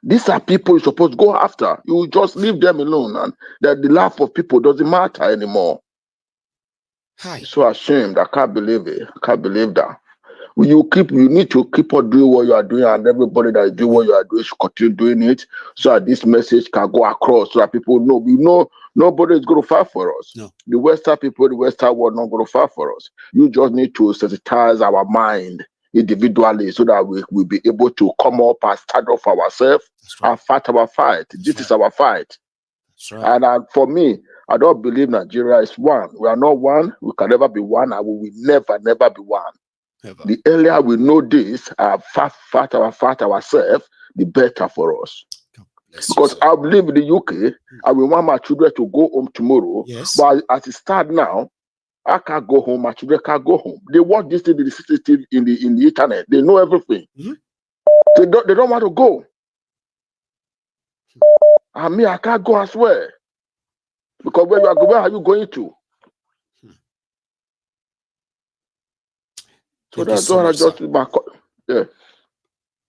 These are people you're supposed to go after. You just leave them alone, and that the life of people doesn't matter anymore. I'm so ashamed. I can't believe it. I can't believe that. You need to keep on doing what you are doing, and everybody that is doing what you are doing should continue doing it, so that this message can go across, so that people know. We know nobody is going to fight for us. No. The Western people, the Western world, not going to fight for us. You just need to sensitize our mind individually, so that we will be able to come up and stand up for ourselves and fight our fight. This is our fight. That's right. And for me, I don't believe Nigeria is one. We are not one. We can never be one, and we will never be one. Never. The earlier we know this, fight ourselves, the better for us. Because I live in the UK, I will want my children to go home tomorrow. Yes. But as it starts now, I can't go home. My children can't go home. They watch this thing in the internet. They know everything. Mm-hmm. They don't want to go. And me, I can't go as well. Because where are you going to? So that's what I just yeah.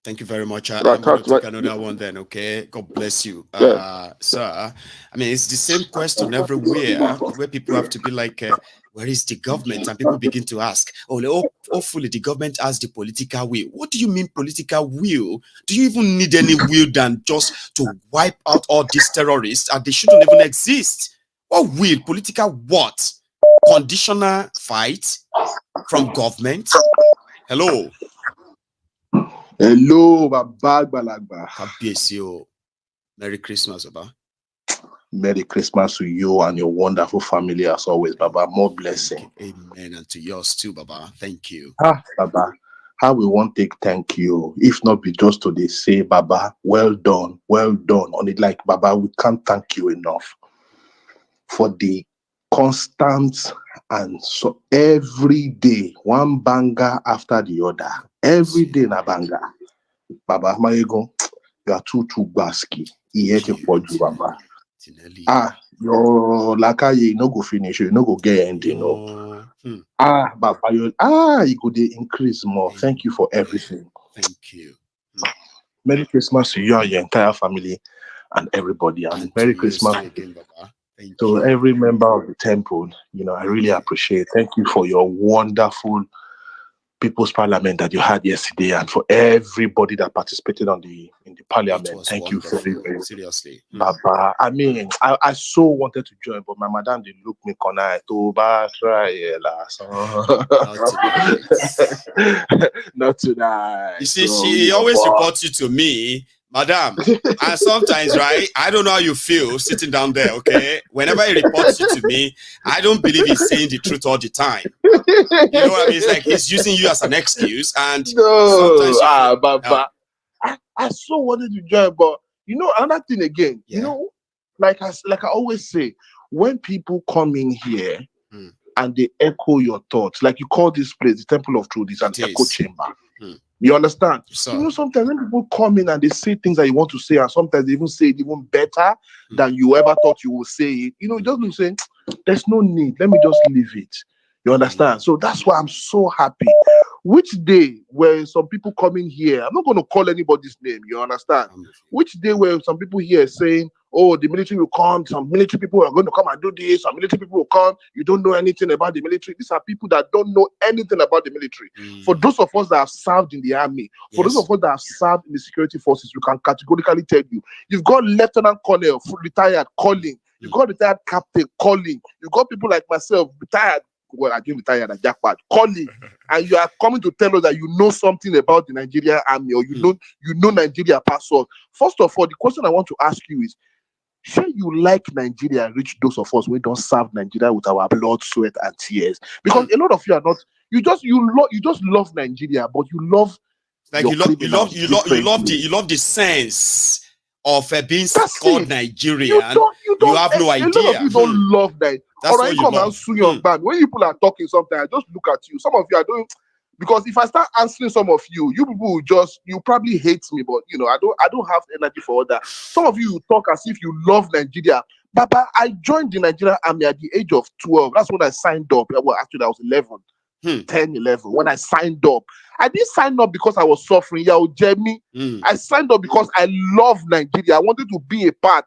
Thank you very much. I'm That, going to that's take my, another one then, okay? God bless you. yeah. Sir, I mean, it's the same question everywhere where people have to be like, where is the government? And people begin to ask, hopefully the government has the political will. What do you mean political will? Do you even need any will than just to wipe out all these terrorists and they shouldn't even exist? What will? Political what? Conditional fight from government? Hello? Hello, Baba Balagba. Merry Christmas, Baba. Merry Christmas to you and your wonderful family as always, Baba. More blessing. Amen. And to yours too, Baba. Thank you. Baba. How we want to thank you, if not be just to they say, Baba, well done. On it, like Baba, we can't thank you enough for the constant and so every day, one banger after the other. Every day na banger. Baba Maiyegun, you are too basky. You Baba. Your lakaye, you no go finish, you no go get ending. No. Baba, you go dey increase more. Thank you for everything. Thank you. Merry Christmas to you and your entire family and everybody. And Merry Christmas again, Baba. to every member of the temple. I really appreciate. Thank you for your wonderful People's Parliament that you had yesterday, and for everybody that participated in the Parliament. Thank you very, very much. Seriously. Baba, I mean, I so wanted to join, but my madam did look me corner to try not tonight. You see, she always reports you to me, Madam. And sometimes, right, I don't know how you feel sitting down there, okay? Whenever he reports you to me, I don't believe he's saying the truth all the time. You know what I mean? It's like he's using you as an excuse. And sometimes Baba, I so wanted to join, but another thing again, like I always say, when people come in here and they echo your thoughts, like you call this place the Temple of Truth, it's an echo chamber. You understand? Sometimes when people come in and they say things that you want to say, and sometimes they even say it even better than you ever thought you would say it, just saying, there's no need. Let me just leave it. You understand? So that's why I'm so happy. Which day where some people come in here, I'm not going to call anybody's name, you understand? Which day where some people here saying, oh, the military will come, some military people are going to come and do this, some military people will come, you don't know anything about the military. These are people that don't know anything about the military. For those of us that have served in the army, for those of us that have served in the security forces, we can categorically tell you, you've got Lieutenant Colonel, retired, calling. You've got retired captain, calling. You've got people like myself, retired, well, I didn't retire at Jackpot, calling, and you are coming to tell us that you know something about the Nigerian army, or you know Nigeria password. First of all, the question I want to ask you is, should you like Nigeria reach those of us who don't serve Nigeria with our blood, sweat, and tears? Because a lot of you are not. You just love Nigeria, but you love like you love the sense of being called Nigerian. You have no idea. A lot of you don't love that. That's what you love. When people are talking something, I just look at you. Some of you are doing, because if I start answering some of you, you people you probably hate me, but I don't have energy for that. Some of you talk as if you love Nigeria. Baba, I joined the Nigerian army at the age of 12. That's when I signed up. Well, actually, I was 11. 10, 11. When I signed up, I didn't sign up because I was suffering. I signed up because I love Nigeria. I wanted to be a part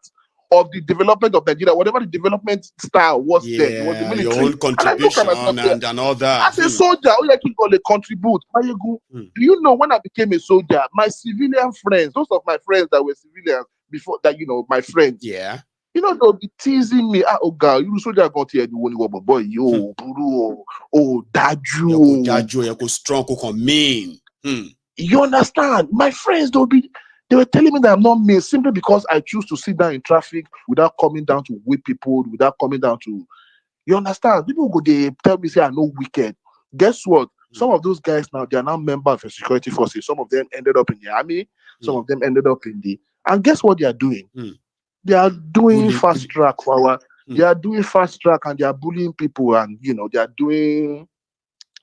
of the development of Nigeria, whatever the development style was there. It was the military. Your own contribution and all that. As a soldier, all you can contribute. Maiyegun, do you know when I became a soldier, my civilian friends, those of my friends that were civilians before that, my friends. Yeah. They'll be teasing me. Oh God, you soldier got here. The one boy, yo, Buru, Daju. Daju, you strong, mean. You understand? My friends, they were telling me that I'm not mean simply because I choose to sit down in traffic without coming down to whip people, without coming down to. You understand? People go, they tell me, say I'm not wicked. Guess what? Some of those guys now, they are now members of the security forces. Some of them ended up in the army. Some of them ended up in the. And guess what they are doing? They are doing fast track for our. They are doing fast track and they are bullying people, and they are doing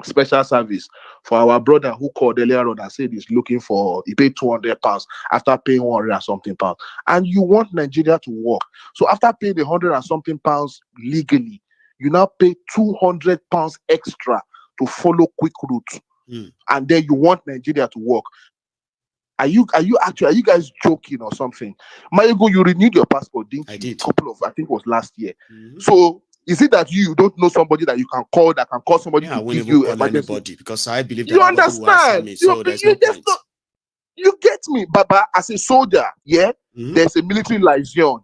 special service for our brother who called earlier on and said he paid £200 after paying 100 and something pounds. And you want Nigeria to work. So after paying the 100 and something pounds legally, you now pay £200 extra to follow quick route. And then you want Nigeria to work. Are you guys joking or something? Maiyegun, you renewed your passport, didn't you? I did. I think it was last year. So is it that you don't know somebody that you can call somebody to give you emergency? Anybody, because I believe that you understand? Me, so there's no point. You get me, Baba, as a soldier, yeah? There's a military liaison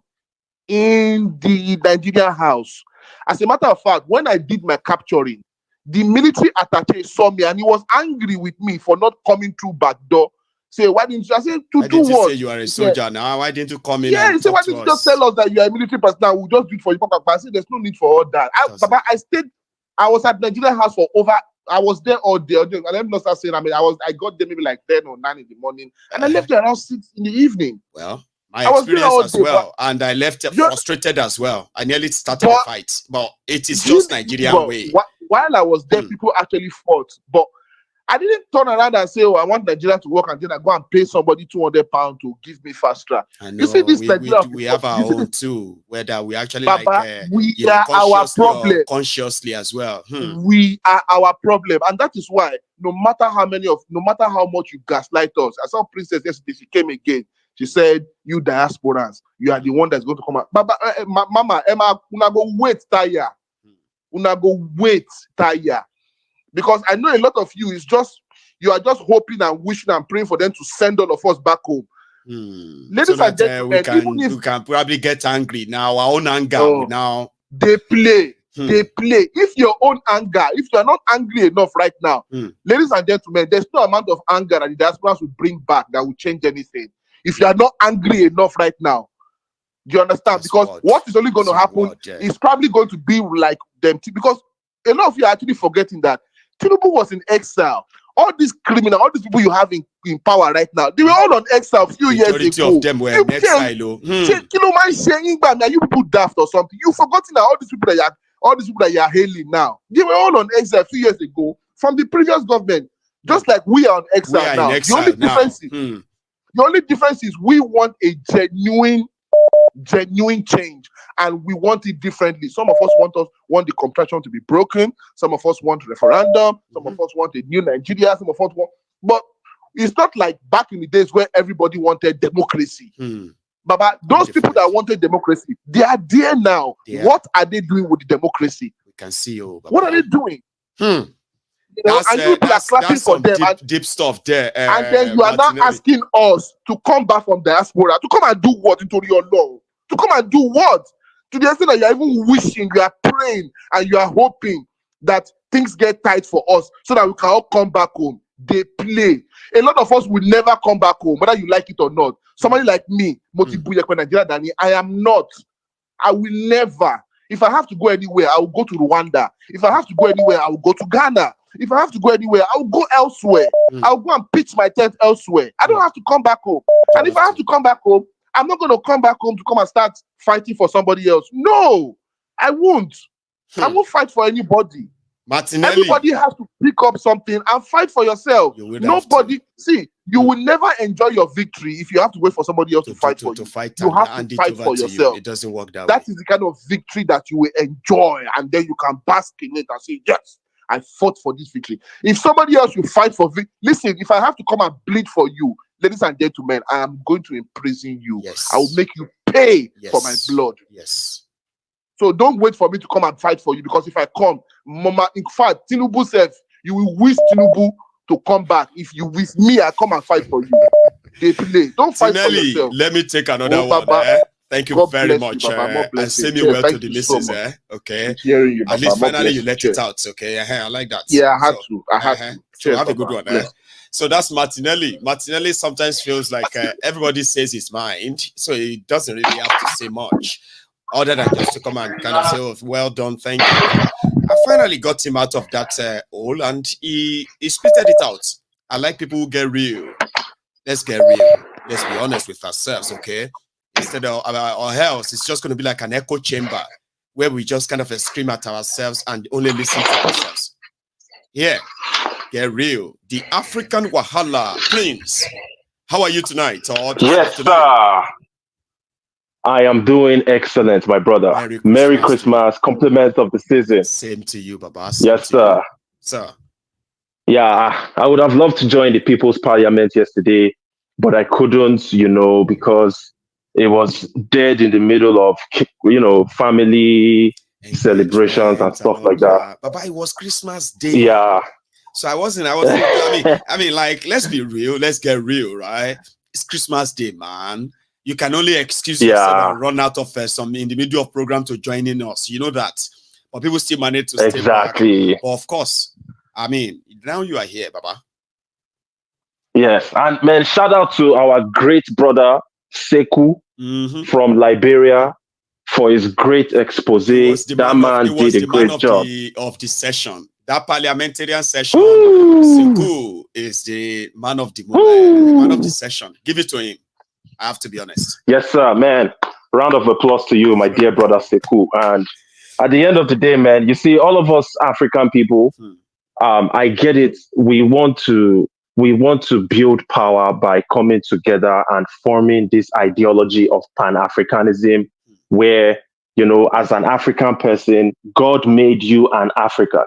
in the Nigerian house. As a matter of fact, when I did my capturing, the military attaché saw me and he was angry with me for not coming through back door. Say, why didn't you? I said, to do what? Say you are a soldier now. Why didn't you come in? Yeah, he said, why didn't you just tell us that you are a military person? Now we'll just do it for you. But I said, there's no need for all that. I was at Nigerian house for I was there all day. And let me not start saying, I got there maybe like 10 or 9 in the morning. And I left there around 6 in the evening. Well, my experience as well. And I left frustrated as well. I nearly started a fight. But it is just Nigerian way. While I was there, people actually fought. But I didn't turn around and say, oh, I want Nigeria to work, and then I go and pay somebody £200 to give me fast track. You see, this we have our own too, whether we actually Baba, we are our problem. Consciously as well. We are our problem. And that is why no matter how much you gaslight us, I saw Princess yesterday, she came again. She said, you diasporans, you are the one that's going to come out. Baba, Mama, Emma, una go wait, Taya. Una go wait, Taya. Because I know a lot of you you are just hoping and wishing and praying for them to send all of us back home. Ladies and gentlemen, we can probably get angry now. Our own anger now. They play. They play. If your own anger, if you are not angry enough right now, ladies and gentlemen, there's no amount of anger that the diasporans will bring back that will change anything. If you are not angry enough right now, do you understand? Because what is only going to happen is probably going to be like them. Because a lot of you are actually forgetting that Tinubu was in exile. All these criminals, all these people you have in power right now, they were all on exile a few years ago. Majority of them were in exile. You people daft or something. You've forgotten that all these people that you are hailing now, they were all on exile a few years ago from the previous government. Just like we are on exile now. The only difference is we want a genuine change, and we want it differently. Some of us want the contraction to be broken. Some of us want referendum. Some of us want a new Nigeria. Some of us want, but it's not like back in the days where everybody wanted democracy. Baba, those people that wanted democracy, they are there now. What are they doing with the democracy? We can see what are they doing? And you are clapping for them. Deep stuff there. And then you are now asking us to come back from diaspora, to come and do what into your law? To come and do what? To the extent that you are even wishing, you are praying, and you are hoping that things get tight for us so that we can all come back home. They play. A lot of us will never come back home, whether you like it or not. Somebody like me, I am not. I will never. If I have to go anywhere, I will go to Rwanda. If I have to go anywhere, I will go to Ghana. If I have to go anywhere, I will go elsewhere. I'll go and pitch my tent elsewhere. I don't have to come back home. And if I have to come back home, I'm not going to come back home to come and start fighting for somebody else. No, I won't. I won't fight for anybody. Martinelli. Everybody has to pick up something and fight for yourself. Nobody, you will never enjoy your victory if you have to wait for somebody else to fight for you. You have to fight for yourself. It doesn't work that way. That is the kind of victory that you will enjoy, and then you can bask in it and say, yes, I fought for this victory. If somebody else will fight for victory, listen, if I have to come and bleed for you, ladies and gentlemen, I am going to imprison you. Yes. I will make you pay for my blood. Yes. So don't wait for me to come and fight for you, because if I come, Mama, in fact, Tinubu said, you will wish Tinubu to come back. If you wish me, I come and fight for you. They play. Don't fight for yourself. Let me take another one. Thank you very much. And send me well to the missus. Okay. You, at least finally you let it out. Okay. I like that. Yeah, I had to. So have a good one. So that's Martinelli. Martinelli sometimes feels like everybody says his mind, so he doesn't really have to say much, other than just to come and kind of say, oh, well done, thank you. I finally got him out of that hole, and he spitted it out. I like people who get real. Let's get real. Let's be honest with ourselves, okay? Instead of our else, it's just going to be like an echo chamber where we just kind of scream at ourselves and only listen to ourselves. Yeah, get real. The African Wahala Prince. How are you tonight? Yes, sir. I am doing excellent, my brother. Merry Christmas. Compliments of the season. Same to you, Baba. Yes, sir. Sir. Yeah, I would have loved to join the People's Parliament yesterday, but I couldn't, because it was dead in the middle of, family celebrations and stuff like that. But it was Christmas Day. Yeah. So I wasn't, like, let's be real. Let's get real, right? It's Christmas Day, man. You can only excuse yourself and run out of some in the middle of program to join in us. You know that. But people still manage to stay back. But of course, now you are here, Baba. Yes. And man, shout out to our great brother, Sekou, from Liberia, for his great expose. That man did a great job. Of the session. That parliamentarian session, Sekou is the man of the moment, the man of the session. Give it to him. I have to be honest. Yes, sir, man. Round of applause to you, my dear brother Sekou. And at the end of the day, man, you see, all of us African people, I get it. We want to build power by coming together and forming this ideology of Pan-Africanism, where, as an African person, God made you an African.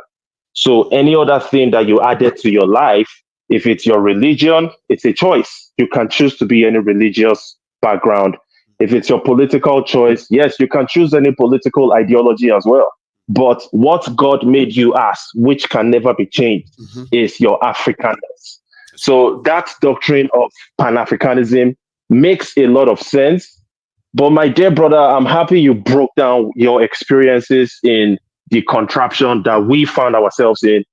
So any other thing that you added to your life, if it's your religion, it's a choice. You can choose to be any religious background. If it's your political choice, yes, you can choose any political ideology as well. But what God made you as, which can never be changed, is your Africanness. So that doctrine of Pan-Africanism makes a lot of sense. But my dear brother, I'm happy you broke down your experiences in the contraption that we found ourselves in,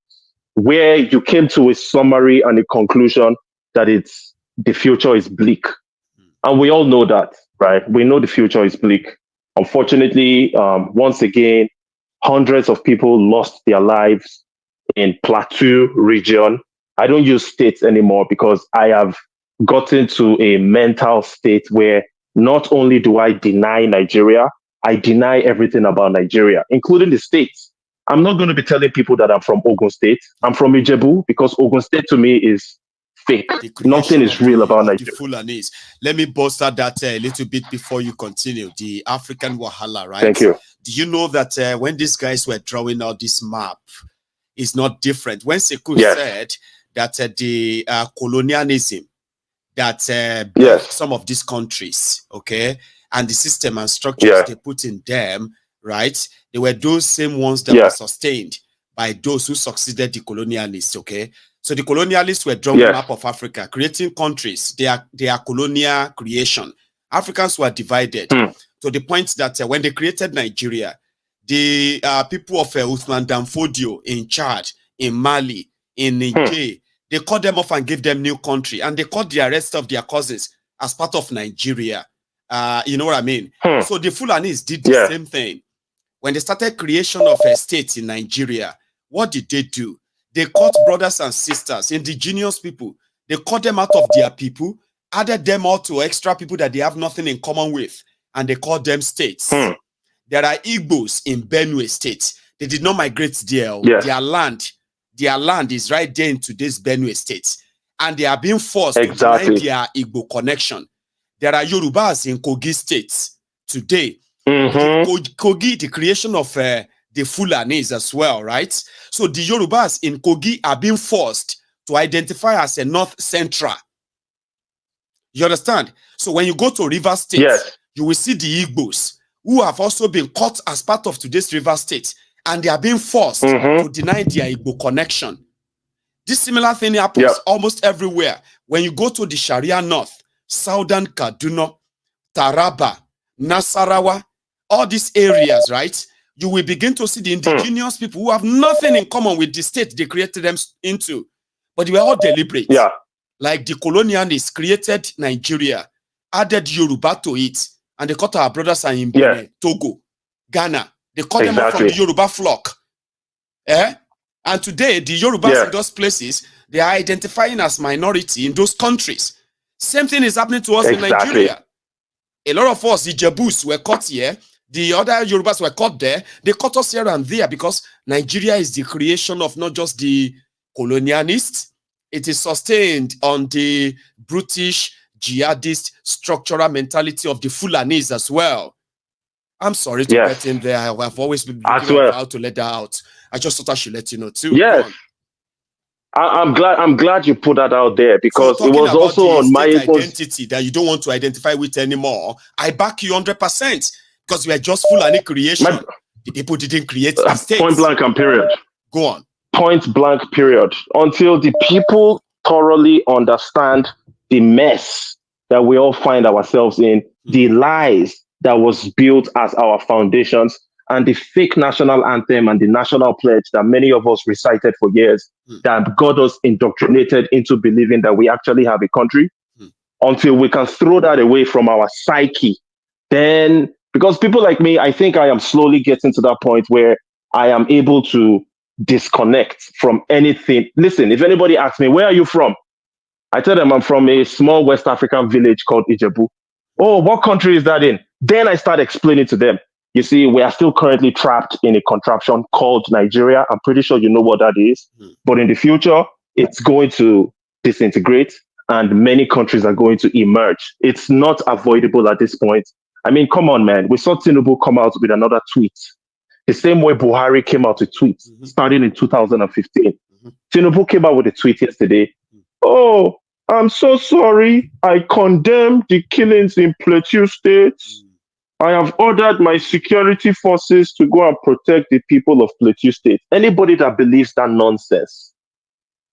where you came to a summary and a conclusion that the future is bleak. And we all know that, right? We know the future is bleak. Unfortunately, once again, hundreds of people lost their lives in Plateau region. I don't use states anymore because I have gotten to a mental state where not only do I deny Nigeria, I deny everything about Nigeria, including the states. I'm not going to be telling people that I'm from Ogun State. I'm from Ijebu because Ogun State to me is fake. Nothing is real about Nigeria. Fulanis. Let me bolster that a little bit before you continue. The African Wahala, right? Thank you. Do you know that when these guys were drawing out this map, it's not different? When Sekou said that the colonialism that some of these countries, okay, and the system and structures they put in them, right? They were those same ones that were sustained by those who succeeded the colonialists, okay? So the colonialists were drawing a map of Africa, creating countries. They are colonial creation. Africans were divided to the point that when they created Nigeria, the people of Uthman Danfodio in Chad, in Mali, in Niger, they cut them off and gave them new country, and they cut the rest of their cousins as part of Nigeria. You know what I mean? So the Fulanis did the same thing. When they started creation of states in Nigeria, what did they do? They cut brothers and sisters, indigenous people. They cut them out of their people, added them all to extra people that they have nothing in common with, and they called them states. There are Igbos in Benue State. They did not migrate there. Their land is right there in today's Benue State, and they are being forced to deny their Igbo connection. There are Yorubas in Kogi State today. Kogi, the creation of the Fulanis as well, right? So the Yorubas in Kogi are being forced to identify as a North Central. You understand? So when you go to River State, you will see the Igbos who have also been caught as part of today's River State, and they are being forced to deny their Igbo connection. This similar thing happens almost everywhere. When you go to the Sharia North, Southern Kaduna, Taraba, Nasarawa, all these areas, right? You will begin to see the indigenous people who have nothing in common with the state they created them into, but they were all deliberate. Like the colonialists created Nigeria, added Yoruba to it, and they cut our brothers in Benin, Togo, Ghana. They cut them off from the Yoruba flock. And today, the Yorubas in those places, they are identifying as minority in those countries. Same thing is happening to us in Nigeria. A lot of us, the Jebus, were caught here. The other Yorubas were caught there. They caught us here and there because Nigeria is the creation of not just the colonialists. It is sustained on the British jihadist structural mentality of the Fulanis as well. I'm sorry to get in there. I've always been looking how to let that out. I just thought I should let you know too. I'm glad you put that out there, because so it was about also the on my identity that you don't want to identify with anymore. I back you 100% because we are just Fulani creation. The people didn't create the states. Point blank and period. Go on. Point blank period. Until the people thoroughly understand the mess that we all find ourselves in, the lies that was built as our foundations, and the fake national anthem and the national pledge that many of us recited for years, that got us indoctrinated into believing that we actually have a country, until we can throw that away from our psyche. Then, because people like me, I think I am slowly getting to that point where I am able to disconnect from anything. Listen, if anybody asks me, where are you from? I tell them I'm from a small West African village called Ijebu. Oh, what country is that in? Then I start explaining to them. You see, we are still currently trapped in a contraption called Nigeria. I'm pretty sure you know what that is. But in the future, it's going to disintegrate and many countries are going to emerge. It's not avoidable at this point. I mean, come on, man. We saw Tinubu come out with another tweet. The same way Buhari came out with tweets starting in 2015. Tinubu came out with a tweet yesterday. Oh, I'm so sorry. I condemn the killings in Plateau State. I have ordered my security forces to go and protect the people of Plateau State. Anybody that believes that nonsense,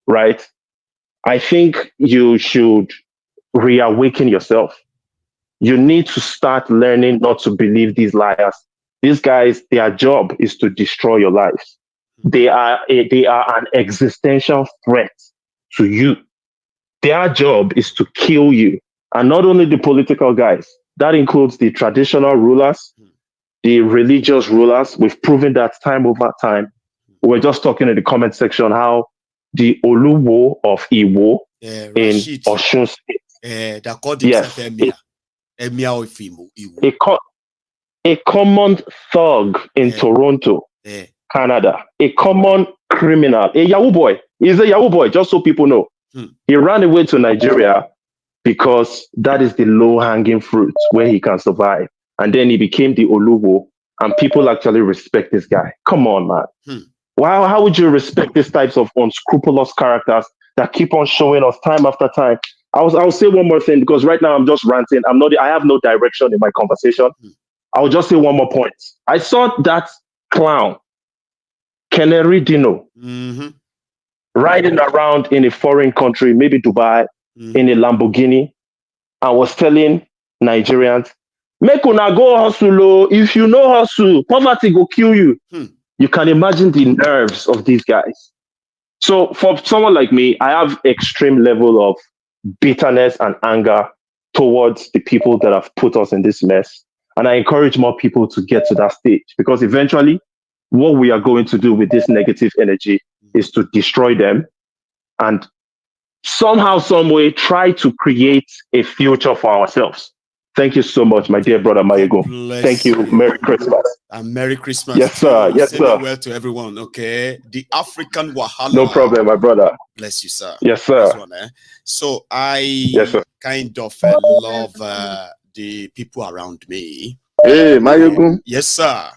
right? I think you should reawaken yourself. You need to start learning not to believe these liars. These guys, their job is to destroy your lives. They are an existential threat to you. Their job is to kill you. And not only the political guys, that includes the traditional rulers, the religious rulers. We've proven that time over time. We're just talking in the comment section how the Oluwo of Igbo in Osun State. That called himself Emir of Igbo. A common thug in Toronto, Canada, a common criminal, a Yahoo boy. He's a Yahoo boy, just so people know. He ran away to Nigeria because that is the low-hanging fruit where he can survive. And then he became the Oluwo, and people actually respect this guy. Come on, man. Wow, how would you respect these types of unscrupulous characters that keep on showing us time after time? I'll say one more thing, because right now I'm just ranting. I have no direction in my conversation. I'll just say one more point. I saw that clown, Canary Dino, riding around in a foreign country, maybe Dubai, in a Lamborghini, and was telling Nigerians, make una go hustle. If you know hustle, poverty go kill you. You can imagine the nerves of these guys. So for someone like me, I have extreme level of bitterness and anger towards the people that have put us in this mess. And I encourage more people to get to that stage, because eventually what we are going to do with this negative energy is to destroy them and somehow, some way, try to create a future for ourselves. Thank you so much, my dear brother Maiyegun. Thank you. Merry Christmas. And Merry Christmas. Yes, sir. Yes, sir. Well to everyone. Okay. The African Wahala. No problem, my brother. Bless you, sir. Yes, sir. One, So I kind of love the people around me. Hey, Maiyegun. Yes, sir.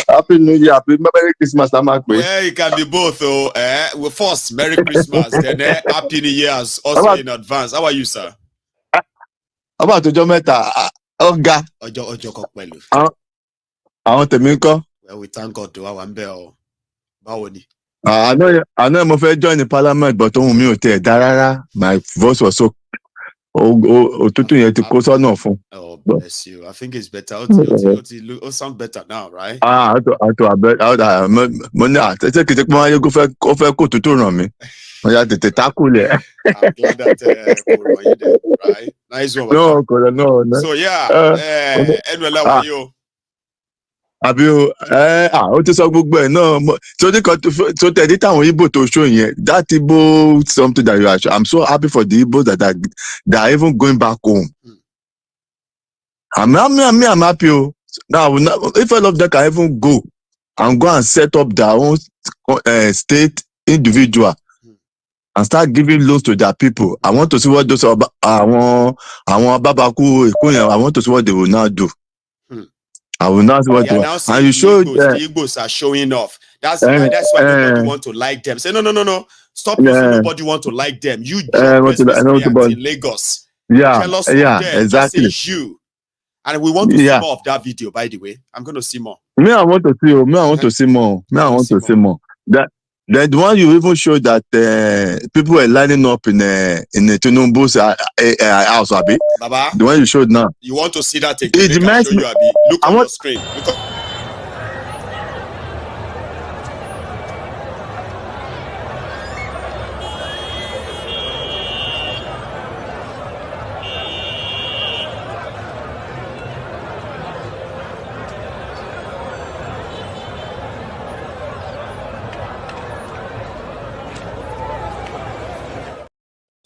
Happy New Year, happy Merry Christmas, yeah, it can be both. Well, first, Merry Christmas, then Happy New Year's also in advance. How are you, sir? How about Ojo Meta? Oga. Ojo Kokpelu. Àwọn tèmi ńkọ́? Well, we thank God to our bell. Bawoni. I know mo fẹ́ join the parliament, but ohun mi ò tẹ̀ dá rárá. My voice was so òtútù yẹn ti kó sọ́nà fún. Oh, bless you. I think it's better. It sound better now, right? Mo ní àtẹ́tẹ́ kìí ṣe pé Maiyegun ó fẹ́ kó òtútù ràn mí. Mo yà tètè tákùlẹ̀. I'm glad that right? Nice one. No. So yeah, Enwela wa yo. Àbí ó ti sọ gbogbo ẹ̀ náà torí kan tó tẹ̀lé táwọn Igbo tó show yẹn, that Igbo something that you are I'm so happy for the Igbos that are even going back home. I'm happy. Now if all of them can even go and set up their own state individual and start giving loans to their people, I want to see what those àwọn Babaku Èkó yẹn, I want to see what they will now do. I will not see what they want. And you showed the Igbos are showing off. That's why nobody want to like them. Say no. Stop using nobody want to like them. You in Lagos. Jealous of them. Exactly. Just say you. And we want to see more of that video, by the way. I'm going to see more. Me, I want to see. Me, I want to see more. Me, I want to see more. The one you even showed that people were lining up in Tinubu's house, Abi. Baba, the one you showed now. You want to see that again? It reminds me. Abi. Look on your screen. Look on.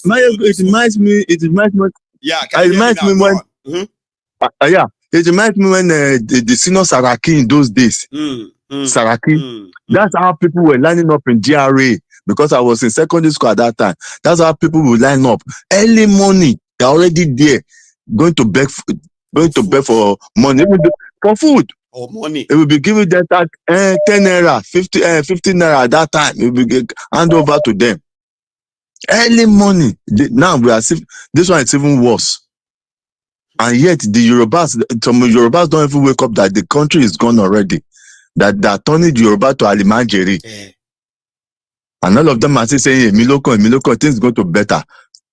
It reminds me. Yeah, it reminds me when. It reminds me when the senior Saraki in those days. Saraki. That's how people were lining up in GRA because I was in secondary school at that time. That's how people would line up early morning. They're already there, going to beg for money, for food. Or money. It will be given that 10 naira, 15 naira at that time. It will be hand over to them. Early morning. Now we are this one is even worse. And yet the Yorubas, some Yorubas don't even wake up that the country is gone already. That they are turning the Yoruba to Alimanjeri. And all of them are still saying, Miloko, things go to better.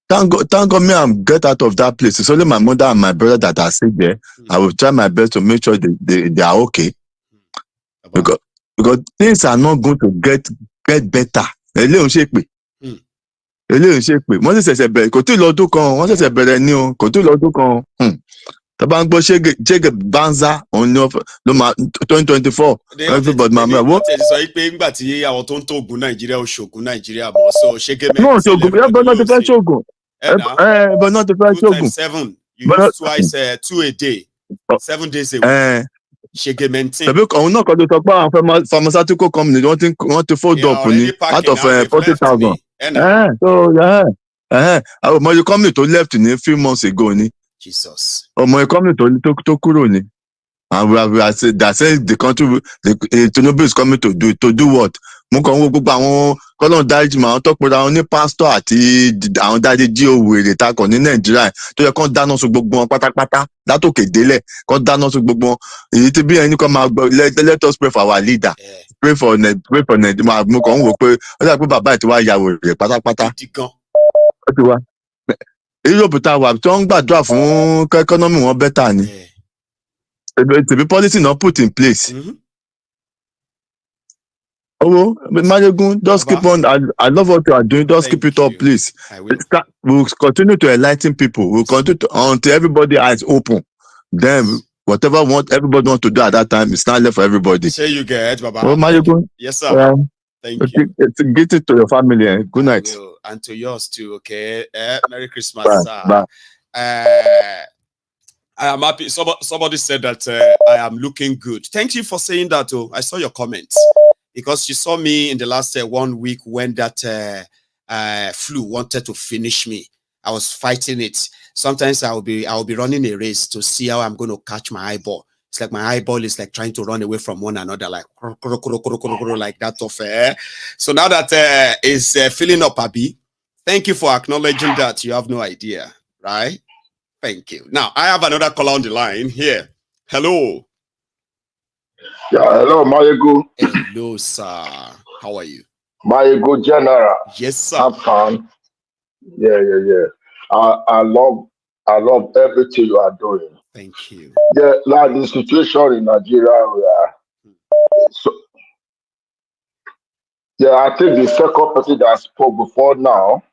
Thank God me I'm get out of that place. It's only my mother and my brother that are still there. I will try my best to make sure they are okay. Because things are not going to get better. Wọ́n sì ṣẹ̀ṣẹ̀ bẹ̀rẹ̀ kò tí ì lọ́dún kan wọ́n ṣẹ̀ṣẹ̀ bẹ̀rẹ̀ ní o kò tí ì lọ́dún kan tọ́ba ń gbọ́ ṣége banza òun ni ló máa 2024 everybody máa mẹ́wọ́. wọ́n tẹ̀sí sọ pé ńgbà tí àwọn tó ń tó ogun Nàìjíríà ò ṣògùn Nàìjíríà mọ́ so ṣége mẹ́rin. náà ṣògùn bẹ́ẹ̀ náà ti fẹ́ ṣògùn bẹ́ẹ̀ náà ti fẹ́ ṣògùn. 2 × 7 you use twice 2 a day 7 days a week. Ṣége maintain. tàbí òun náà kọ́ ló sọ pé àwọn pharmaceutical company wọ́n ti fold up ní out of 40,000. ọmọ yìí company tó left ní few months ago ni. Jesus. ọmọ yìí company tó kúrò ni. And we are saying the country Tinubu is coming to do what? Mo kàn wo gbogbo àwọn kọ́lọ́n dáríjì mà àwọn tó pera wọn ní pásítọ̀ àti àwọn dáadé jí owó èrè takọ̀ ní Nàìjíríà tó yẹ kán dáná sun gbogbo wọn pátápátá látòkè délẹ̀ kán dáná sun gbogbo wọn èyí tí bí ẹni kan máa gbọ́ let us pray for our leader pray for Nigeria mo kàn ń wò pé ó dà pé bàbá ẹ̀ ti wá yàwó rẹ̀ pátápátá ó ti wá Europe tá a wà tí wọ́n ń gbàdúrà fún kẹ́kọ́nọ́mì wọn bẹ́tà ni to be policy not put in place. Oh, but Maiyegun, just keep on. I love what you are doing. Just keep it up, please. We'll continue to enlighten people. We'll continue until everybody eyes open. Then whatever everybody want to do at that time, it's not left for everybody. Say you get, Baba. Oh, Maiyegun. Yes, sir. Thank you. Get it to your family. Good night. And to yours too. Okay. Merry Christmas. Bye. I am happy. Somebody said that I am looking good. Thank you for saying that. Oh, I saw your comments because you saw me in the last 1 week when that flu wanted to finish me. I was fighting it. Sometimes I will be running a race to see how I'm going to catch my eyeball. It's like my eyeball is like trying to run away from one another, like like that of. So now that is filling up, Abi. Thank you for acknowledging that. You have no idea, right? Thank you. Now, I have another caller on the line here. Hello. Yeah, hello, Maiyegun. Hello, sir. How are you? Maiyegun General. Yes, sir. I'm fine. Yeah. I love everything you are doing. Thank you. Yeah, like the situation in Nigeria, I think the second person that spoke before now,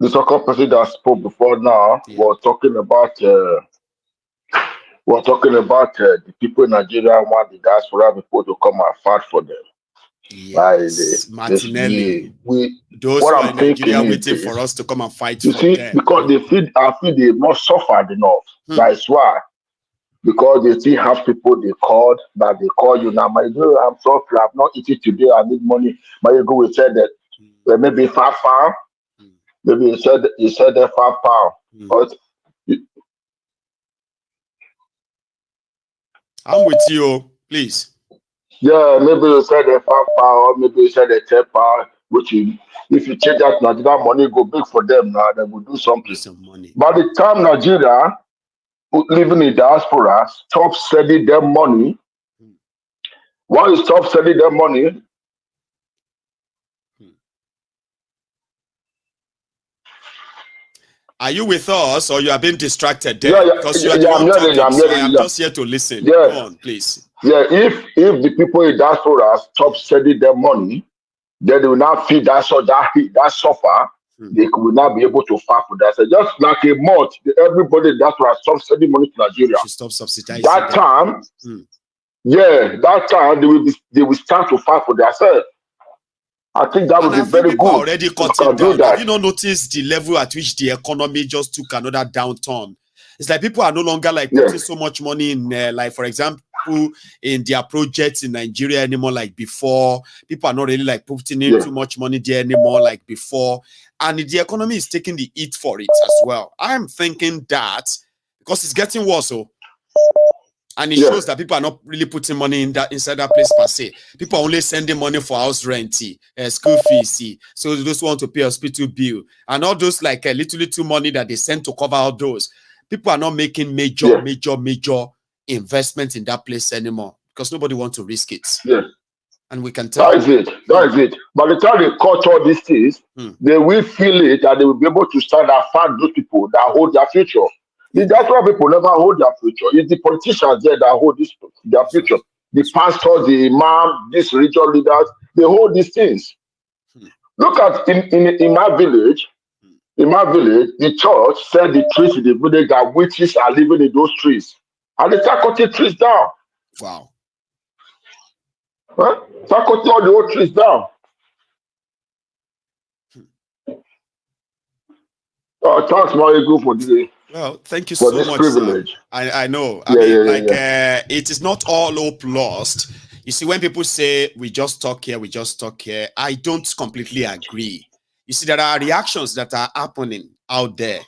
was talking about the people in Nigeria want the diaspora people to come and fight for them. Yes, Martinelli. Those who are in Nigeria waiting for us to come and fight for them. Because I feel they not suffered enough. That's why. Because they still have people they called, that they call you now. Maiyegun, I'm sorry, I'm not eating today, I need money. Maiyegun will say that maybe £5. Maybe you said that £5. But I'm with you, please. Yeah, maybe you said the or maybe you said the tepa, which if you change that Nigeria money go big for them now, they will do something. By the time Nigeria living in diaspora stop sending them money, once you stop sending them money, are you with us or you are being distracted there? yeah, Because you are the one talking, so I am just here to listen. Yeah. Go on, please. Yeah, if the people in diaspora stop sending them money, then they will not feel that suffer. They will not be able to fight for that. So just like a month, everybody in diaspora stop sending money to Nigeria. Stop subsidizing that them. time, that time they will start to fight for themselves. I think that would be very good. Already cut it down. Have you not noticed the level at which the economy just took another downturn? It's like people are no longer like putting so much money in, like for example, in their projects in Nigeria anymore like before. People are not really like putting in too much money there anymore like before. And the economy is taking the hit for it as well. I'm thinking that because it's getting worse. And it shows that people are not really putting money in inside that place per se. People are only sending money for house rent, school fees. So those who want to pay hospital bill and all those like little money that they send to cover all those. People are not making major investments in that place anymore because nobody wants to risk it. And we can tell. That is it. By the time they cut all these things, they will feel it and they will be able to stand and find those people that hold their future. That's why people never hold their future. It's the politicians there that hold their future. The pastors, the imam, these religious leaders, they hold these things. Look at in my village. In my village, the church said the trees in the village that witches are living in those trees. And they start cutting trees down. Wow. Huh? Start cutting all the old trees down. Thanks, Maiyegun, for the well, thank you so much, privilege. Sir. I know. It is not all hope lost. You see, when people say we just talk here, I don't completely agree. You see, there are reactions that are happening out there.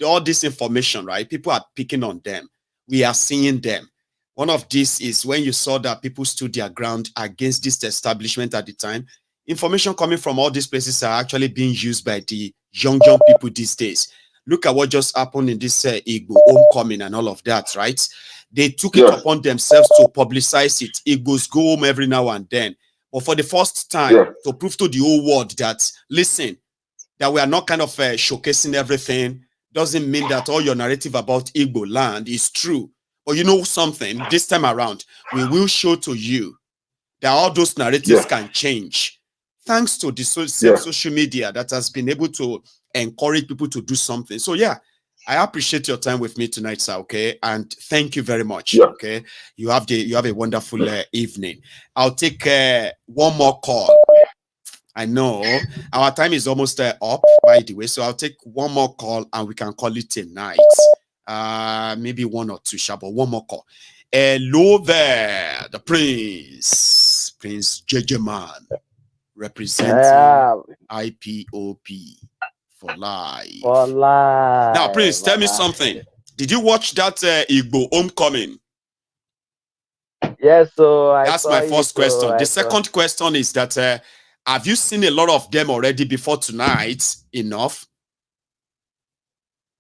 All this information, right? People are picking on them. We are seeing them. One of these is when you saw that people stood their ground against this establishment at the time. Information coming from all these places are actually being used by the young people these days. Look at what just happened in this Igbo homecoming and all of that, right? They took it upon themselves to publicize it. Igbos go home every now and then. But for the first time, to prove to the whole world that, listen, that we are not kind of showcasing everything, doesn't mean that all your narrative about Igbo land is true. But you know something, this time around, we will show to you that all those narratives can change. Thanks to the social media that has been able to encourage people to do something. So yeah, I appreciate your time with me tonight, sir. Okay, and thank you very much. Okay, you have a wonderful evening. I'll take one more call. I know our time is almost up, by the way, so I'll take one more call and we can call it a night. Maybe one or two, but one more call. Hello there, the Prince Jejeman, representing IPOP. For life. Now, Prince, tell me something. Did you watch that Igbo homecoming? Yes, so that's my first question. The second question is that have you seen a lot of them already before tonight? Enough?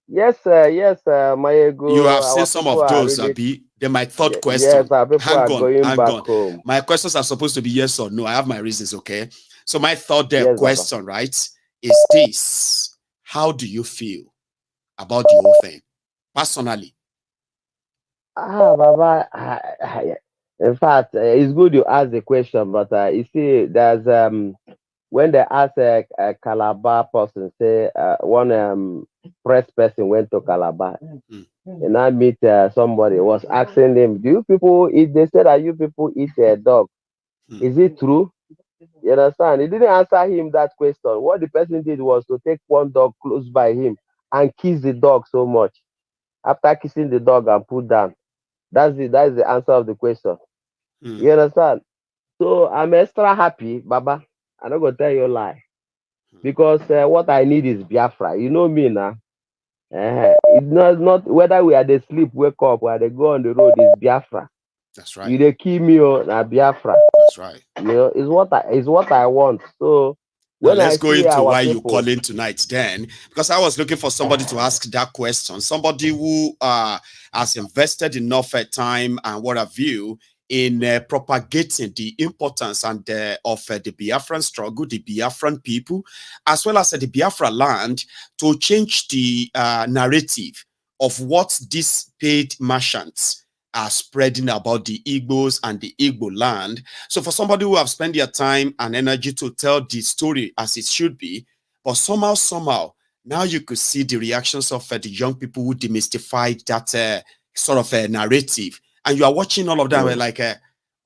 Yes, Maiyegun. You have seen some of those, really... Abi. Then my third question. Yes, hang on. Home. My questions are supposed to be yes or no. I have my reasons, okay? So my third question, right, is this. How do you feel about the whole thing, personally? Baba, in fact, it's good you ask the question, but you see, there's when they ask a Calabar person, say one press person went to Calabar, and I meet somebody was asking them, "Do you people eat?" They said that you people eat a dog. Is it true? You understand? He didn't answer him that question. What the person did was to take one dog close by him and kiss the dog so much. After kissing the dog and put down. That's the answer of the question. You understand? So I'm extra happy, Baba. I'm not gonna tell you a lie. Because what I need is Biafra. You know me now. It's not whether we are they sleep, wake up, or they go on the road, is Biafra. That's right. You they kill me or Biafra. That's right. You know, is what I want. So now when let's I go see into our why people, you call in tonight then, because I was looking for somebody to ask that question. Somebody who has invested enough time and what have you in propagating the importance and of the Biafran struggle, the Biafran people, as well as the Biafra land, to change the narrative of what these paid merchants are spreading about the Igbos and the Igbo land. So for somebody who have spent their time and energy to tell the story as it should be, but somehow, now you could see the reactions of the young people who demystified that sort of narrative. And you are watching all of that, we're like,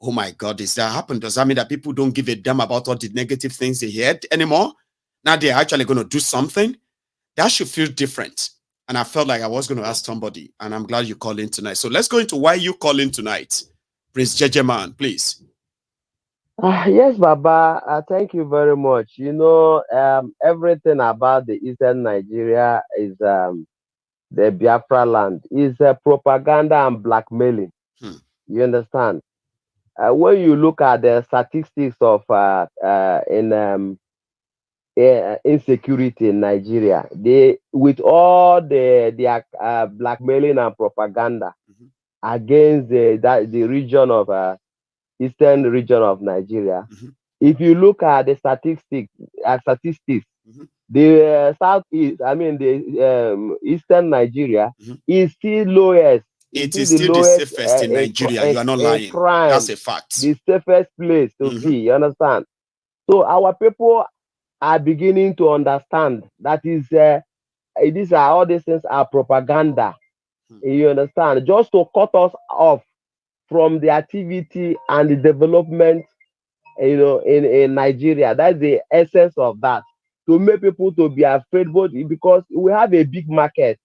oh my God, is that happened? Does that mean that people don't give a damn about all the negative things they heard anymore? Now they're actually going to do something? That should feel different. And I felt like I was going to ask somebody, and I'm glad you called in tonight. So let's go into why you call in tonight. Prince Jejeman, please. Yes, Baba, thank you very much. You know, everything about the Eastern Nigeria is the Biafra land, is propaganda and blackmailing. You understand? When you look at the statistics of insecurity in Nigeria, they with all their blackmailing and propaganda against the region of eastern region of Nigeria. If you look at the statistics, the southeast, I mean the eastern Nigeria is still lowest. It is still the safest in Nigeria. You are not lying. Crime, that's a fact. The safest place to be. You understand? So our people are beginning to understand that is these are all these things are propaganda. You understand? Just to cut us off from the activity and the development, you know, in Nigeria. That's the essence of that. To make people to be afraid, but because we have a big market.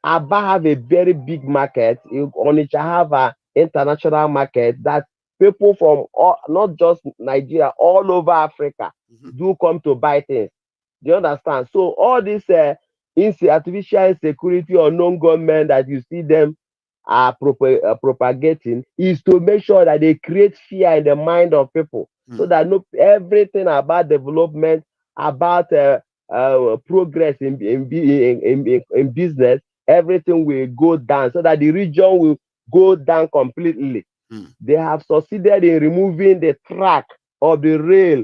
Aba have a very big market. Onitsha have an international market that people from not just Nigeria, all over Africa do come to buy things. Do you understand? So all this artificial insecurity or non-government that you see them are propagating is to make sure that they create fear in the mind of people, so that everything about development, about progress in business, everything will go down, so that the region will go down completely. They have succeeded in removing the track of the rail,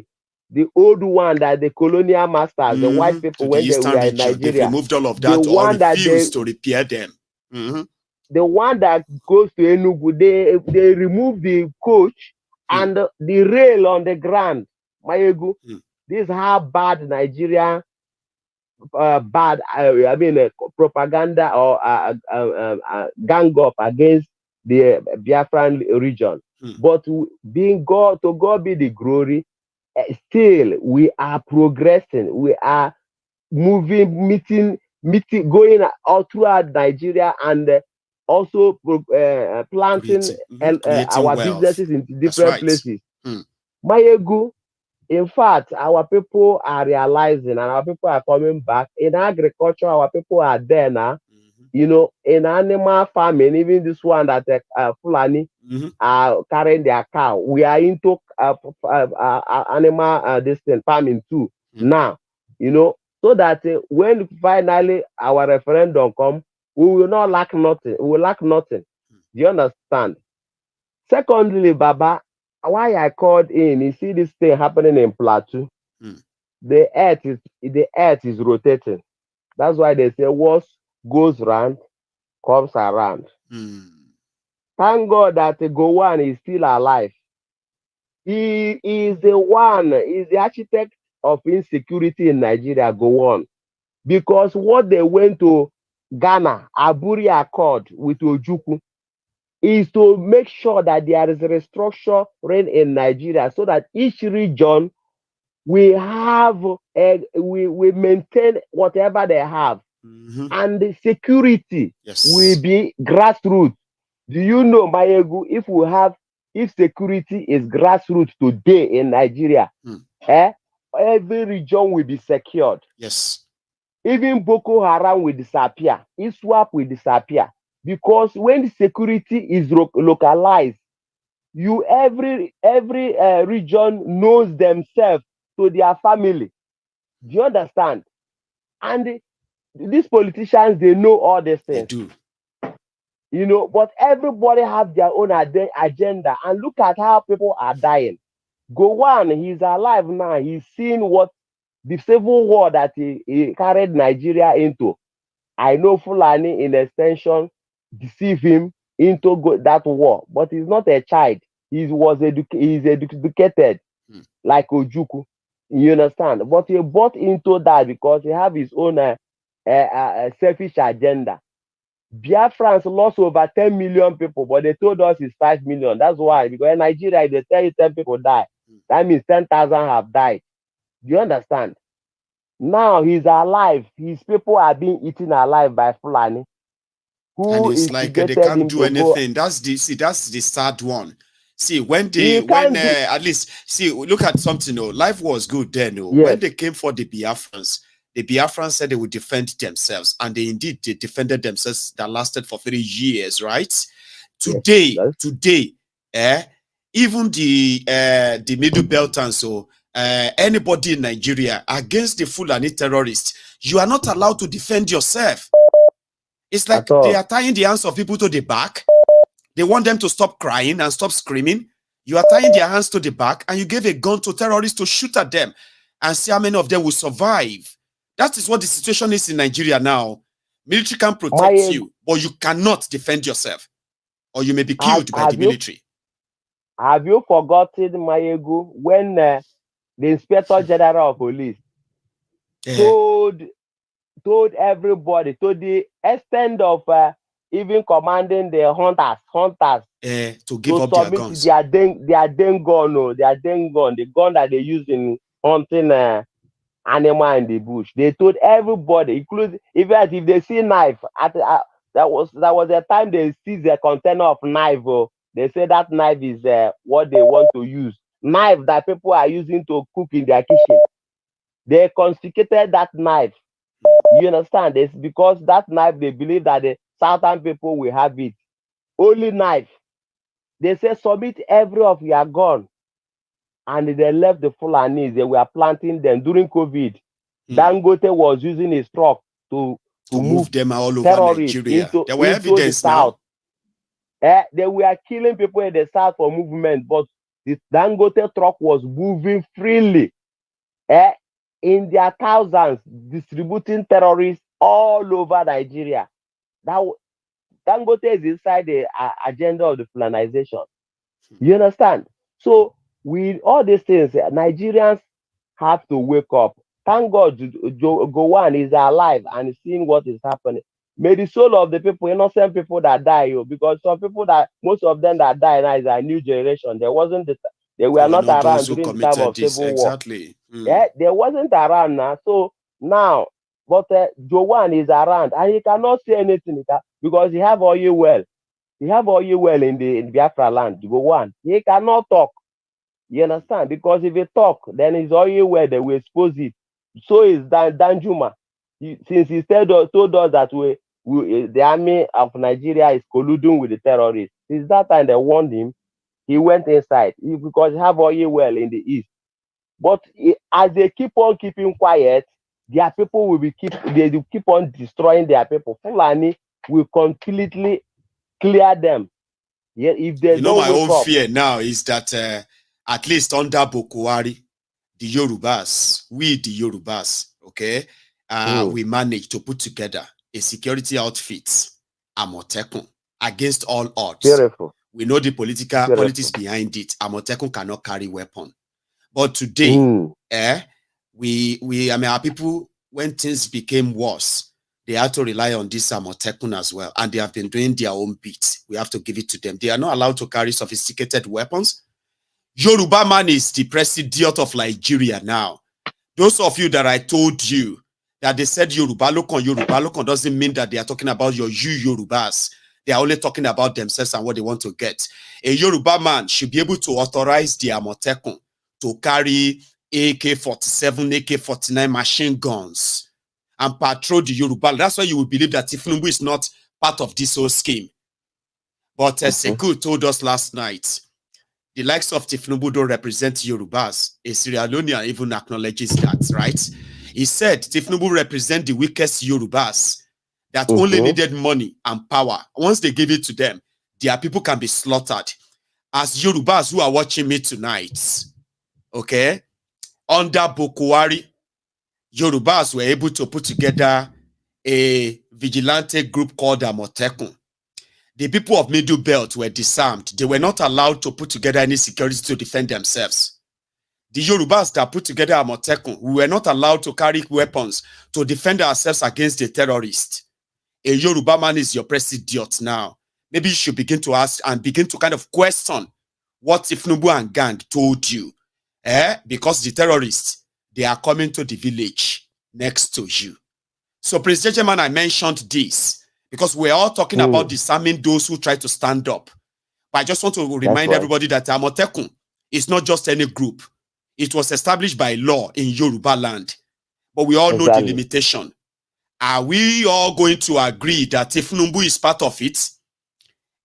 the old one that the colonial masters, the white people, when they were in Nigeria, they've removed all of that, or refused to repair them. The one that goes to Enugu, they remove the coach and the rail on the ground. Maiyegun, this is how bad Nigeria propaganda or gang up against the Biafran region. But being God, to God be the glory, still we are progressing. We are moving, meeting, going all throughout Nigeria, and also planting our businesses in different places. Maiyegun, in fact, our people are realizing and our people are coming back. In agriculture, our people are there now. You know, in animal farming, even this one that Fulani are carrying their cow, we are into animal farming too now. You know, so that when finally our referendum comes, we will not lack nothing. We will lack nothing. Do you understand? Secondly, Baba, why I called in, you see this thing happening in Plateau. The earth is rotating. That's why they say what goes round comes around. Thank God that Gowon is still alive. He is the architect of insecurity in Nigeria, Gowon. Because what they went to Ghana, Aburi Accord with Ojukwu, is to make sure that there is a restructuring in Nigeria, so that each region we maintain whatever they have, and the security will be grassroots. Do you know, Maiyegun, if security is grassroots today in Nigeria, every region will be secured. Yes. Even Boko Haram will disappear. ISWAP will disappear. Because when the security is localized, every region knows themselves to their family. Do you understand? And these politicians, they know all these things. They do. You know, but everybody have their own agenda. And look at how people are dying. Gowon, he's alive now. He's seeing what the civil war that he carried Nigeria into. I know Fulani, in extension, deceive him into that war. But he's not a child. He's educated, like Ojukwu. You understand? But he bought into that because he have his own selfish agenda. Biafrans lost over 10 million people, but they told us it's 5 million. That's why, because in Nigeria, if they tell you 10 people die, that means 10,000 have died. Do you understand? Now he's alive. His people are being eaten alive by Fulani. And it's like they can't do anything. That's the sad one. See, when at least see, look at something. Life was good then. Yes. When they came for the Biafrans said they would defend themselves, and they defended themselves. That lasted for 3 years, right? Today, even the Middle Belt and so anybody in Nigeria against the Fulani terrorists, you are not allowed to defend yourself. It's like they are tying the hands of people to the back. They want them to stop crying and stop screaming. You are tying their hands to the back, and you gave a gun to terrorists to shoot at them and see how many of them will survive. That is what the situation is in Nigeria now. Military can protect you, but you cannot defend yourself, or you may be killed by the military. Have you forgotten, Maiyegun, when the Inspector General of Police told everybody, to the extent of even commanding the hunters to give up their guns, their gun, the gun that they use in hunting animal in the bush. They told everybody, including even if they see knife. That was the time they seized a container of knife. They say that knife is what they want to use. Knife that people are using to cook in their kitchen. They confiscated that knife. You understand? It's because that knife, they believe that the southern people will have it. Only knife. They say submit every of your gun. And they left the Fulanis. They were planting them during COVID. Dangote was using his truck to move them all over Nigeria. There were evidence now. They were killing people in the south for movement, but the Dangote truck was moving freely. In their thousands, distributing terrorists all over Nigeria. Dangote is inside the agenda of the Fulanization. You understand? So, with all these things, Nigerians have to wake up. Thank God, Gowon is alive and seeing what is happening. May the soul of the people, innocent people that die, because some people most of them that die now is a new generation. They were not around during the time of Civil War. Exactly. They wasn't around now. So now, but Gowon is around and he cannot say anything because he have oil well. He have oil well in Biafra land. Gowon, he cannot talk. You understand? Because if he talk, then his oil well, they will expose it. So is Danjuma. Since he told us that the army of Nigeria is colluding with the terrorists. Since that time they warned him, he went inside because he have oil well in the east. But as they keep on keeping quiet, their people will keep on destroying their people. Fulani will completely clear them. Yeah, if they don't my own fear now is that at least under Bokwari, the Yorubas, okay, we managed to put together a security outfit, Amotekun, against all odds. Beautiful. We know the politics behind it. Amotekun cannot carry weapon. But today, our people, when things became worse, they had to rely on this Amotekun as well. And they have been doing their own bit. We have to give it to them. They are not allowed to carry sophisticated weapons. Yoruba man is the president of Nigeria now. Those of you that I told you that they said Yoruba Lokon doesn't mean that they are talking about you Yorubas. They are only talking about themselves and what they want to get. A Yoruba man should be able to authorize the Amotekun to carry AK-47, AK-49 machine guns and patrol the Yoruba. That's why you will believe that Tifnumbu is not part of this whole scheme. But Sekou told us last night the likes of Tifnubu don't represent Yorubas. A Sierra Leonean even acknowledges that, right? He said Tifnubu represent the weakest Yorubas that only needed money and power. Once they give it to them, their people can be slaughtered. As Yorubas who are watching me tonight, okay, under Bokwari, Yorubas were able to put together a vigilante group called Amotekun. The people of Middle Belt were disarmed. They were not allowed to put together any security to defend themselves. The Yorubas that put together Amotekun, we were not allowed to carry weapons to defend ourselves against the terrorists. A Yoruba man is your president now. Maybe you should begin to ask and begin to kind of question what Tifnubu and gang told you. Because the terrorists, they are coming to the village next to you. So, President Man, I mentioned this because we're all talking about disarming those who try to stand up. But I just want to remind everybody that Amotekun is not just any group. It was established by law in Yoruba land. But we all know the limitation. Are we all going to agree that Tifnubu is part of it?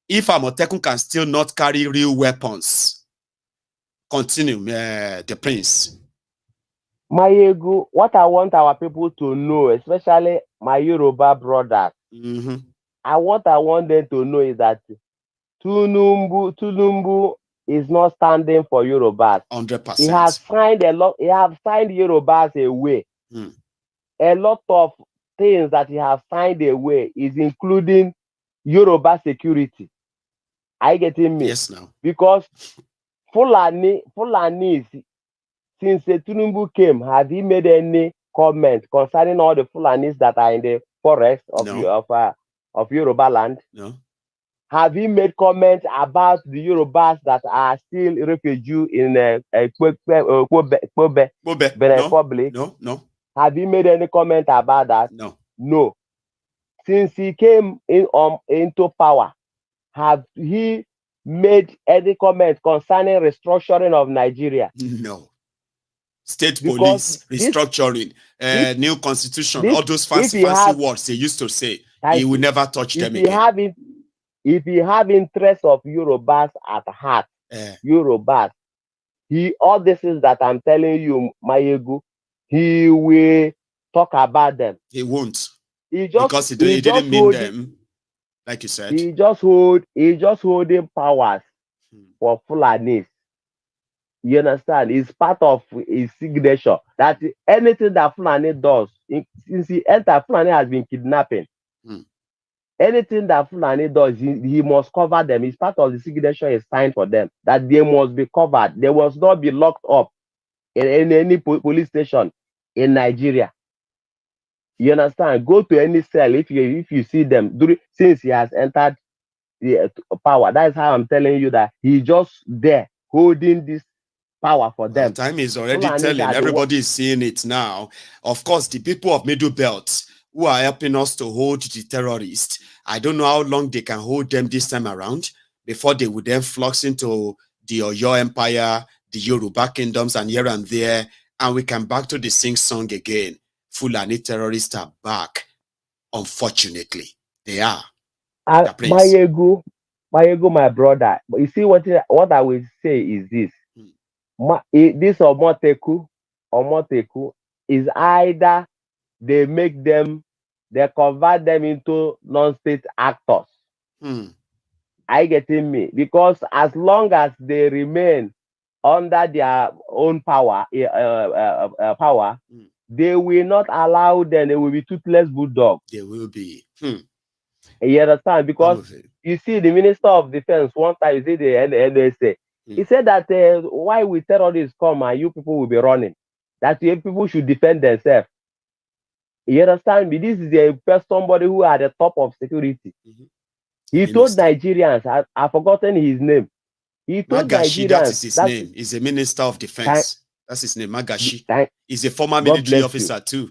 If Amotekun can still not carry real weapons? Continue, the prince. Maiyegu, what I want our people to know, especially my Yoruba brothers, what I want them to know is that Tinubu is not standing for Yorubas. 100%. He has signed a lot. He has signed Yorubas away. A lot of things that he has signed away is including Yoruba security. Are you getting me? Yes, now. Because Fulani, since Tinubu came, have he made any comment concerning all the Fulanis that are in the forest of Yoruba land? No. Have he made comments about the Yorubas that are still refugees in Benin Republic? No. Have he made any comment about that? No. No. Since he came into power, have he made any comment concerning restructuring of Nigeria? No. State police, restructuring, new constitution, all those fancy words they used to say, he will never touch them again. If he have interest of Yorubas at heart, Yorubas, all this is that I'm telling you, Maiyegu, he will talk about them. He won't. Because he didn't mean them, like you said. He just holding powers for Fulanis. You understand? It's part of his signature that anything that Fulani does, since he entered, Fulani has been kidnapping. Anything that Fulani does, he must cover them. It's part of the signature he signed for them, that they must be covered. They must not be locked up in any police station in Nigeria. You understand? Go to any cell if you see them since he has entered the power. That's how I'm telling you that he's just there holding this power for them. Time is already telling. Everybody is seeing it now. Of course, the people of Middle Belt who are helping us to hold the terrorists, I don't know how long they can hold them this time around before they would then flux into the Oyo Empire, the Yoruba kingdoms, and here and there, and we can back to the sing song again. Fulani terrorists are back. Unfortunately, they are. Maiyegu, my brother. But you see what I will say is this. This Omoteku is either they convert them into non-state actors. Are you getting me? Because as long as they remain under their own power, they will not allow them. They will be toothless bulldog. They will be. You understand? Because you see, the Minister of Defense, one time, you see the NSA, he said that why will terrorists come and you people will be running? That you people should defend themselves. You understand me? This is somebody who are at the top of security. He told Nigerians, I've forgotten his name. He told Magashi, Nigerians, that is his name. He's a Minister of Defense. That's his name, Magashi. He's a former military officer too.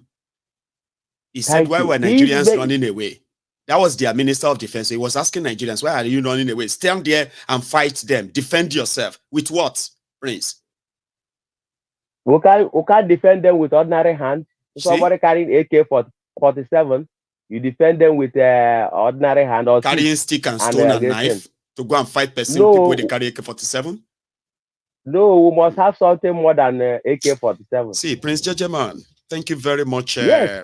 He said, why were Nigerians running away? That was their Minister of Defense. He was asking Nigerians, why are you running away? Stand there and fight them. Defend yourself. With what, Prince? We can't defend them with ordinary hands. Somebody carrying AK-47, you defend them with ordinary hand. Or carrying stick and stone and knife to go and fight people they carry AK-47? No, we must have something more than AK-47. See, Prince Jejeman, thank you very much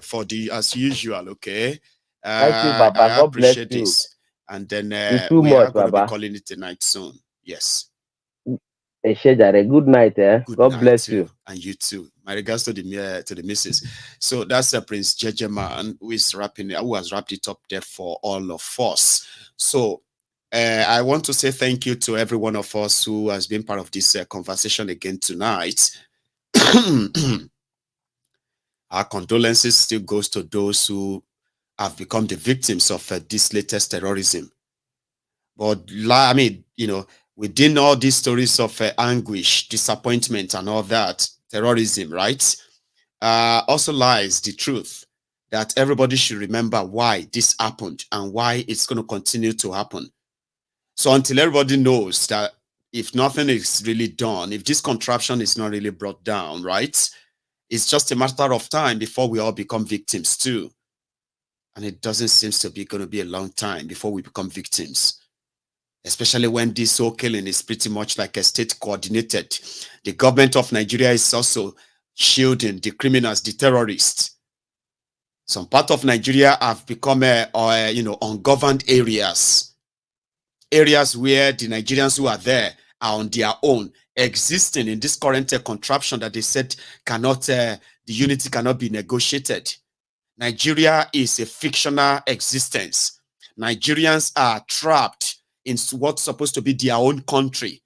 for the, as usual, okay? Thank you, Baba. I God bless appreciate you. this. And then too we much, are going to Baba. be calling it tonight soon. Yes. Good night, Good God night bless too. you. And you too. My regards to the missus. So that's Prince Jejeman who is who has wrapped it up there for all of us. So I want to say thank you to every one of us who has been part of this conversation again tonight. Our condolences still goes to those who have become the victims of this latest terrorism. But I mean, you know, within all these stories of anguish, disappointment, and all that, terrorism, right? Also lies the truth that everybody should remember why this happened and why it's going to continue to happen. So until everybody knows that if nothing is really done, if this contraption is not really brought down, right? It's just a matter of time before we all become victims too. And it doesn't seem to be going to be a long time before we become victims. Especially when this whole killing is pretty much like a state coordinated. The government of Nigeria is also shielding the criminals, the terrorists. Some part of Nigeria have become ungoverned areas. Areas where the Nigerians who are there are on their own, existing in this current contraption that they said cannot, the unity cannot be negotiated. Nigeria is a fictional existence. Nigerians are trapped in what's supposed to be their own country.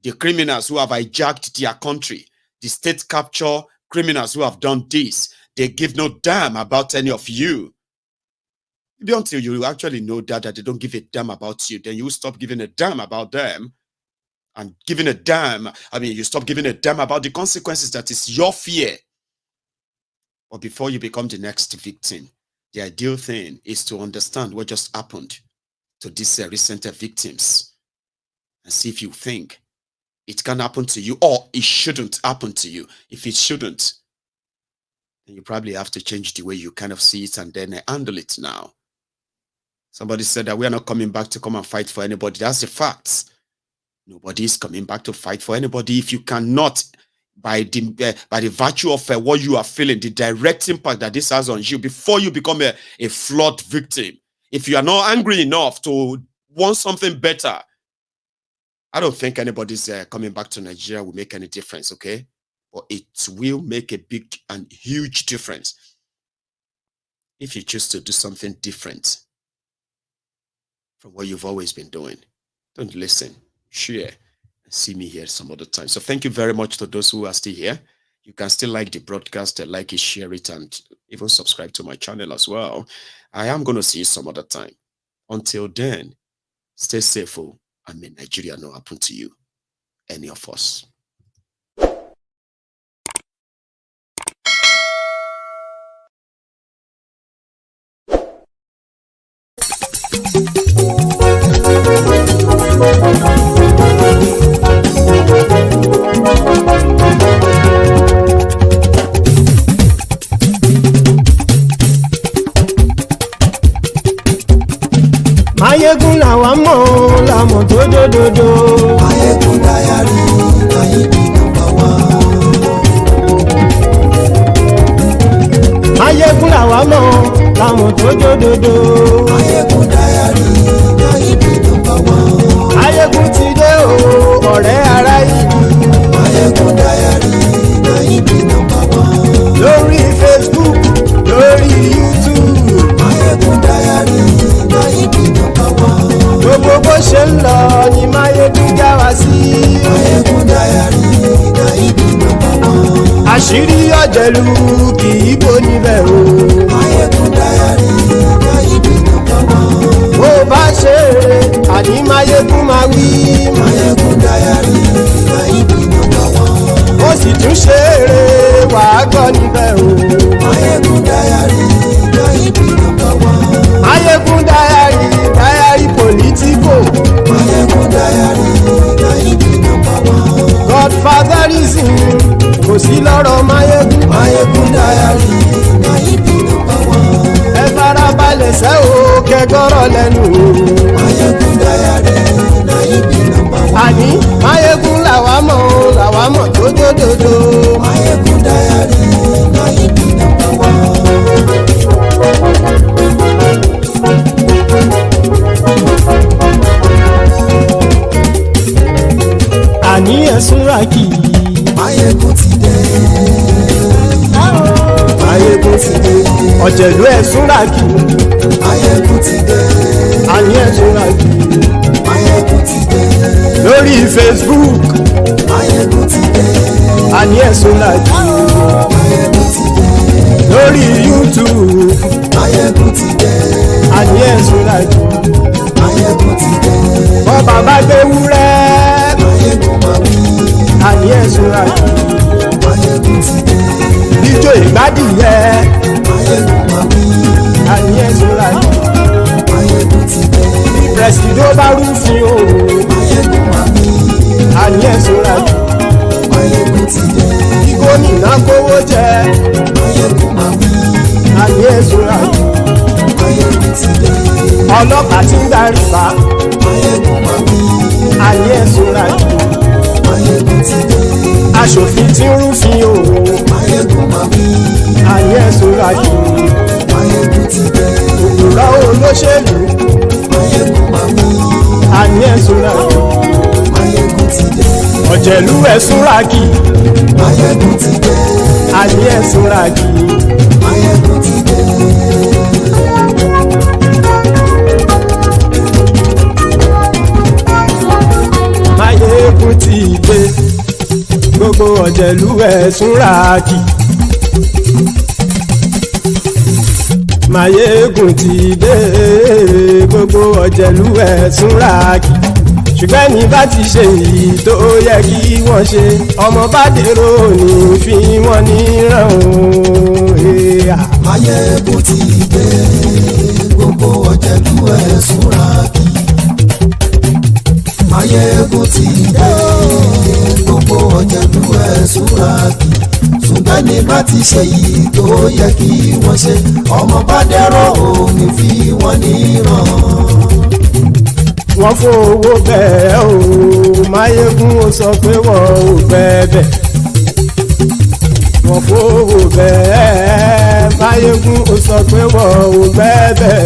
The criminals who have hijacked their country, the state capture criminals who have done this, they give no damn about any of you. Until you actually know that they don't give a damn about you, then you stop giving a damn about them. And giving a damn, I mean, you stop giving a damn about the consequences that is your fear. But before you become the next victim, the ideal thing is to understand what just happened to these recent victims and see if you think it can happen to you or it shouldn't happen to you. If it shouldn't, then you probably have to change the way you kind of see it and then handle it now. Somebody said that we are not coming back to come and fight for anybody. That's the facts. Nobody is coming back to fight for anybody if you cannot, by the virtue of what you are feeling, the direct impact that this has on you before you become a flawed victim. If you are not angry enough to want something better, I don't think anybody's coming back to Nigeria will make any difference, okay? But it will make a big and huge difference if you choose to do something different from what you've always been doing. Don't listen, share, and see me here some other time. So thank you very much to those who are still here. You can still like the broadcast, like it, share it, and even subscribe to my channel as well. I am going to see you some other time. Until then, stay safe, and may Nigeria not happen to you, any of us. Maiyegun làwa mọ̀ làmọ̀ tó dòdòdò. Maiyegun Diary Maiyegun #1. Maiyegun làwa mọ̀ làmọ̀ tó dòdòdò. Maiyegun Diary Maiyegun #1. Maiyegun ti dé o ọ̀rẹ́ ara yìí. Maiyegun Diary Maiyegun #1. Lórí Facebook, lórí YouTube. Maiyegun Diary Maiyegun #1. Gbogbo bó ṣe ń lọ ni Maiyegun já wa sí. Maiyegun Diary Maiyegun #1. Àṣírí ọ̀jẹ̀lú kì í bò níbẹ̀ o. Maiyegun Diary Maiyegun #1. Bó bá ṣe eré àní Maiyegun máa wí. Maiyegun Diary Maiyegun #1. Ó sì tún ṣe eré wàá gbọ́ níbẹ̀ o. Maiyegun Diary Maiyegun #1. Maiyegun Diary Politico. Maiyegun Diary Maiyegun #1. Godfatherism kò sí lọ́rọ̀ Maiyegun. Maiyegun Diary Maiyegun #1. Ẹ farabalẹ̀ sẹ́ o kẹgọ́rọ̀ lẹ́nu o. Maiyegun Diary Maiyegun #1. Àní Maiyegun làwa mọ̀ lódodo. MaiyegunDiary na him be number one. Àní ẹ̀sùn ràkì. Maiyegun ti dé. Maiyegun ti dé. Ọ̀jẹ̀lú ẹ̀sùn ràkì. Maiyegun ti dé. Àní ẹ̀sùn ràkì. Maiyegun ti dé. Lórí Facebook. Maiyegun ti dé. Àní ẹ̀sùn ràkì. Maiyegun ti dé. Lórí YouTube. Maiyegun ti dé. Àní ẹ̀sùn ràkì. Maiyegun ti dé. Bọ́ba bá gbé wúrẹ́. Maiyegun máa wí. Àní ẹ̀sùn ràkì. Maiyegun ti dé. Ijó ìgbádìyẹ. Maiyegun máa wí. Àní ẹ̀sùn ràkì. Maiyegun ti dé. Presido bá rúfin o. Maiyegun máa wí. Àní ẹ̀sùn ràkì. Maiyegun ti dé. Kí gómìnà kówó jẹ. Maiyegun máa wí. Àní ẹ̀sùn ràkì. Maiyegun ti dé. Ọlọ́pàá ti ń darí bá. Maiyegun máa wí. Àní ẹ̀sùn ràkì. Maiyegun ti dé. Aṣòfin tí ń rúfin o. Maiyegun máa wí. Àní ẹ̀sùn ràkì. Maiyegun ti dé. Òkúra olóṣèlú. Maiyegun máa wí. Àní ẹ̀sùn ràkì. Maiyegun ti dé. Ọ̀jẹ̀lú ẹ̀sùn ràkì. Maiyegun ti dé. Àní ẹ̀sùn ràkì. Maiyegun ti dé. Maiyegun ti dé. Gbogbo ọ̀jẹ̀lú ẹ̀sùn ràkì. Maiyegun ti dé. Gbogbo ọ̀jẹ̀lú ẹ̀sùn ràkì. Ṣùgbọ́n ní bá ti ṣe èyí tó yẹ kí wọ́n ṣe, ọmọ bá dèrò ní fi wọ́n níran o. Maiyegun ti dé. Gbogbo ọ̀jẹ̀lú ẹ̀sùn ràkì. Maiyegun ti dé. Gbogbo ọ̀jẹ̀lú ẹ̀sùn ràkì. Ṣùgbọ́n ní bá ti ṣe èyí tó yẹ kí wọ́n ṣe, ọmọ bá dèrò ní fi wọ́n níran. Wọ́n fowó bẹ́ẹ̀ o. Maiyegun ó sọ pé wọ́n ò bẹ́ẹ̀. Wọ́n fowó bẹ́ẹ̀. Maiyegun ó sọ pé wọ́n ò bẹ́ẹ̀.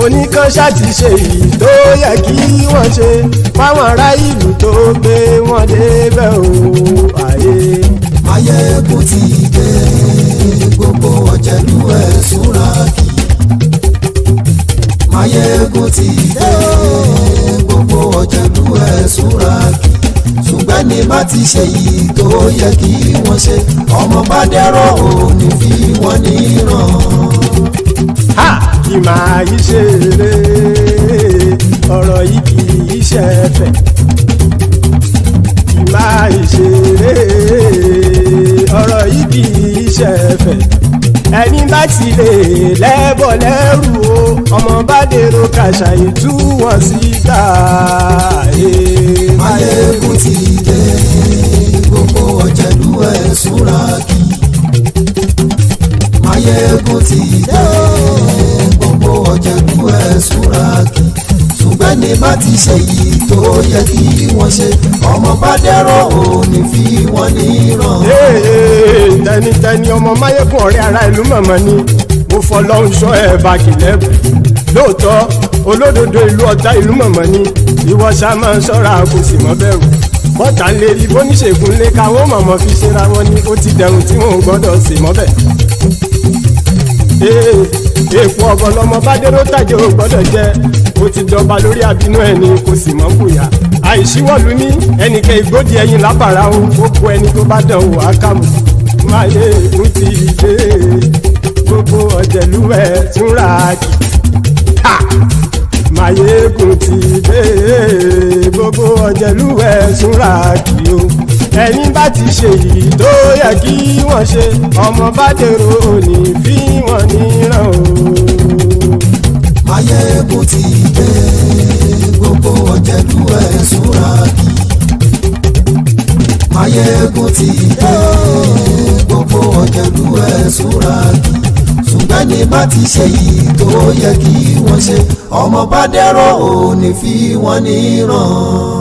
Oníkan ṣáàtì ṣe èyí tó yẹ kí wọ́n ṣe fáwọn ará ìlú tó gbé wọn débẹ̀ o. Ayé. Maiyegun ti dé. Gbogbo ọ̀jẹ̀lú ẹ̀sùn ràkì. Maiyegun ti dé. Gbogbo ọ̀jẹ̀lú ẹ̀sùn ràkì. Ṣùgbọ́n ní bá ti ṣe yìí tó yẹ kí wọ́n ṣe, ọmọ bá dẹ́rọ̀ ò ní fi wọ́n níran. Kì máa yí ṣeré, ọ̀rọ̀ yìí kì í ṣẹ̀fẹ̀. Kì máa yí ṣeré, ọ̀rọ̀ yìí kì í ṣẹ̀fẹ̀. Ẹni bá ti lè lẹ́bọ̀ lẹ́rù o, ọmọ bá dèrò kàṣàyè tú wọn síta. Maiyegun ti dé. Gbogbo ọ̀jẹ̀lú ẹ̀sùn ràkì. Maiyegun ti dé. Gbogbo ọ̀jẹ̀lú ẹ̀sùn ràkì. Ṣùgbọ́n ní bá ti ṣe yìí tó yẹ kí wọ́n ṣe, ọmọ bá dẹ́rọ̀ ò ní fi wọ́n níran. Tẹnitẹni ọmọ Maiyegun ọ̀rẹ́ ara ìlú mọ̀mọ́ ni mo fọlọ́run ṣọ́ ẹ̀ Barkin lẹ́bù. Lóòótọ́ olódodo ìlú ọ̀tá ìlú mọ̀mọ́ ni ìwọ ṣá máa ń ṣọ́ra kò sì mọ́ bẹ̀rù. Bọ́tà ń lè rí bóníṣègùn lé káwọn mọ̀mọ́ fi ṣera wọn ni ó ti dẹrùn tí wọn ò gbọ́dọ̀ sì mọ́ bẹ̀. Èèpo ọ̀bọ̀n lọmọ bá dérò tàjẹ́ ò gbọ́dọ̀ jẹ́, ó ti dọba lórí àbínú ẹni kò sì mọ́ bùyà. Àìsíwọ́lu ní ẹnìkẹ́ ìgbódì ẹyin lábàrá o, ó kó ẹni tó bá dán o àkàmù. Maiyegun ti dé. Gbogbo ọ̀jẹ̀lú ẹ̀sùn ràkì. Maiyegun ti dé. Gbogbo ọ̀jẹ̀lú ẹ̀sùn ràkì o. Ẹni bá ti ṣe yìí tó yẹ kí wọ́n ṣe, ọmọ bá dèrò òní fi wọ́n níran o. Maiyegun ti dé. Gbogbo ọ̀jẹ̀lú ẹ̀sùn ràkì. Maiyegun ti dé. Gbogbo ọ̀jẹ̀lú ẹ̀sùn ràkì. Ṣùgbọ́n ní bá ti ṣe yìí tó yẹ kí wọ́n ṣe, ọmọ bá dẹ́rọ̀ ò ní fi wọ́n níran.